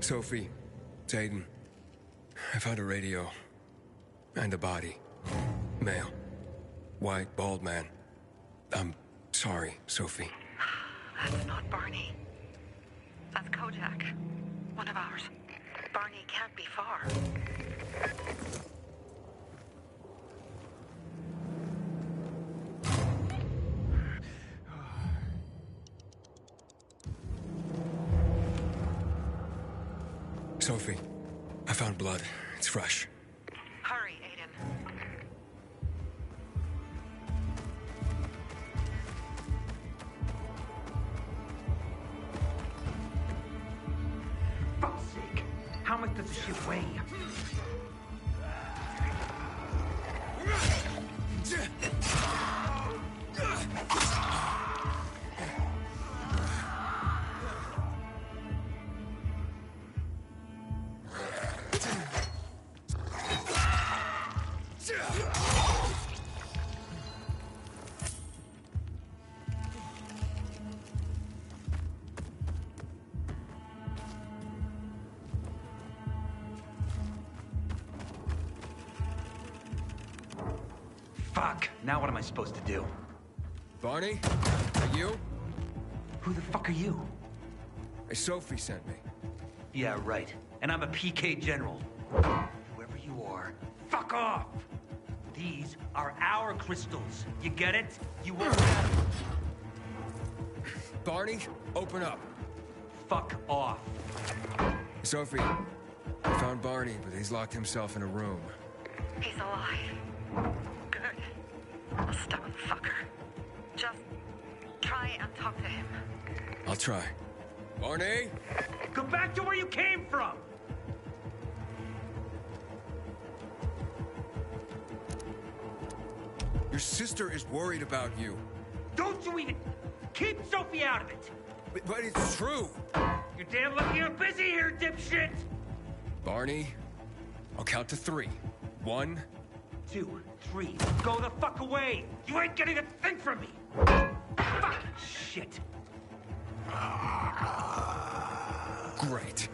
[SPEAKER 11] Sophie, it's Aiden. I found a radio. And a body. Male. White, bald man. I'm sorry, Sophie.
[SPEAKER 4] That's not Barney. That's Kojak. One of ours. Barney can't be far.
[SPEAKER 11] Sophie, I found blood. It's fresh.
[SPEAKER 4] Hurry, Aiden.
[SPEAKER 12] Fuck's sake. How much does the ship weigh? Fuck! Now what am I supposed to do?
[SPEAKER 11] Barney? Are you?
[SPEAKER 12] Who the fuck are you?
[SPEAKER 11] Sophie sent me.
[SPEAKER 12] Yeah, right. And I'm a PK general. Whoever you are, fuck off! These are our crystals. You get it? You won't have them.
[SPEAKER 11] Barney, open up.
[SPEAKER 12] Fuck off.
[SPEAKER 11] Sophie, I found Barney, but he's locked himself in a room.
[SPEAKER 4] He's alive. Good. A stubborn fucker. Just try and talk to him.
[SPEAKER 11] I'll try. Barney?
[SPEAKER 12] Go back to where you came from!
[SPEAKER 11] Your sister is worried about you.
[SPEAKER 12] Don't you even... Keep Sophie out of it!
[SPEAKER 11] But it's true!
[SPEAKER 12] You're damn lucky I'm busy here, dipshit!
[SPEAKER 11] Barney, I'll count to 3. 1,
[SPEAKER 12] 2, 3. Go the fuck away! You ain't getting a thing from me! Fucking shit!
[SPEAKER 11] Great.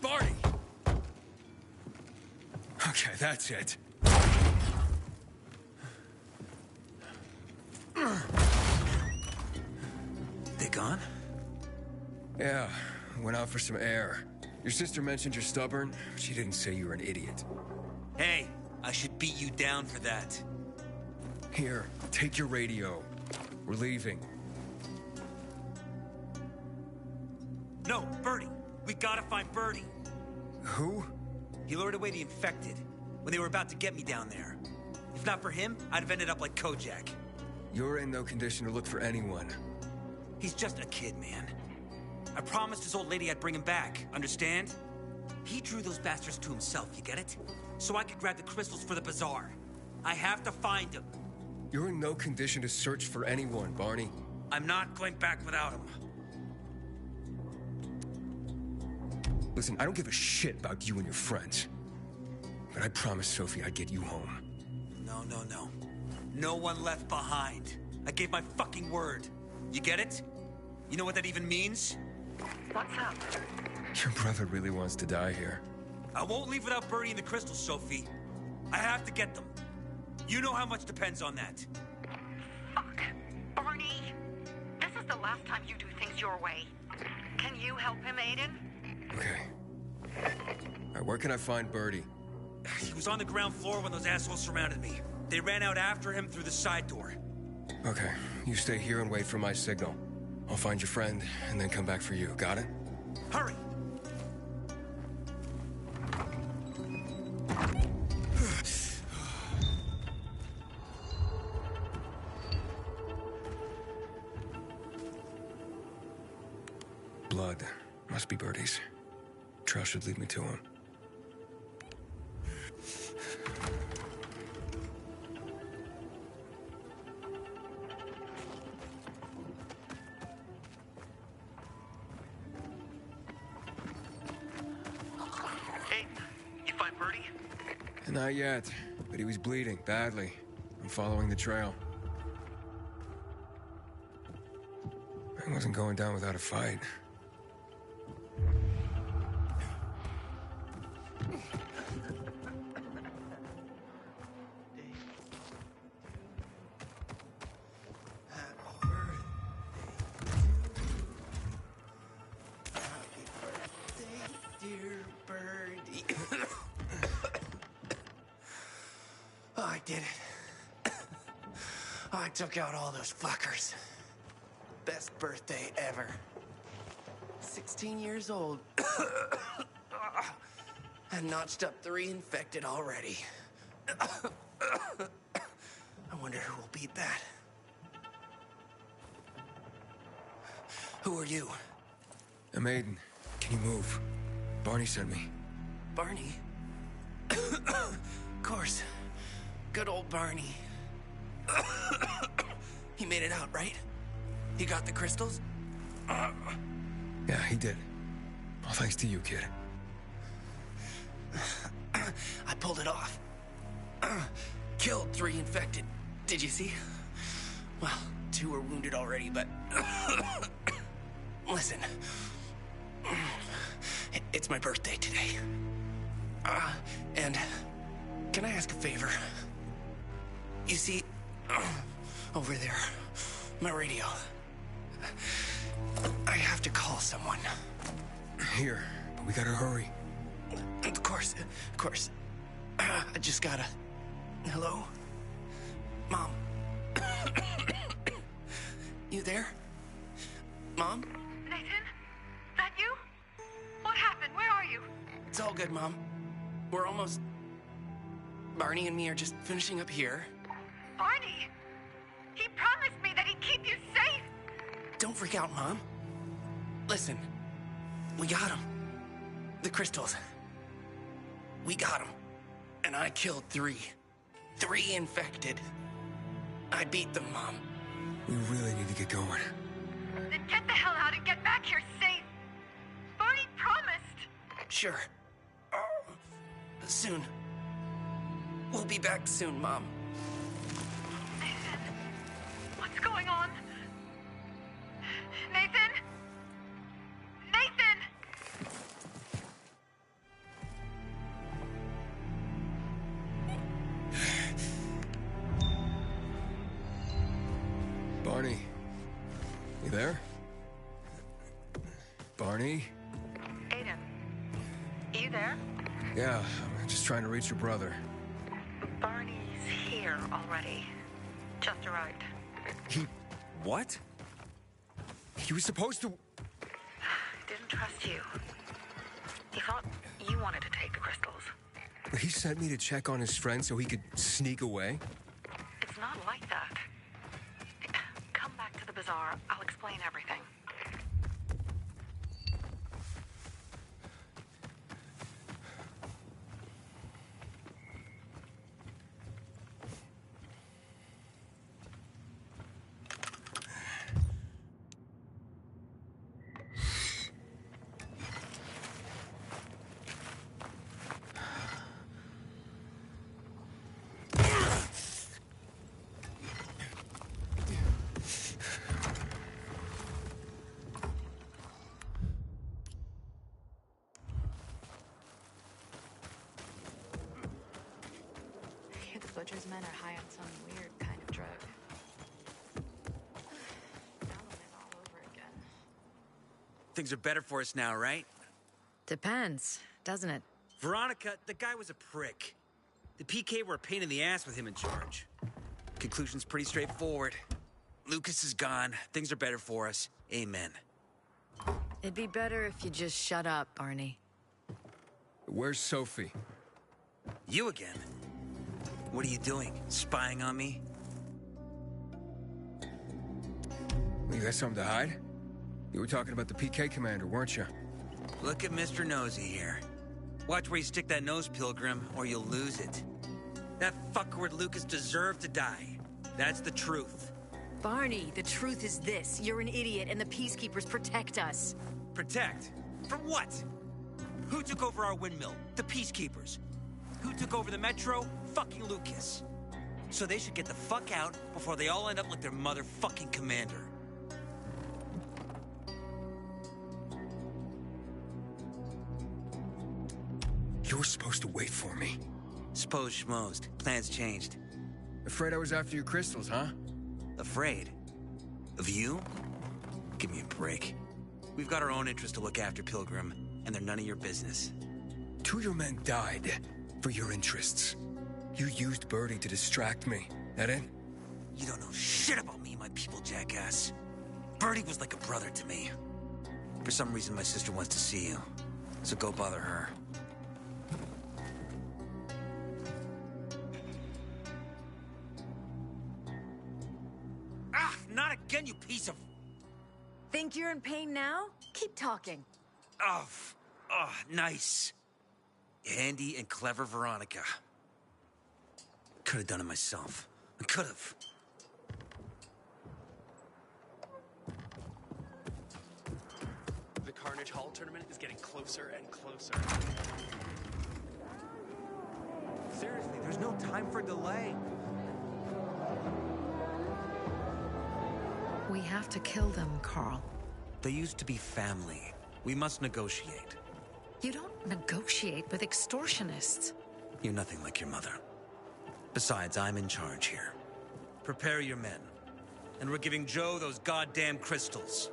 [SPEAKER 11] Barney! Okay, that's it.
[SPEAKER 2] They gone?
[SPEAKER 11] Yeah, went out for some air. Your sister mentioned you're stubborn. She didn't say you were an idiot.
[SPEAKER 2] Hey, I should beat you down for that.
[SPEAKER 11] Here, take your radio. We're leaving.
[SPEAKER 2] No, Birdie. We gotta find Birdie.
[SPEAKER 11] Who?
[SPEAKER 2] He lured away the infected when they were about to get me down there. If not for him, I'd have ended up like Kojak.
[SPEAKER 11] You're in no condition to look for anyone.
[SPEAKER 2] He's just a kid, man. I promised his old lady I'd bring him back, understand? He drew those bastards to himself, you get it? So I could grab the crystals for the bazaar. I have to find him.
[SPEAKER 11] You're in no condition to search for anyone, Barney.
[SPEAKER 2] I'm not going back without him.
[SPEAKER 11] Listen, I don't give a shit about you and your friends. But I promised Sophie I'd get you home.
[SPEAKER 2] No, no, no. No one left behind. I gave my fucking word. You get it? You know what that even means?
[SPEAKER 4] What's up?
[SPEAKER 11] Your brother really wants to die here.
[SPEAKER 2] I won't leave without Birdie and the crystals, Sophie. I have to get them. You know how much depends on that.
[SPEAKER 4] Fuck. Barney. last time you do things your way. Can you help him, Aiden?
[SPEAKER 11] Okay. All right, where can I find Birdie?
[SPEAKER 12] He was on the ground floor when those assholes surrounded me. They ran out after him through the side door.
[SPEAKER 11] Okay, you stay here and wait for my signal. I'll find your friend and then come back for you. Got it?
[SPEAKER 12] Hurry!
[SPEAKER 11] Blood. Must be Birdie's. Trail should lead me to him.
[SPEAKER 15] Hey, you find Birdie?
[SPEAKER 11] Not yet, but he was bleeding badly. I'm following the trail. I wasn't going down without a fight.
[SPEAKER 23] Dear birdie. Oh, I did it. I took out all those fuckers. Best birthday ever. 16 years old. And notched up 3 infected already. I wonder who will beat that. Who are you?
[SPEAKER 11] I'm Aiden. Can you move? Barney sent me.
[SPEAKER 23] Barney? Of course. Good old Barney. He made it out, right? He got the crystals?
[SPEAKER 11] Yeah, he did. All thanks to you, kid.
[SPEAKER 23] I pulled it off. Killed 3 infected. Did you see? Well, 2 were wounded already, but... Listen. It's my birthday today. And can I ask a favor? You see, over there, my radio. I have to call someone.
[SPEAKER 11] Here, but we gotta hurry.
[SPEAKER 23] Of course, of course. I just gotta... Hello? Mom? You there? Mom?
[SPEAKER 4] Nathan? That you? What happened? Where are you?
[SPEAKER 23] It's all good, Mom. We're almost... Barney and me are just finishing up here.
[SPEAKER 4] Barney! He promised me that he'd keep you safe!
[SPEAKER 23] Don't freak out, Mom. Listen, we got him. The crystals. We got him. And I killed 3. 3 infected. I beat them, Mom.
[SPEAKER 11] We really need to get going.
[SPEAKER 4] Then get the hell out and get back here safe! Barney promised!
[SPEAKER 23] Sure. Soon. We'll be back soon, Mom.
[SPEAKER 4] Nathan? What's going on? Nathan? Nathan!
[SPEAKER 11] Barney. You there? Barney?
[SPEAKER 4] Aiden, you there?
[SPEAKER 11] Yeah, I'm just trying to reach your brother.
[SPEAKER 4] Barney's here already. Just arrived.
[SPEAKER 11] He... what? He was supposed to...
[SPEAKER 4] Didn't trust you. He thought you wanted to take the crystals.
[SPEAKER 11] He sent me to check on his friend so he could sneak away?
[SPEAKER 4] It's not like that. Come back to the bazaar. I'll explain everything.
[SPEAKER 3] Butcher's men are high on some weird kind of drug. Now they'll live all over
[SPEAKER 2] Things are better for us now, right?
[SPEAKER 1] Depends, doesn't it?
[SPEAKER 2] Veronica, the guy was a prick. The PK were a pain in the ass with him in charge. Conclusion's pretty straightforward. Lucas is gone. Things are better for us. Amen.
[SPEAKER 1] It'd be better if you just shut up, Barney.
[SPEAKER 11] Where's Sophie?
[SPEAKER 2] You again? What are you doing? Spying on me?
[SPEAKER 11] You got something to hide? You were talking about the PK commander, weren't you?
[SPEAKER 2] Look at Mr. Nosy here. Watch where you stick that nose, Pilgrim, or you'll lose it. That fuckward Lucas deserved to die. That's the truth.
[SPEAKER 1] Barney, the truth is this. You're an idiot, and the Peacekeepers protect us.
[SPEAKER 2] Protect? From what? Who took over our windmill? The Peacekeepers. Who took over the Metro? Fucking Lucas. So they should get the fuck out before they all end up like their motherfucking commander.
[SPEAKER 11] You were supposed to wait for me.
[SPEAKER 2] Suppose schmozed. Plans changed.
[SPEAKER 11] Afraid I was after your crystals, huh?
[SPEAKER 2] Afraid? Of you? Give me a break. We've got our own interests to look after, Pilgrim, and they're none of your business.
[SPEAKER 11] 2 of your men died for your interests. You used Birdie to distract me. That it?
[SPEAKER 2] You don't know shit about me and my people, jackass. Birdie was like a brother to me. For some reason, my sister wants to see you. So go bother her. Ah, not again, you piece of...
[SPEAKER 1] Think you're in pain now? Keep talking.
[SPEAKER 2] Oh, nice. Handy and clever Veronica. Could have done it myself. I could have.
[SPEAKER 13] The Carnage Hall tournament is getting closer and closer.
[SPEAKER 2] Seriously, there's no time for delay.
[SPEAKER 19] We have to kill them, Carl.
[SPEAKER 2] They used to be family. We must negotiate.
[SPEAKER 19] You don't negotiate with extortionists.
[SPEAKER 2] You're nothing like your mother. Besides, I'm in charge here. Prepare your men. And we're giving Joe those goddamn crystals.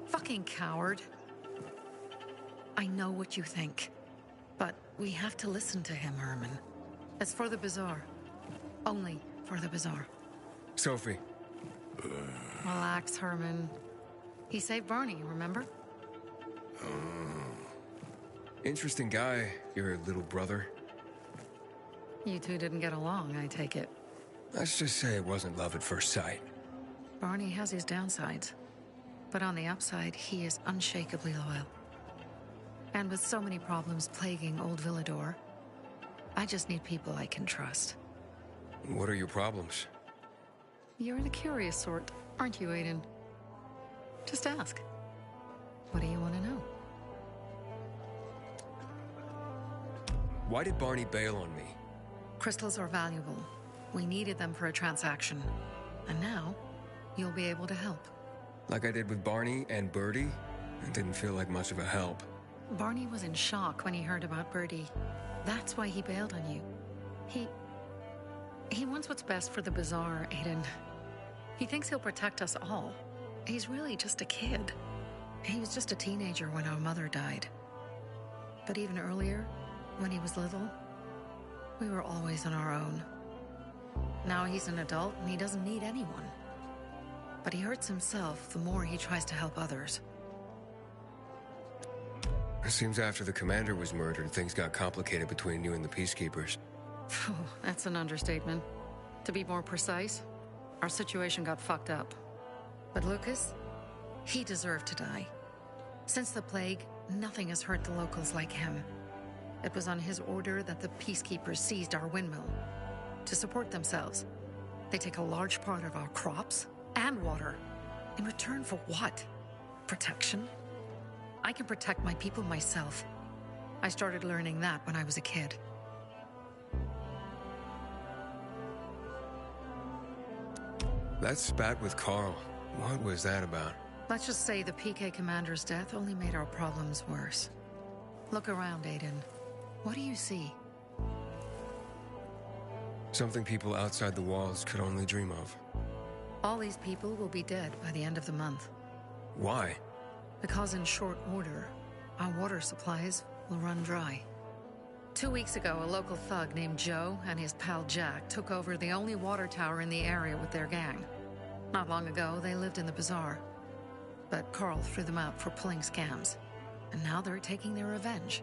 [SPEAKER 19] Fucking coward. I know what you think. But we have to listen to him, Herman. It's for the Bazaar. Only for the Bazaar.
[SPEAKER 11] Sophie.
[SPEAKER 19] Relax, Herman. He saved Barney, remember?
[SPEAKER 11] Interesting guy, your little brother.
[SPEAKER 19] You two didn't get along, I take it.
[SPEAKER 11] Let's just say it wasn't love at first sight.
[SPEAKER 19] Barney has his downsides. But on the upside, he is unshakably loyal. And with so many problems plaguing old Villador, I just need people I can trust.
[SPEAKER 11] What are your problems?
[SPEAKER 19] You're the curious sort, aren't you, Aiden? Just ask. What do you want to know?
[SPEAKER 11] Why did Barney bail on me?
[SPEAKER 19] Crystals are valuable. We needed them for a transaction. And now, you'll be able to help.
[SPEAKER 11] Like I did with Barney and Birdie? It didn't feel like much of a help.
[SPEAKER 19] Barney was in shock when he heard about Birdie. That's why he bailed on you. He wants what's best for the Bazaar, Aiden. He thinks he'll protect us all. He's really just a kid. He was just a teenager when our mother died. But even earlier, when he was little, we were always on our own. Now he's an adult and he doesn't need anyone. But he hurts himself the more he tries to help others.
[SPEAKER 11] It seems after the commander was murdered, things got complicated between you and the Peacekeepers.
[SPEAKER 19] That's an understatement. To be more precise, our situation got fucked up. But Lucas, he deserved to die. Since the plague, nothing has hurt the locals like him. It was on his order that the Peacekeepers seized our windmill. To support themselves, they take a large part of our crops and water. In return for what? Protection? I can protect my people myself. I started learning that when I was a kid.
[SPEAKER 11] That spat with Carl, what was that about?
[SPEAKER 19] Let's just say the PK commander's death only made our problems worse. Look around, Aiden. What do you see?
[SPEAKER 11] Something people outside the walls could only dream of.
[SPEAKER 19] All these people will be dead by the end of the month.
[SPEAKER 11] Why?
[SPEAKER 19] Because in short order, our water supplies will run dry. 2 weeks ago, a local thug named Joe and his pal Jack took over the only water tower in the area with their gang. Not long ago, they lived in the bazaar. But Carl threw them out for pulling scams. And now they're taking their revenge.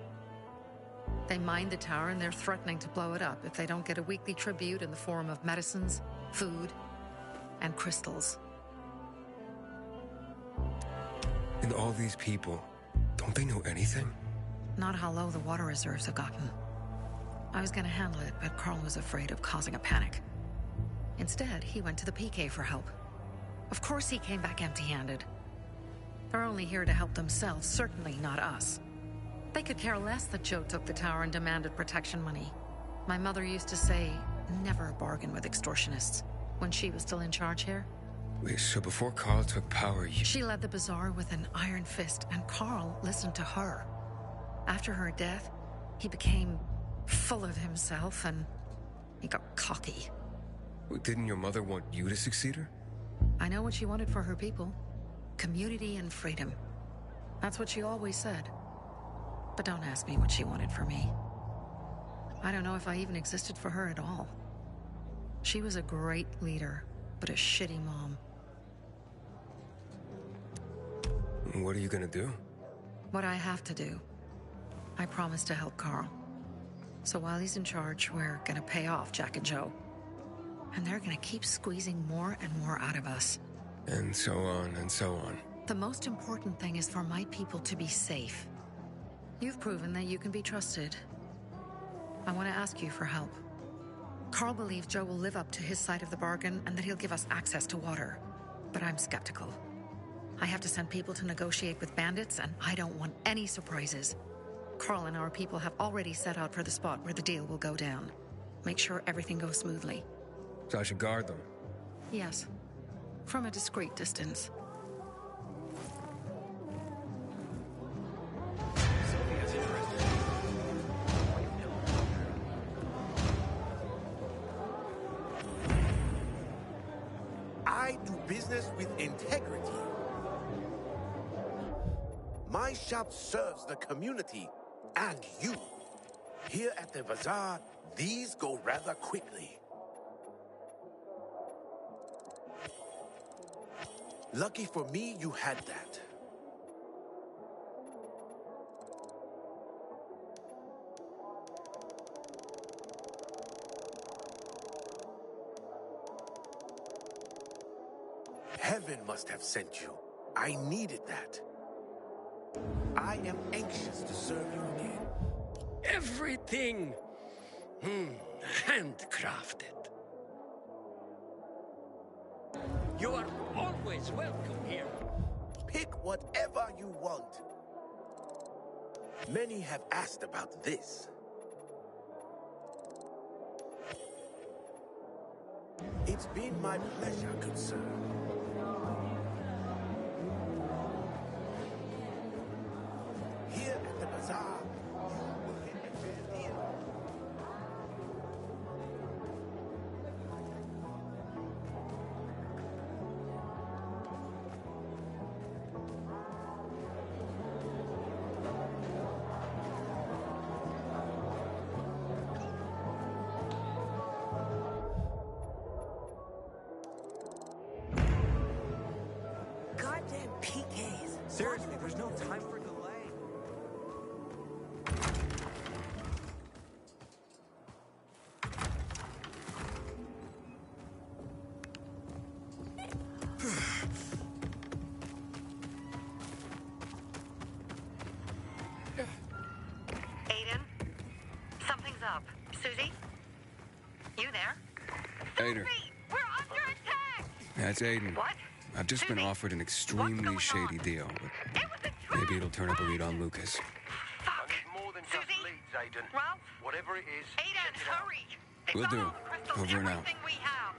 [SPEAKER 19] They mined the tower and they're threatening to blow it up if they don't get a weekly tribute in the form of medicines, food, and crystals.
[SPEAKER 11] And all these people, don't they know anything?
[SPEAKER 19] Not how low the water reserves have gotten. I was gonna handle it, but Carl was afraid of causing a panic. Instead, he went to the PK for help. Of course he came back empty-handed. They're only here to help themselves, certainly not us. They could care less that Joe took the tower and demanded protection money. My mother used to say, never bargain with extortionists, when she was still in charge here.
[SPEAKER 11] Wait, so before Carl took power,
[SPEAKER 19] She led the bazaar with an iron fist, and Carl listened to her. After her death, he became full of himself, and he got cocky.
[SPEAKER 11] Didn't your mother want you to succeed her?
[SPEAKER 19] I know what she wanted for her people. Community and freedom. That's what she always said. But don't ask me what she wanted for me. I don't know if I even existed for her at all. She was a great leader, but a shitty mom.
[SPEAKER 11] What are you gonna do?
[SPEAKER 19] What I have to do. I promised to help Carl. So while he's in charge, we're gonna pay off Jack and Joe. And they're gonna keep squeezing more and more out of us.
[SPEAKER 11] And so on and so on.
[SPEAKER 19] The most important thing is for my people to be safe. You've proven that you can be trusted. I want to ask you for help. Carl believes Joe will live up to his side of the bargain and that he'll give us access to water. But I'm skeptical. I have to send people to negotiate with bandits, and I don't want any surprises. Carl and our people have already set out for the spot where the deal will go down. Make sure everything goes smoothly.
[SPEAKER 11] So I should guard them?
[SPEAKER 19] Yes. From a discreet distance.
[SPEAKER 5] I do business with integrity. My shop serves the community and you. Here at the bazaar, these go rather quickly. Lucky for me, you had that. Heaven must have sent you. I needed that. I am anxious to serve you again.
[SPEAKER 20] Everything handcrafted. You are always welcome here.
[SPEAKER 5] Pick whatever you want. Many have asked about this. It's been my pleasure, good sir. Here at the bazaar, you will get a fair deal.
[SPEAKER 2] Goddamn PKs. Seriously, there's no time for delay.
[SPEAKER 4] Aiden? Something's up. Susie? You there?
[SPEAKER 11] Aiden.
[SPEAKER 4] We're under attack!
[SPEAKER 11] That's Aiden.
[SPEAKER 4] What?
[SPEAKER 11] I've just been offered an extremely shady deal, but maybe it'll turn up a lead on Lucas.
[SPEAKER 4] Fuck!
[SPEAKER 10] More than just leads, Aiden.
[SPEAKER 4] Ralph?
[SPEAKER 10] Whatever it is,
[SPEAKER 4] Aiden, hurry!
[SPEAKER 11] Will do. Over and out.
[SPEAKER 4] Everything we have.